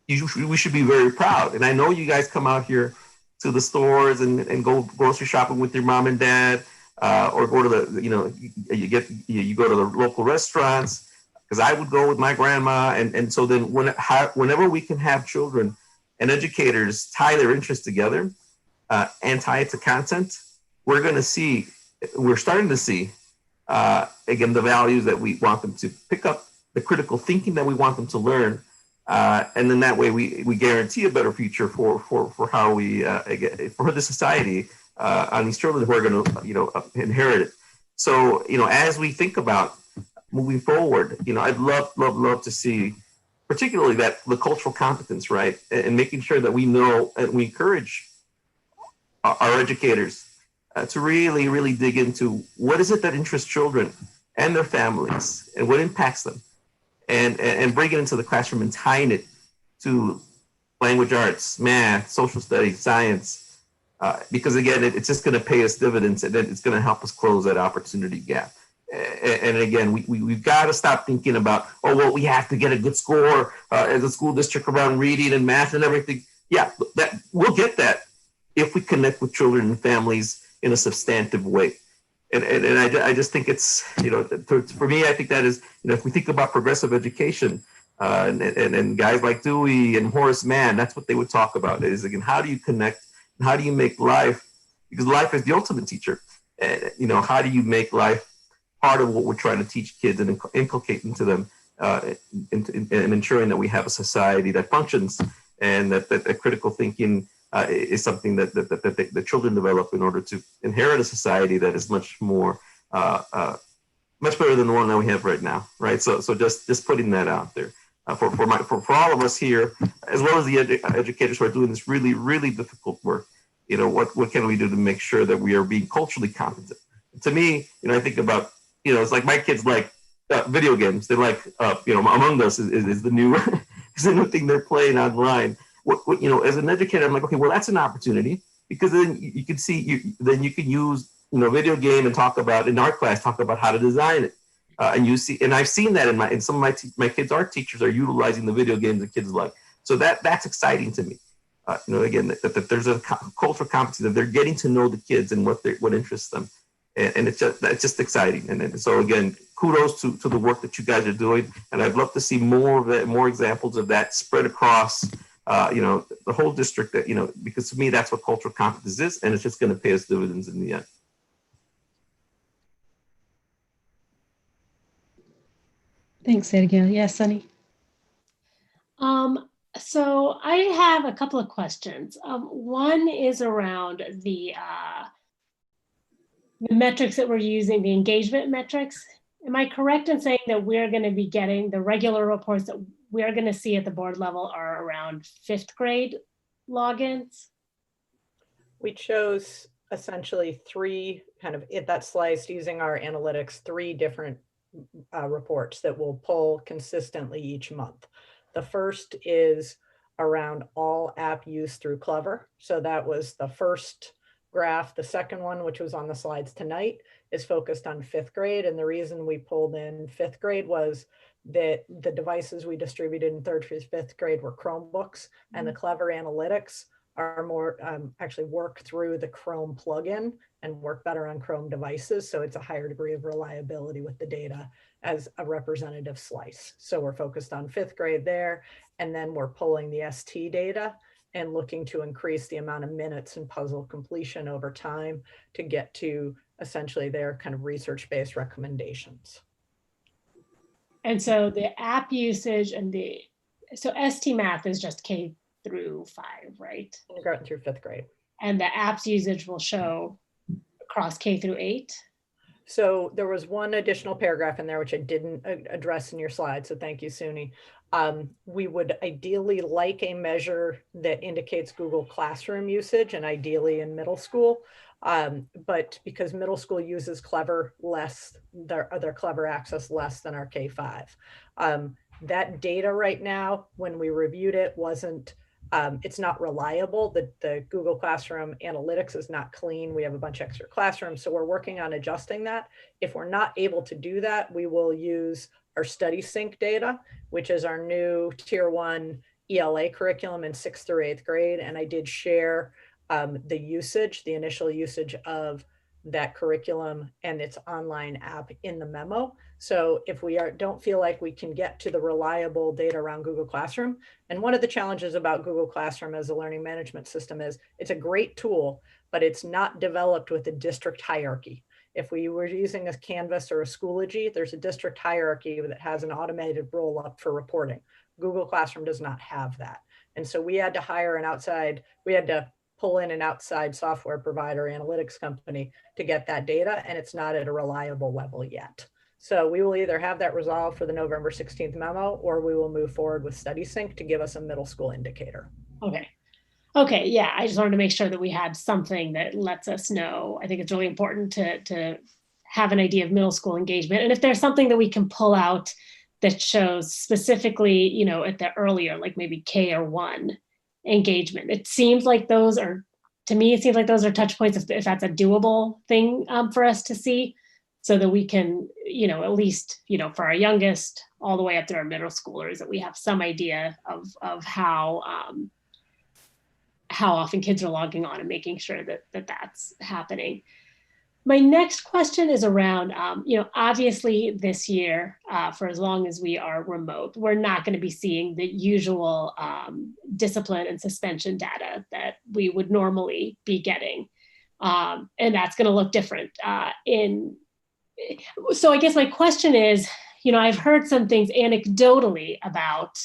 we should be very proud. And I know you guys come out here to the stores and go grocery shopping with your mom and dad, or go to the, you go to the local restaurants, because I would go with my grandma. And so then whenever we can have children and educators tie their interests together and tie it to content, we're starting to see, again, the values that we want them to pick up, the critical thinking that we want them to learn. And then that way we guarantee a better future for how we, for the society on these children who are going to, inherit it. So, as we think about moving forward, I'd love to see, particularly the cultural competence, right? And making sure that we know and we encourage our educators to really, really dig into what is it that interests children and their families and what impacts them, and bring it into the classroom and tying it to language arts, math, social studies, science, because again, it's just going to pay us dividends, and it's going to help us close that opportunity gap. And again, we've got to stop thinking about, we have to get a good score as a school district around reading and math and everything. Yeah, we'll get that if we connect with children and families in a substantive way. And I just think it's, for me, I think that is, if we think about progressive education, and guys like Dewey and Horace Mann, that's what they would talk about, is, again, how do you connect and how do you make life, because life is the ultimate teacher. And, how do you make life part of what we're trying to teach kids and inculcate into them, and ensuring that we have a society that functions, and that critical thinking is something that the children develop in order to inherit a society that is much more, much better than the one that we have right now, right? So just putting that out there for all of us here, as well as the educators who are doing this really, really difficult work. What can we do to make sure that we are being culturally competent? To me, I think about, it's like my kids like video games. They like, Among Us is the new is the new thing they're playing online. As an educator, I'm like, okay, well, that's an opportunity, because then you can see, then you can use, video game and in our class, talk about how to design it. And I've seen that in some of my kids' art teachers are utilizing the video games that kids like. So that's exciting to me. Again, that there's a cultural competency, that they're getting to know the kids and what interests them. And that's just exciting. And so again, kudos to the work that you guys are doing. And I'd love to see more examples of that spread across, the whole district, because to me, that's what cultural competence is. And it's just going to pay us dividends in the end. Thanks, Sergio. Yes, Sunny. So I have a couple of questions. One is around the metrics that we're using, the engagement metrics. Am I correct in saying that we're going to be getting the regular reports that we're going to see at the board level are around 5th grade logins? We chose essentially three, kind of that sliced using our analytics, 3 different reports that will pull consistently each month. The first is around all app use through Clever. So that was the first graph. The second one, which was on the slides tonight, is focused on 5th grade. And the reason we pulled in 5th grade was that the devices we distributed in 3rd through 5th grade were Chromebooks, and the Clever analytics are more actually work through the Chrome plugin and work better on Chrome devices. So it's a higher degree of reliability with the data as a representative slice. So we're focused on 5th grade there. And then we're pulling the ST data and looking to increase the amount of minutes and puzzle completion over time to get to essentially their kind of research-based recommendations. And so the app usage and so ST Math is just K through 5, right? Kindergarten through 5th grade. And the apps usage will show across K through 8? So there was one additional paragraph in there, which I didn't address in your slide. So thank you, Suni. We would ideally like a measure that indicates Google Classroom usage, and ideally in middle school. But because middle school uses Clever less, their Clever access less than our K5. That data right now, when we reviewed it, wasn't, it's not reliable. The Google Classroom analytics is not clean. We have a bunch of extra classrooms, so we're working on adjusting that. If we're not able to do that, we will use our study sync data, which is our new tier 1 ELA curriculum in 6th through 8th grade. And I did share the initial usage of that curriculum and its online app in the memo. So if we don't feel like we can get to the reliable data around Google Classroom, and one of the challenges about Google Classroom as a learning management system is it's a great tool, but it's not developed with a district hierarchy. If we were using a Canvas or a Schoology, there's a district hierarchy that has an automated roll up for reporting. Google Classroom does not have that. And so we had to hire an outside, we had to pull in an outside software provider, analytics company to get that data, and it's not at a reliable level yet. So we will either have that resolved for the November 16th memo, or we will move forward with Study Sync to give us a middle school indicator. Okay. Okay, yeah, I just wanted to make sure that we had something that lets us know. I think it's really important to have an idea of middle school engagement. And if there's something that we can pull out that shows specifically, you know, at the earlier, like maybe K or 1 engagement, it seems like those are, to me, it seems like those are touch points if that's a doable thing for us to see, so that we can, you know, at least, you know, for our youngest all the way up to our middle schoolers, that we have some idea of how often kids are logging on and making sure that that's happening. My next question is around, you know, obviously this year, for as long as we are remote, we're not going to be seeing the usual discipline and suspension data that we would normally be getting. And that's going to look different. So I guess my question is, you know, I've heard some things anecdotally about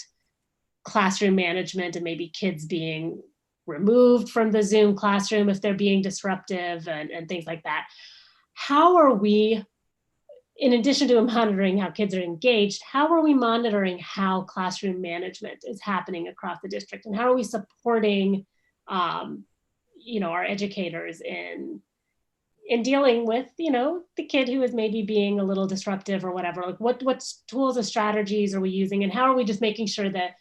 classroom management and maybe kids being removed from the Zoom classroom if they're being disruptive and things like that. How are we, in addition to monitoring how kids are engaged, how are we monitoring how classroom management is happening across the district? And how are we supporting, you know, our educators in dealing with, you know, the kid who is maybe being a little disruptive or whatever? Like what tools or strategies are we using? And how are we just making sure that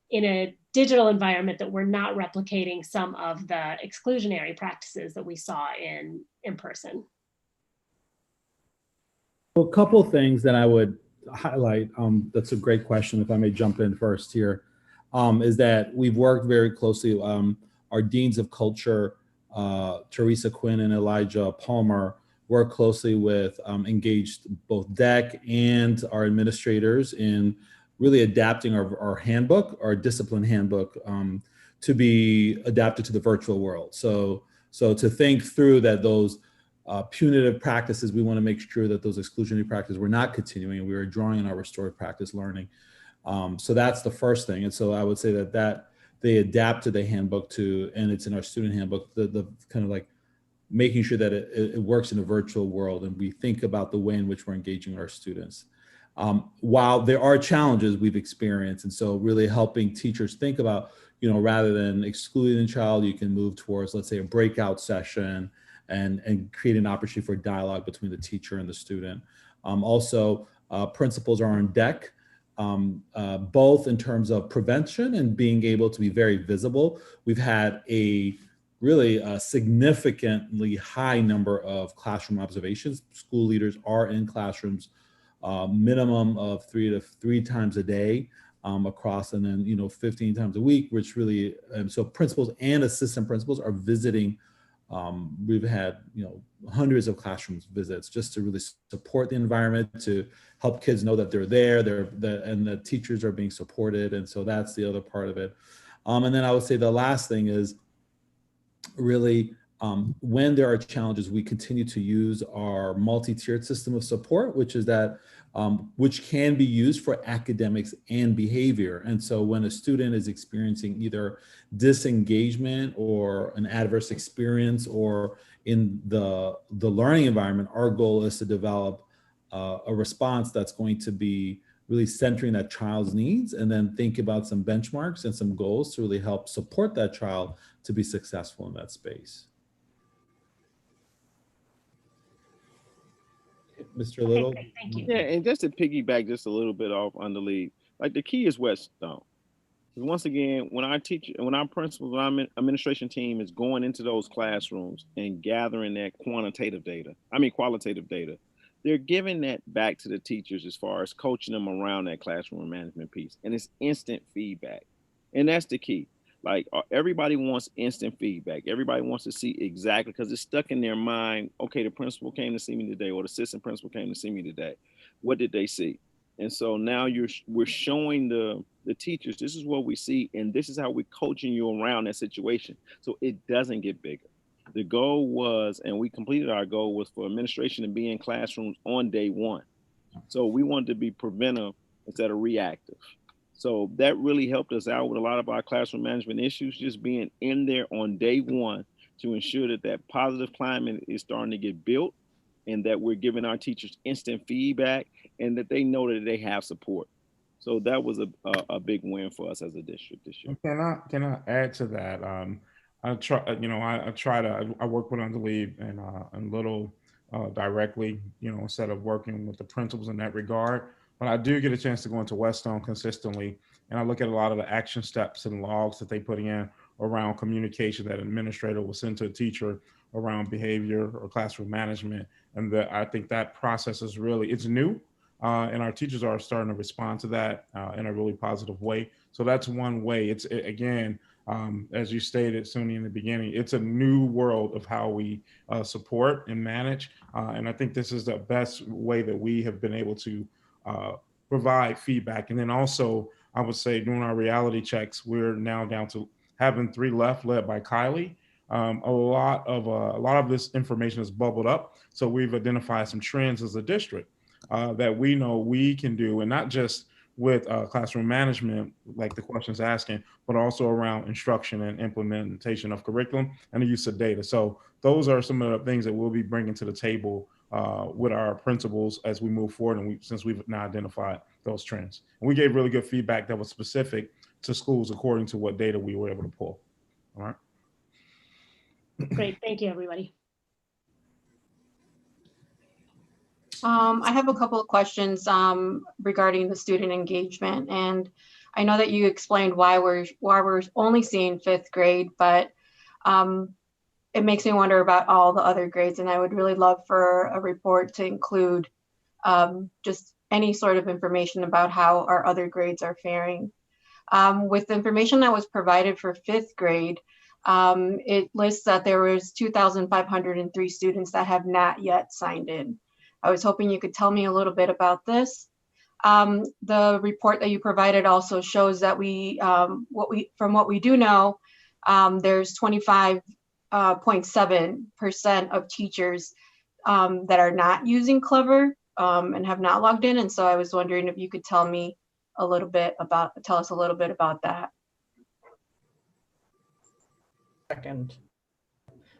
in a digital environment that we're not replicating some of the exclusionary practices that we saw in person? Well, a couple of things that I would highlight, that's a great question, if I may jump in first here, is that we've worked very closely, our deans of culture, Teresa Quinn and Elijah Palmer, work closely with engaged both DEC and our administrators in really adapting our handbook, our discipline handbook, to be adapted to the virtual world. So to think through that those punitive practices, we want to make sure that those exclusionary practices were not continuing, and we were drawing on our restorative practice learning. So that's the first thing. And so I would say that they adapted the handbook to, and it's in our student handbook, the kind of like making sure that it works in a virtual world, and we think about the way in which we're engaging our students. While there are challenges we've experienced, and so really helping teachers think about, you know, rather than excluding the child, you can move towards, let's say, a breakout session and create an opportunity for dialogue between the teacher and the student. Also, principals are on deck, both in terms of prevention and being able to be very visible. We've had a really significantly high number of classroom observations. School leaders are in classrooms minimum of three times a day across, and then, you know, 15 times a week, which really, so principals and assistant principals are visiting. We've had, you know, hundreds of classrooms visits just to really support the environment, to help kids know that they're there, and the teachers are being supported. And so that's the other part of it. And then I would say the last thing is really, when there are challenges, we continue to use our multi-tiered system of support, which is that, which can be used for academics and behavior. And so when a student is experiencing either disengagement or an adverse experience, or in the learning environment, our goal is to develop a response that's going to be really centering that child's needs, and then think about some benchmarks and some goals to really help support that child to be successful in that space. Mr. Little? Okay, thank you. Yeah, and just to piggyback just a little bit off on the lead, Like the key is Whetstone. Because once again, when our teacher, when our principals, when our administration team is going into those classrooms and gathering that qualitative data, they're giving that back to the teachers as far as coaching them around that classroom management piece. And it's instant feedback. And that's the key. Like everybody wants instant feedback. Everybody wants to see exactly, because it's stuck in their mind. Okay, the principal came to see me today, or the assistant principal came to see me today. What did they see? And so now we're showing the teachers, this is what we see, and this is how we're coaching you around that situation, so it doesn't get bigger. The goal was, and we completed our goal, was for administration to be in classrooms on day one. So we wanted to be preventive instead of reactive. So that really helped us out with a lot of our classroom management issues, just being in there on day one to ensure that that positive climate is starting to get built, and that we're giving our teachers instant feedback, and that they know that they have support. So that was a big win for us as a district this year. Can I add to that? I try, I work with Underlead and Little directly, instead of working with the principals in that regard. But I do get a chance to go into Whetstone consistently, and I look at a lot of the action steps and logs that they put in around communication that an administrator will send to a teacher around behavior or classroom management. And I think that process is it's new. And our teachers are starting to respond to that in a really positive way. So that's one way. Again, as you stated, Suni, in the beginning, it's a new world of how we support and manage. And I think this is the best way that we have been able to provide feedback. And then also, I would say doing our reality checks, we're now down to having 3 left, led by Kylie. A lot of this information has bubbled up. So we've identified some trends as a district that we know we can do, and not just with classroom management, like the question's asking, but also around instruction and implementation of curriculum and the use of data. So those are some of the things that we'll be bringing to the table with our principals as we move forward, and since we've now identified those trends. And we gave really good feedback that was specific to schools according to what data we were able to pull. All right. Great, thank you, everybody. I have a couple of questions regarding the student engagement, and I know that you explained why we're only seeing 5th grade, but it makes me wonder about all the other grades, and I would really love for a report to include just any sort of information about how our other grades are faring. With the information that was provided for 5th grade, it lists that there was 2,503 students that have not yet signed in. I was hoping you could tell me a little bit about this. The report that you provided also shows that from what we do know, there's 25.7% of teachers that are not using Clever and have not logged in. And so I was wondering if you could tell us a little bit about that. Second.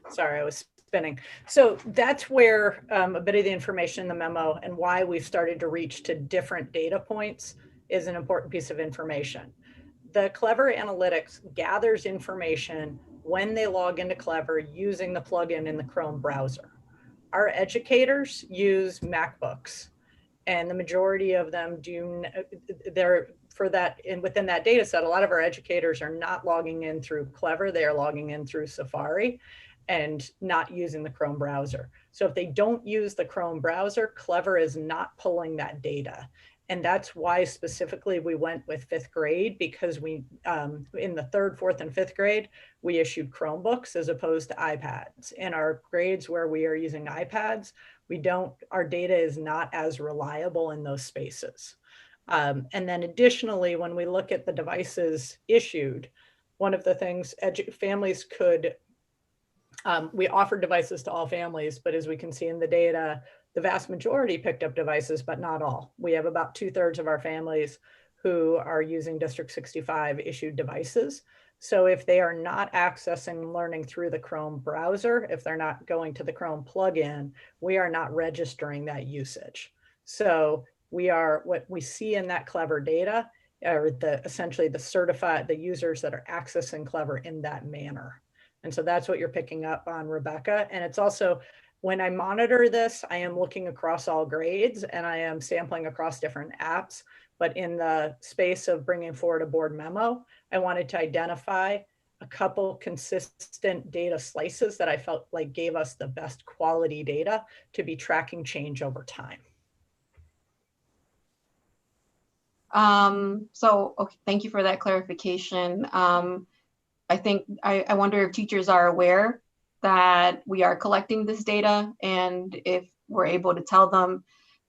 Sorry, I was spinning. So that's where a bit of the information in the memo and why we've started to reach to different data points is an important piece of information. The Clever Analytics gathers information when they log into Clever using the plugin in the Chrome browser. Our educators use MacBooks, and the majority of them within that data set, a lot of our educators are not logging in through Clever, they are logging in through Safari and not using the Chrome browser. So if they don't use the Chrome browser, Clever is not pulling that data. And that's why specifically we went with 5th grade, because we, in the 3rd, 4th, and 5th grade, we issued Chromebooks as opposed to iPads. In our grades where we are using iPads, our data is not as reliable in those spaces. And then additionally, when we look at the devices issued, one of the things families could, we offered devices to all families, but as we can see in the data, the vast majority picked up devices, but not all. We have about 2/3 of our families who are using District 65 issued devices. So if they are not accessing learning through the Chrome browser, if they're not going to the Chrome plugin, we are not registering that usage. So what we see in that Clever data are essentially the users that are accessing Clever in that manner. And so that's what you're picking up on, Rebecca. And it's also When I monitor this, I am looking across all grades and I am sampling across different apps. But in the space of bringing forward a board memo, I wanted to identify a couple consistent data slices that I felt like gave us the best quality data to be tracking change over time. So okay, thank you for that clarification. I think I wonder if teachers are aware that we are collecting this data, and if we're able to tell them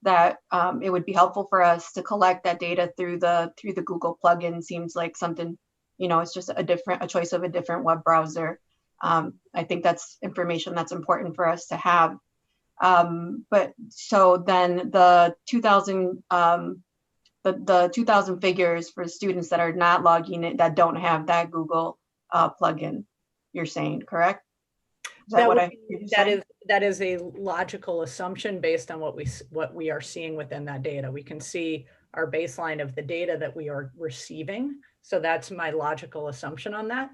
that it would be helpful for us to collect that data through the Google plugin. Seems like something, you know, it's just a choice of a different web browser. I think that's information that's important for us to have. But so then the 2000 the 2000 figures for students that are not logging in, that don't have that Google plugin, you're saying, correct? Is that what I heard you say? That is a logical assumption based on what we are seeing within that data. We can see our baseline of the data that we are receiving. So that's my logical assumption on that.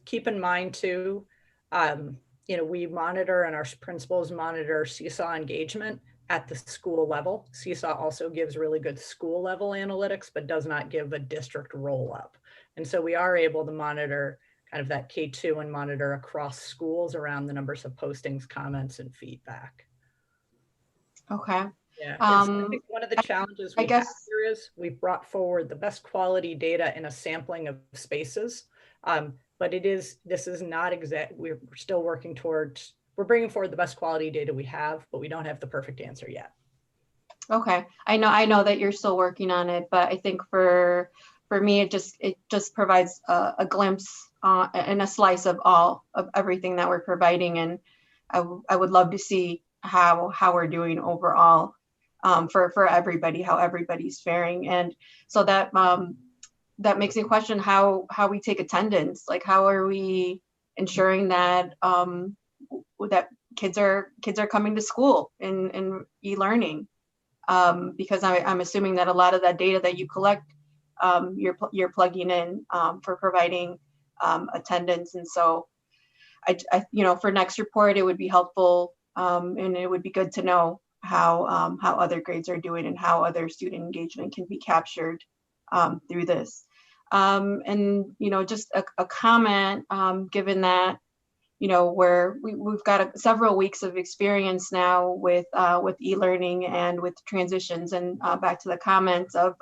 Keep in mind too, you know, we monitor and our principals monitor Seesaw engagement at the school level. Seesaw also gives really good school level analytics, but does not give a district roll up. And so we are able to monitor kind of that K2 and monitor across schools around the numbers of postings, comments, and feedback. Okay. Yeah, I think one of the challenges we have here is we've brought forward the best quality data in a sampling of spaces, but this is not exact. We're still working towards, we're bringing forward the best quality data we have, but we don't have the perfect answer yet. Okay, I know that you're still working on it, but I think for me, it just provides a glimpse and a slice of everything that we're providing, and I would love to see how we're doing overall for everybody, how everybody's faring, and so that that makes me question how we take attendance. Like, how are we ensuring that that kids are coming to school in e-learning? Because I'm assuming that a lot of that data that you collect, you're plugging in for providing attendance. And so I you know, for next report, it would be helpful, and it would be good to know how other grades are doing and how other student engagement can be captured through this. And, you know, just a comment, given that, you know, where we've got several weeks of experience now with e-learning and with transitions, and back to the comments of,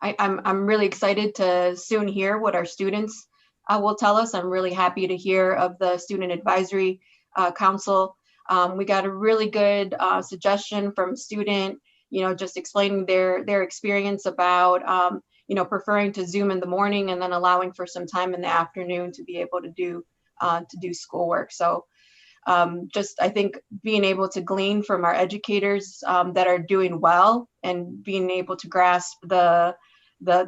I'm really excited to soon hear what our students will tell us. I'm really happy to hear of the Student Advisory Council. We got a really good suggestion from a student, you know, just explaining their experience about, you know, preferring to Zoom in the morning and then allowing for some time in the afternoon to be able to do schoolwork. So just, I think, being able to glean from our educators that are doing well and being able to grasp the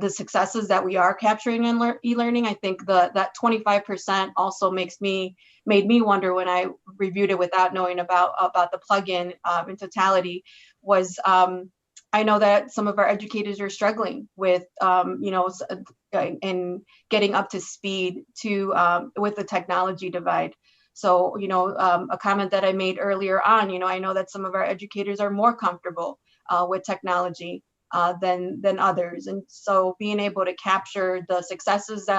successes that we are capturing in e-learning. I think that 25% also made me wonder, when I reviewed it without knowing about the plugin in totality, was I know that some of our educators are struggling with, you know, in getting up to speed with the technology divide. So, you know, a comment that I made earlier on, you know, I know that some of our educators are more comfortable with technology than others. And so being able to capture the successes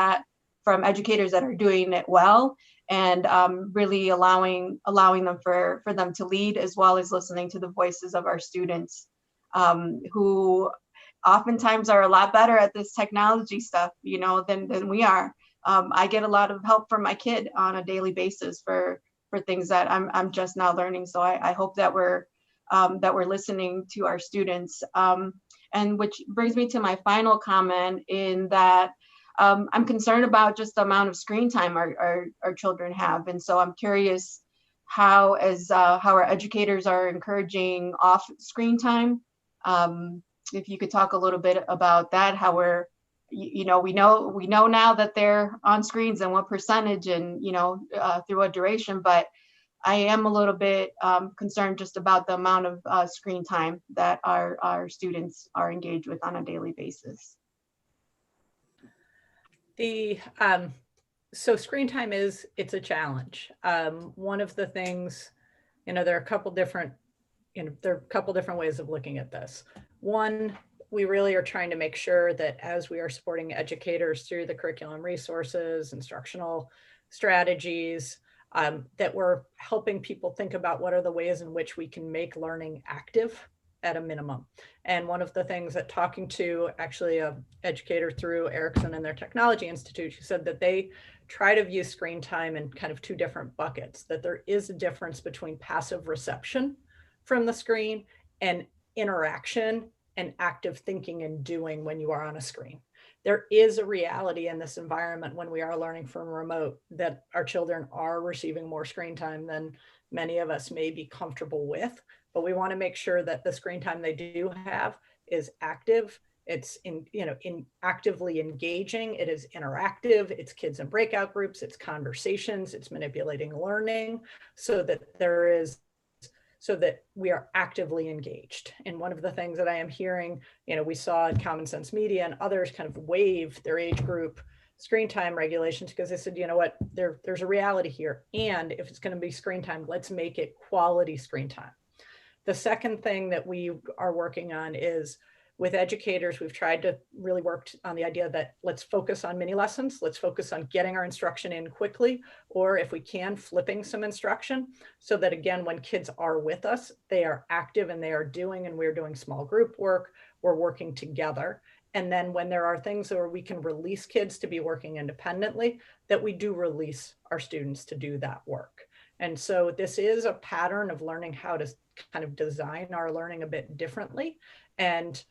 from educators that are doing it well, and really allowing them for them to lead, as well as listening to the voices of our students, who oftentimes are a lot better at this technology stuff, you know, than we are. I get a lot of help from my kid on a daily basis for things that I'm just now learning. So I hope that we're listening to our students. And which brings me to my final comment, in that I'm concerned about just the amount of screen time our children have. And so I'm curious how our educators are encouraging off screen time. If you could talk a little bit about that, how we're, you know, we know now that they're on screens and what percentage, and, you know, through what duration, but I am a little bit concerned just about the amount of screen time that our students are engaged with on a daily basis. The So screen time it's a challenge. One of the things, there are a couple different, there are a couple different ways of looking at this. One, we really are trying to make sure that as we are supporting educators through the curriculum resources, instructional strategies, that we're helping people think about what are the ways in which we can make learning active at a minimum. And one of the things that talking to actually an educator through Erickson and their technology institute, who said that they try to view screen time in kind of two different buckets, that there is a difference between passive reception from the screen and interaction and active thinking and doing when you are on a screen. There is a reality in this environment when we are learning from remote that our children are receiving more screen time than many of us may be comfortable with, but we want to make sure that the screen time they do have is active. It's actively engaging. It is interactive. It's kids in breakout groups. It's conversations. It's manipulating learning so that we are actively engaged. And one of the things that I am hearing, we saw at Common Sense Media and others kind of waive their age group screen time regulations because they said, you know what, there's a reality here. And if it's going to be screen time, let's make it quality screen time. The second thing that we are working on is with educators, we've tried to really work on the idea that let's focus on mini lessons. Let's focus on getting our instruction in quickly, or if we can, flipping some instruction so that, again, when kids are with us, they are active and they are doing, and we're doing small group work, we're working together. And then when there are things where we can release kids to be working independently, that we do release our students to do that work. And so this is a pattern of learning how to kind of design our learning a bit differently. And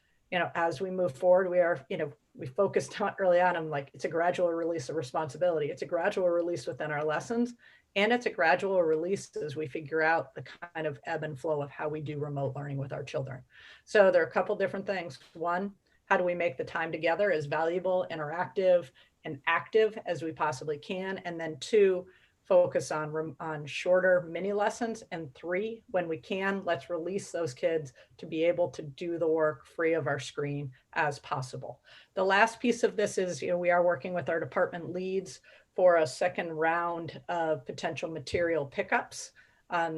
as we move forward, we focused on early on, I'm like, it's a gradual release of responsibility. It's a gradual release within our lessons. And it's a gradual release as we figure out the kind of ebb and flow of how we do remote learning with our children. So there are a couple different things. One, how do we make the time together as valuable, interactive, and active as we possibly can? And then two, focus on shorter mini lessons. And three, when we can, let's release those kids to be able to do the work free of our screen as possible. The last piece of this is, we are working with our department leads for a second round of potential material pickups.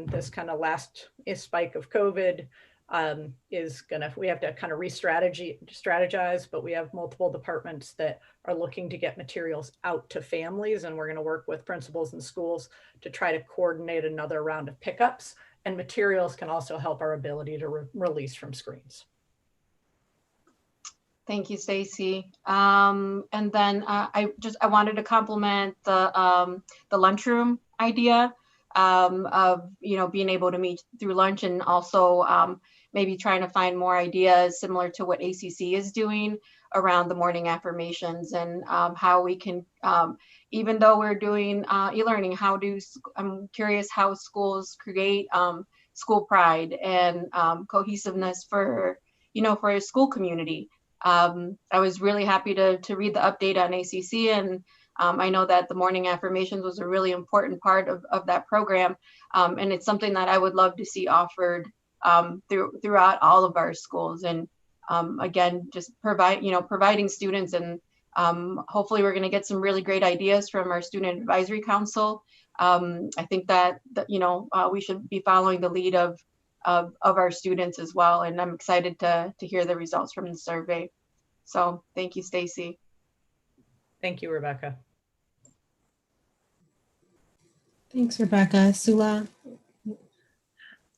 This kind of last spike of COVID we have to kind of strategize, but we have multiple departments that are looking to get materials out to families, and we're going to work with principals and schools to try to coordinate another round of pickups. And materials can also help our ability to release from screens. Thank you, Stacy. And then I wanted to compliment the lunchroom idea of being able to meet through lunch, and also maybe trying to find more ideas similar to what ACC is doing around the morning affirmations, and how we can, even though we're doing e-learning, I'm curious how schools create school pride and cohesiveness for a school community. I was really happy to read the update on ACC, and I know that the morning affirmations was a really important part of that program, and it's something that I would love to see offered throughout all of our schools. And again, just providing students, and hopefully we're going to get some really great ideas from our Student Advisory Council. I think that we should be following the lead of our students as well, and I'm excited to hear the results from the survey. So thank you, Stacy. Thank you, Rebecca. Thanks, Rebecca. Sula?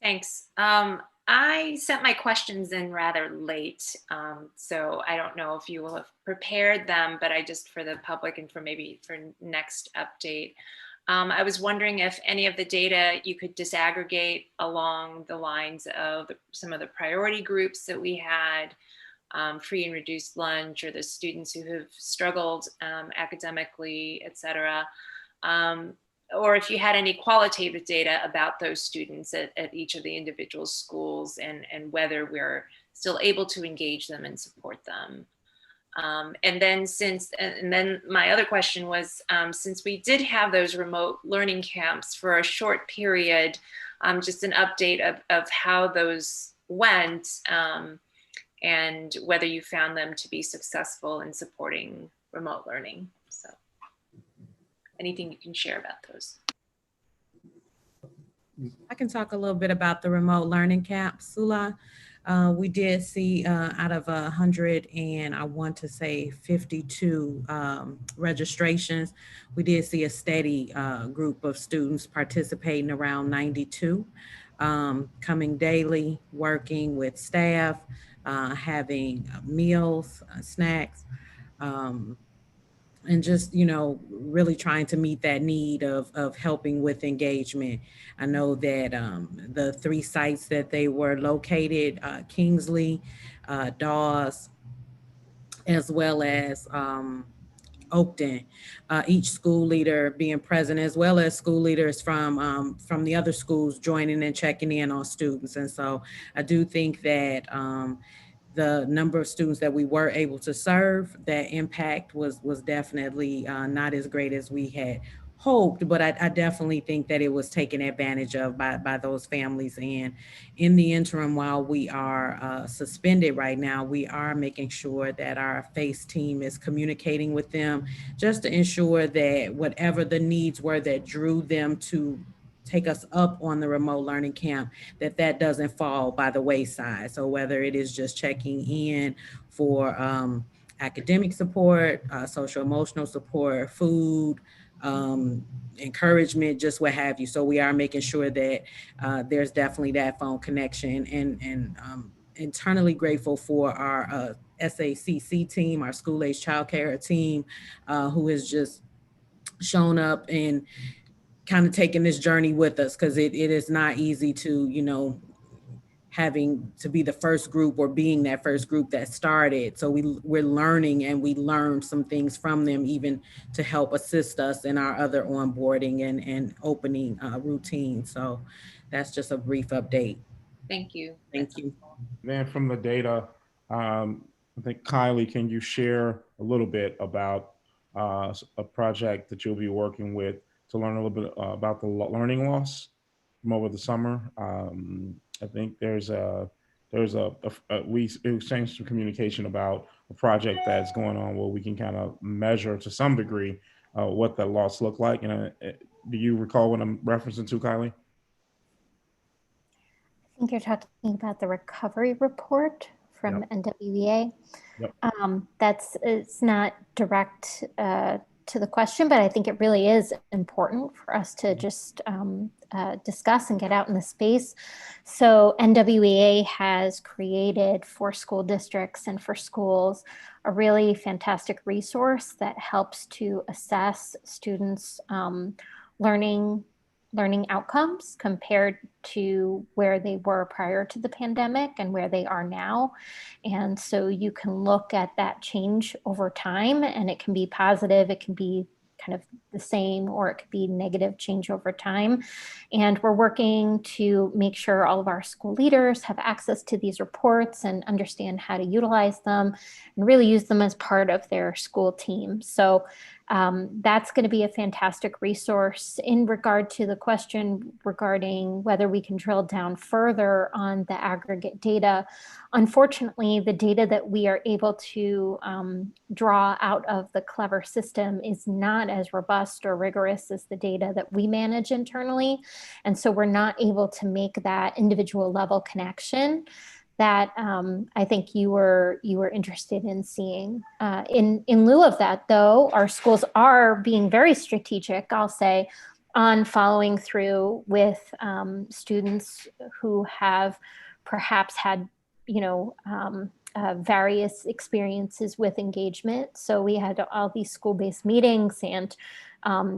Thanks. I sent my questions in rather late, so I don't know if you will have prepared them, but I just, for the public and for maybe for next update, I was wondering if any of the data you could disaggregate along the lines of some of the priority groups that we had, free and reduced lunch, or the students who have struggled academically, et cetera. Or if you had any qualitative data about those students at each of the individual schools, and whether we're still able to engage them and support them. And then my other question was, since we did have those remote learning camps for a short period, just an update of how those went, and whether you found them to be successful in supporting remote learning. So anything you can share about those? I can talk a little bit about the remote learning capsula. We did see out of 100 and I want to say 52 registrations, we did see a steady group of students participating, around 92, coming daily, working with staff, having meals, snacks, and just, you know, really trying to meet that need of helping with engagement. I know that the 3 sites that they were located, Kingsley, Dawes, as well as Oakton, each school leader being present, as well as school leaders from the other schools joining and checking in on students. And so I do think that the number of students that we were able to serve, that impact was definitely not as great as we had hoped, but I definitely think that it was taken advantage of by those families. And in the interim, while we are suspended right now, we are making sure that our FACE team is communicating with them just to ensure that whatever the needs were that drew them to take us up on the remote learning camp, that doesn't fall by the wayside. So whether it is just checking in for academic support, social emotional support, food, encouragement, just what have you. So we are making sure that there's definitely that phone connection, and internally grateful for our SACC team, our school-age childcare team, who has just shown up and kind of taking this journey with us, because it is not easy to, you know, having to be the first group or being that first group that started. So we're learning, and we learned some things from them, even to help assist us in our other onboarding and opening routines. So that's just a brief update. Thank you. Thank you. Then from the data, I think Kylie, can you share a little bit about a project that you'll be working with to learn a little bit about the learning loss from over the summer? I think we exchanged some communication about a project that's going on where we can kind of measure to some degree what that loss looked like. And do you recall what I'm referencing to, Kylie? I think you're talking about the recovery report from NWEA. Yep. It's not direct to the question, but I think it really is important for us to just discuss and get out in the space. So NWEA has created for school districts and for schools a really fantastic resource that helps to assess students' learning outcomes compared to where they were prior to the pandemic and where they are now. And so you can look at that change over time, and it can be positive, it can be kind of the same, or it could be negative change over time. And we're working to make sure all of our school leaders have access to these reports and understand how to utilize them and really use them as part of their school team. So that's going to be a fantastic resource. In regard to the question regarding whether we can drill down further on the aggregate data, unfortunately, the data that we are able to draw out of the Clever system is not as robust or rigorous as the data that we manage internally. And so we're not able to make that individual level connection that I think you were interested in seeing. In lieu of that, though, our schools are being very strategic, I'll say, on following through with students who have perhaps had, various experiences with engagement. So we had all these school-based meetings, and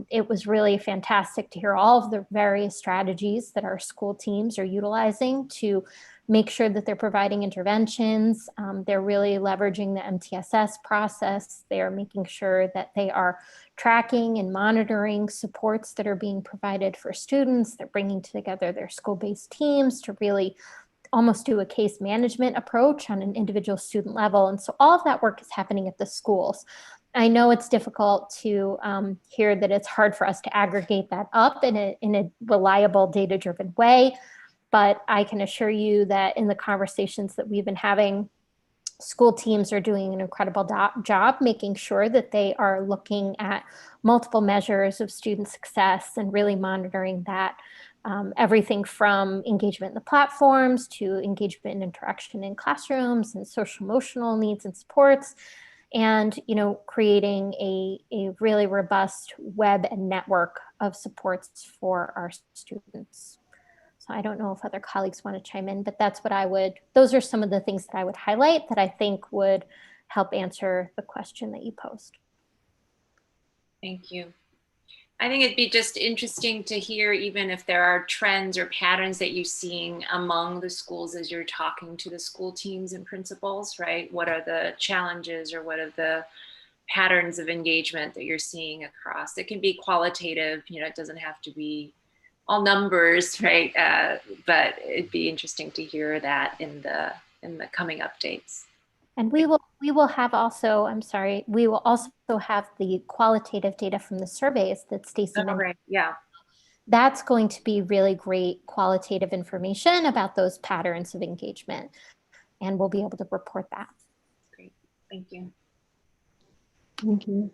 it was really fantastic to hear all of the various strategies that our school teams are utilizing to make sure that they're providing interventions. They're really leveraging the MTSS process. They're making sure that they are tracking and monitoring supports that are being provided for students. They're bringing together their school-based teams to really almost do a case management approach on an individual student level. And so all of that work is happening at the schools. I know it's difficult to hear that it's hard for us to aggregate that up in a reliable, data-driven way. But I can assure you that in the conversations that we've been having school teams are doing an incredible job making sure that they are looking at multiple measures of student success and really monitoring that. Everything from engagement in the platforms to engagement and interaction in classrooms and social emotional needs and supports, and creating a really robust web and network of supports for our students. So I don't know if other colleagues want to chime in, but those are some of the things that I would highlight that I think would help answer the question that you posed. Thank you. I think it'd be just interesting to hear even if there are trends or patterns that you're seeing among the schools as you're talking to the school teams and principals, right? What are the challenges or what are the patterns of engagement that you're seeing across? It can be qualitative, it doesn't have to be all numbers, right? But it'd be interesting to hear that in the coming updates. And we will have also, we will also have the qualitative data from the surveys that Stacy mentioned. Right. Yeah. That's going to be really great qualitative information about those patterns of engagement. And we'll be able to report that. Great. Thank you. Thank you.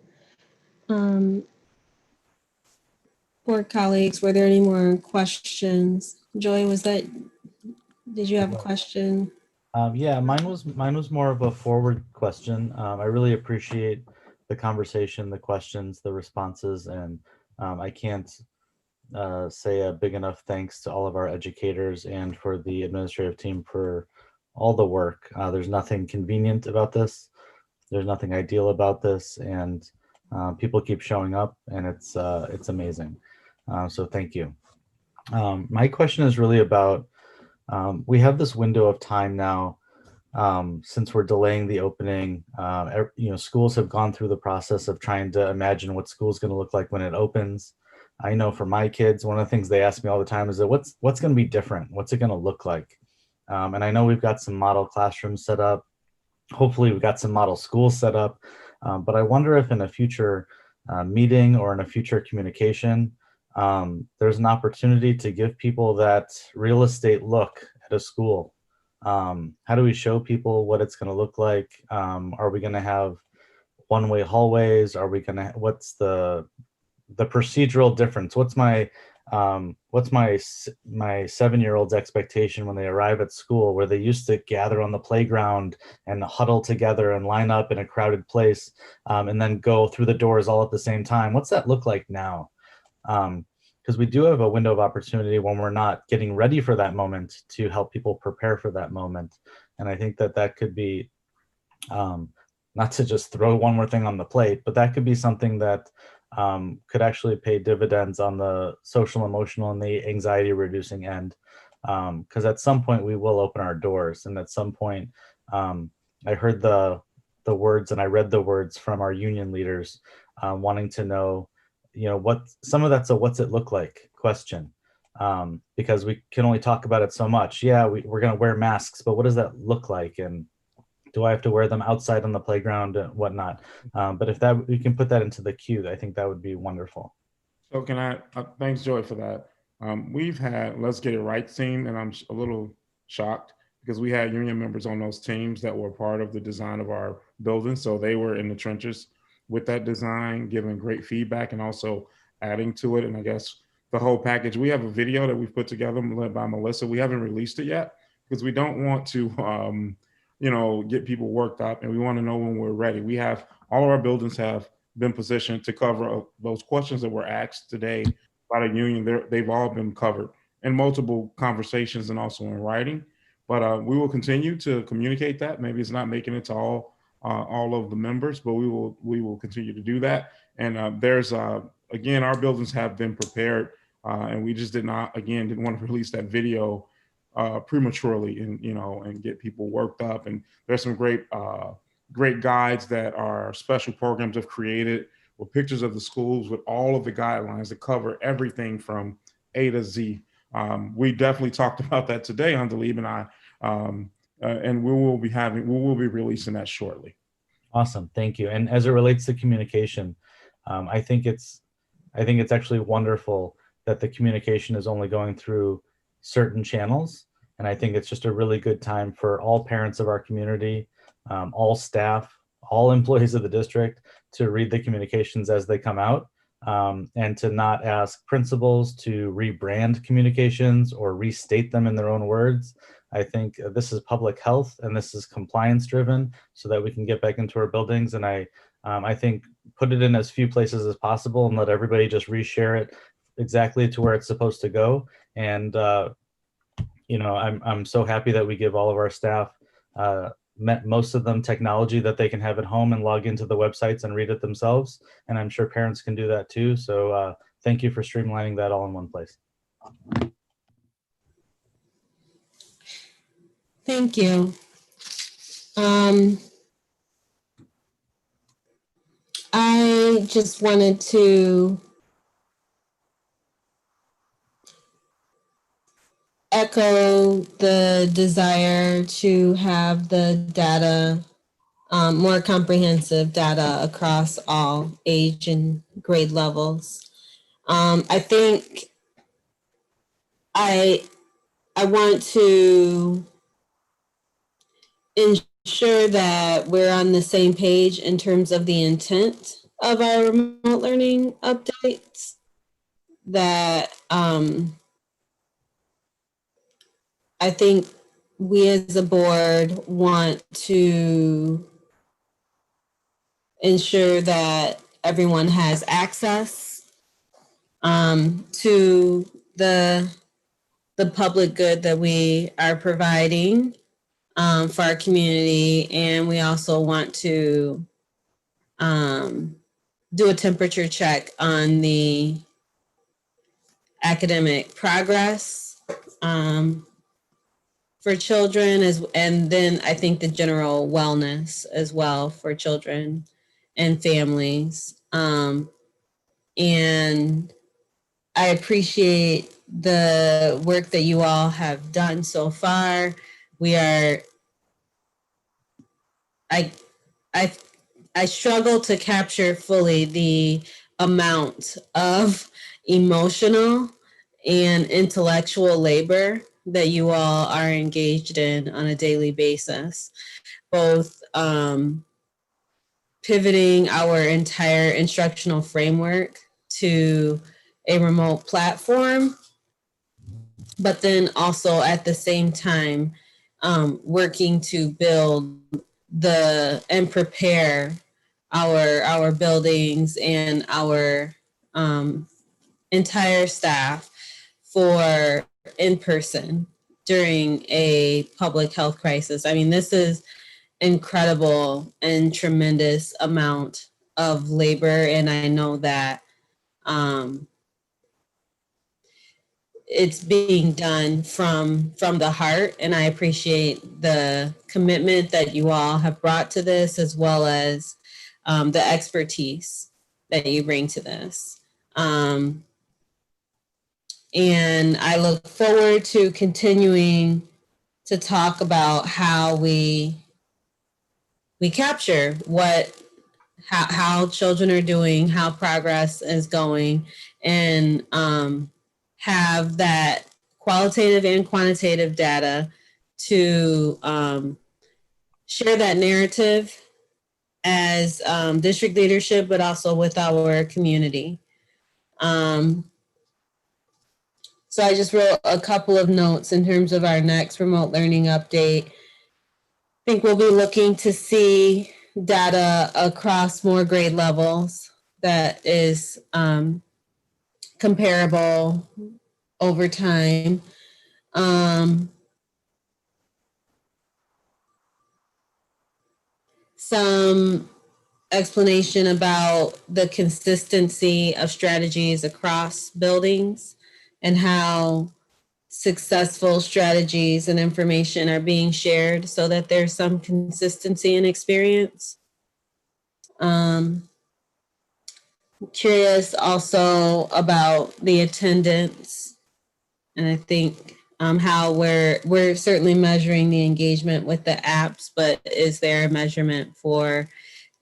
Board colleagues, were there any more questions? Joy, did you have a question? Yeah, mine was more of a forward question. I really appreciate the conversation, the questions, the responses, and I can't say a big enough thanks to all of our educators and for the administrative team for all the work. There's nothing convenient about this. There's nothing ideal about this, and people keep showing up, and it's amazing. So thank you. My question is really about, we have this window of time now, since we're delaying the opening. Schools have gone through the process of trying to imagine what school's going to look like when it opens. I know for my kids, one of the things they ask me all the time is that what's going to be different? What's it going to look like? And I know we've got some model classrooms set up. Hopefully we've got some model schools set up. But I wonder if in a future meeting or in a future communication, there's an opportunity to give people that real estate look at a school. How do we show people what it's going to look like? Are we going to have one-way hallways? Are we going to, what's the procedural difference? What's my 7-year-old's expectation when they arrive at school, where they used to gather on the playground and huddle together and line up in a crowded place, and then go through the doors all at the same time? What's that look like now? Because we do have a window of opportunity when we're not getting ready for that moment to help people prepare for that moment. And I think that could be, not to just throw one more thing on the plate, but that could be something that could actually pay dividends on the social, emotional, and the anxiety reducing end. Because at some point we will open our doors, and at some point I heard the words and I read the words from our union leaders wanting to know, what some of that's a what's it look like question, because we can only talk about it so much. Yeah, we're going to wear masks, but what does that look like? And do I have to wear them outside on the playground and whatnot? But if we can put that into the queue, I think that would be wonderful. So can I, thanks Joy for that. We've had Let's Get It Right team, and I'm a little shocked because we had union members on those teams that were part of the design of our building. So they were in the trenches with that design, giving great feedback and also adding to it. And I guess the whole package, we have a video that we've put together led by Melissa. We haven't released it yet because we don't want to, get people worked up, and we want to know when we're ready. We have, all of our buildings have been positioned to cover those questions that were asked today by the union. They've all been covered in multiple conversations and also in writing. But we will continue to communicate that. Maybe it's not making it to all of the members, but we will continue to do that. And there's again, our buildings have been prepared, and we just didn't want to release that video prematurely and get people worked up. And there's some great guides that our special programs have created with pictures of the schools with all of the guidelines that cover everything from A to Z. We definitely talked about that today, Andalib and I, and we will be releasing that shortly. Awesome, thank you. And as it relates to communication, I think it's actually wonderful that the communication is only going through certain channels. And I think it's just a really good time for all parents of our community all staff, all employees of the district to read the communications as they come out, and to not ask principals to rebrand communications or restate them in their own words. I think this is public health and this is compliance driven so that we can get back into our buildings. And I think put it in as few places as possible and let everybody just reshare it exactly to where it's supposed to go. And I'm so happy that we give all of our staff, most of them, technology that they can have at home and log into the websites and read it themselves. And I'm sure parents can do that too. So thank you for streamlining that all in one place. Thank you. I just wanted to echo the desire to have the data, more comprehensive data across all age and grade levels. I think I want to ensure that we're on the same page in terms of the intent of our remote learning updates, that I think we as a board want to ensure that everyone has access to the public good that we are providing for our community. And we also want to do a temperature check on the academic progress for children, and then I think the general wellness as well for children and families. And I appreciate the work that you all have done so far. I struggle to capture fully the amount of emotional and intellectual labor that you all are engaged in on a daily basis, both pivoting our entire instructional framework to a remote platform, but then also at the same time working to build and prepare our buildings and our entire staff for in-person during a public health crisis. I mean, this is incredible and tremendous amount of labor, and I know that it's being done from the heart, and I appreciate the commitment that you all have brought to this, as well as the expertise that you bring to this. And I look forward to continuing to talk about how we capture how children are doing, how progress is going, and have that qualitative and quantitative data to share that narrative as district leadership, but also with our community. So I just wrote a couple of notes in terms of our next remote learning update. I think we'll be looking to see data across more grade levels that is comparable over time. Some explanation about the consistency of strategies across buildings and how successful strategies and information are being shared so that there's some consistency in experience. Curious also about the attendance, and I think how we're certainly measuring the engagement with the apps, but is there a measurement for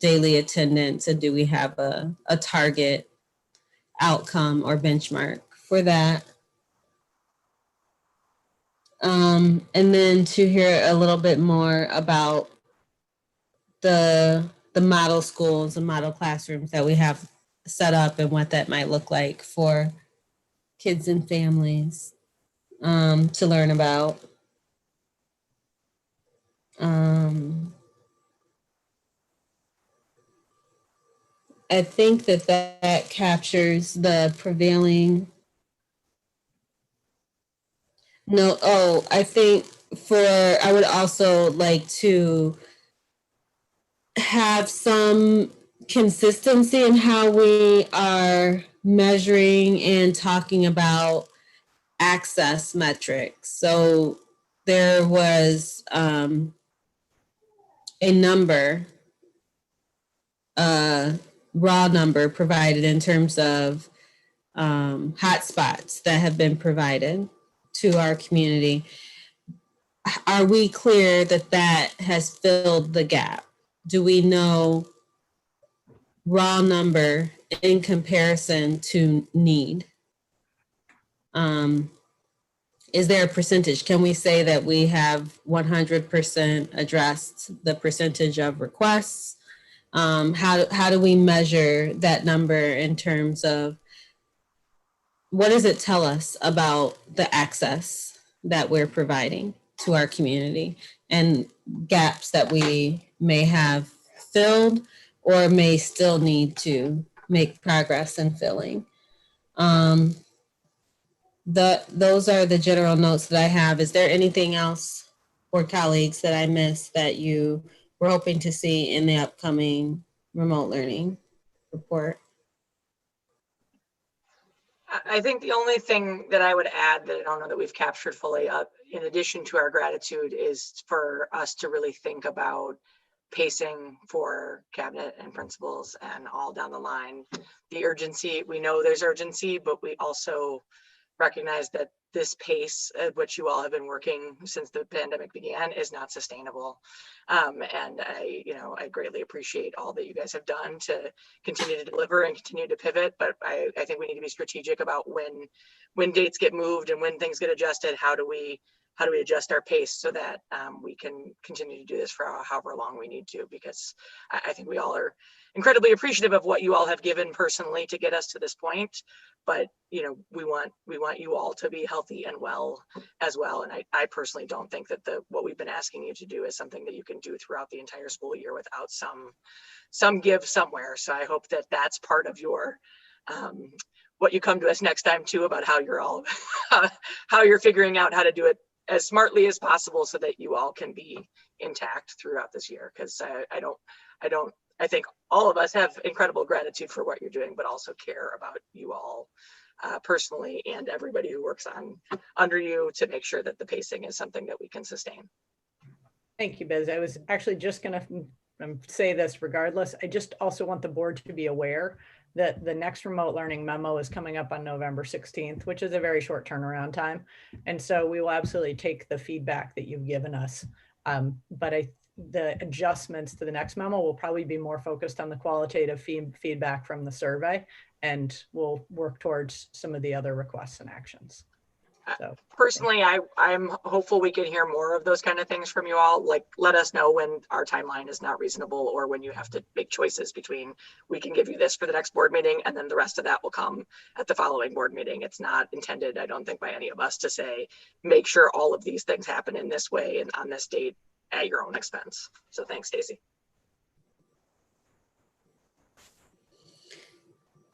daily attendance, and do we have a target outcome or benchmark for that? And then to hear a little bit more about the model schools and model classrooms that we have set up and what that might look like for kids and families to learn about. I think that captures the prevailing. No, oh, I think I would also like to have some consistency in how we are measuring and talking about access metrics. So there was a number, raw number provided in terms of hotspots that have been provided to our community. Are we clear that that has filled the gap? Do we know raw number in comparison to need? Is there a percentage? Can we say that we have 100% addressed the percentage of requests? How do we measure that number in terms of what does it tell us about the access that we're providing to our community and gaps that we may have filled or may still need to make progress in filling? Those are the general notes that I have. Is there anything else, or colleagues, that I missed that you were hoping to see in the upcoming remote learning report? I think the only thing that I would add that I don't know that we've captured fully up, in addition to our gratitude, is for us to really think about pacing for cabinet and principals and all down the line. The urgency, we know there's urgency, but we also recognize that this pace at which you all have been working since the pandemic began is not sustainable. And I greatly appreciate all that you guys have done to continue to deliver and continue to pivot. But I think we need to be strategic about when dates get moved and when things get adjusted. How do we adjust our pace so that we can continue to do this for however long we need to? Because I think we all are incredibly appreciative of what you all have given personally to get us to this point. But we want you all to be healthy and well as well. And I personally don't think that what we've been asking you to do is something that you can do throughout the entire school year without some give somewhere. So I hope that that's part of your what you come to us next time too, about how you're all how you're figuring out how to do it as smartly as possible so that you all can be intact throughout this year. Because I think all of us have incredible gratitude for what you're doing, but also care about you all personally and everybody who works under you to make sure that the pacing is something that we can sustain. Thank you, Biz. I was actually just going to say this regardless. I just also want the board to be aware that the next remote learning memo is coming up on November 16th, which is a very short turnaround time. And so we will absolutely take the feedback that you've given us. But the adjustments to the next memo will probably be more focused on the qualitative feedback from the survey, and we'll work towards some of the other requests and actions. So personally, I'm hopeful we can hear more of those kind of things from you all. Like, let us know when our timeline is not reasonable, or when you have to make choices between, we can give you this for the next board meeting and then the rest of that will come at the following board meeting. It's not intended, I don't think, by any of us to say, make sure all of these things happen in this way and on this date at your own expense. So thanks, Stacy.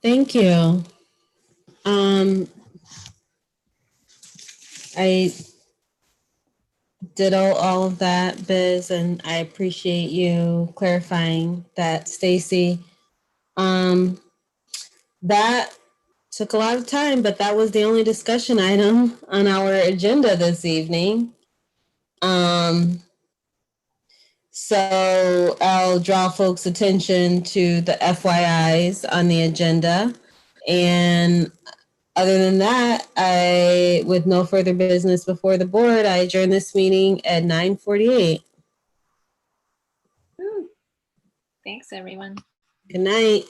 Thank you. I ditto all of that, Biz, and I appreciate you clarifying that, Stacy. That took a lot of time, but that was the only discussion item on our agenda this evening. So I'll draw folks' attention to the FYIs on the agenda. And other than that, with no further business before the board, I adjourn this meeting at 9:48. Thanks, everyone. Good night.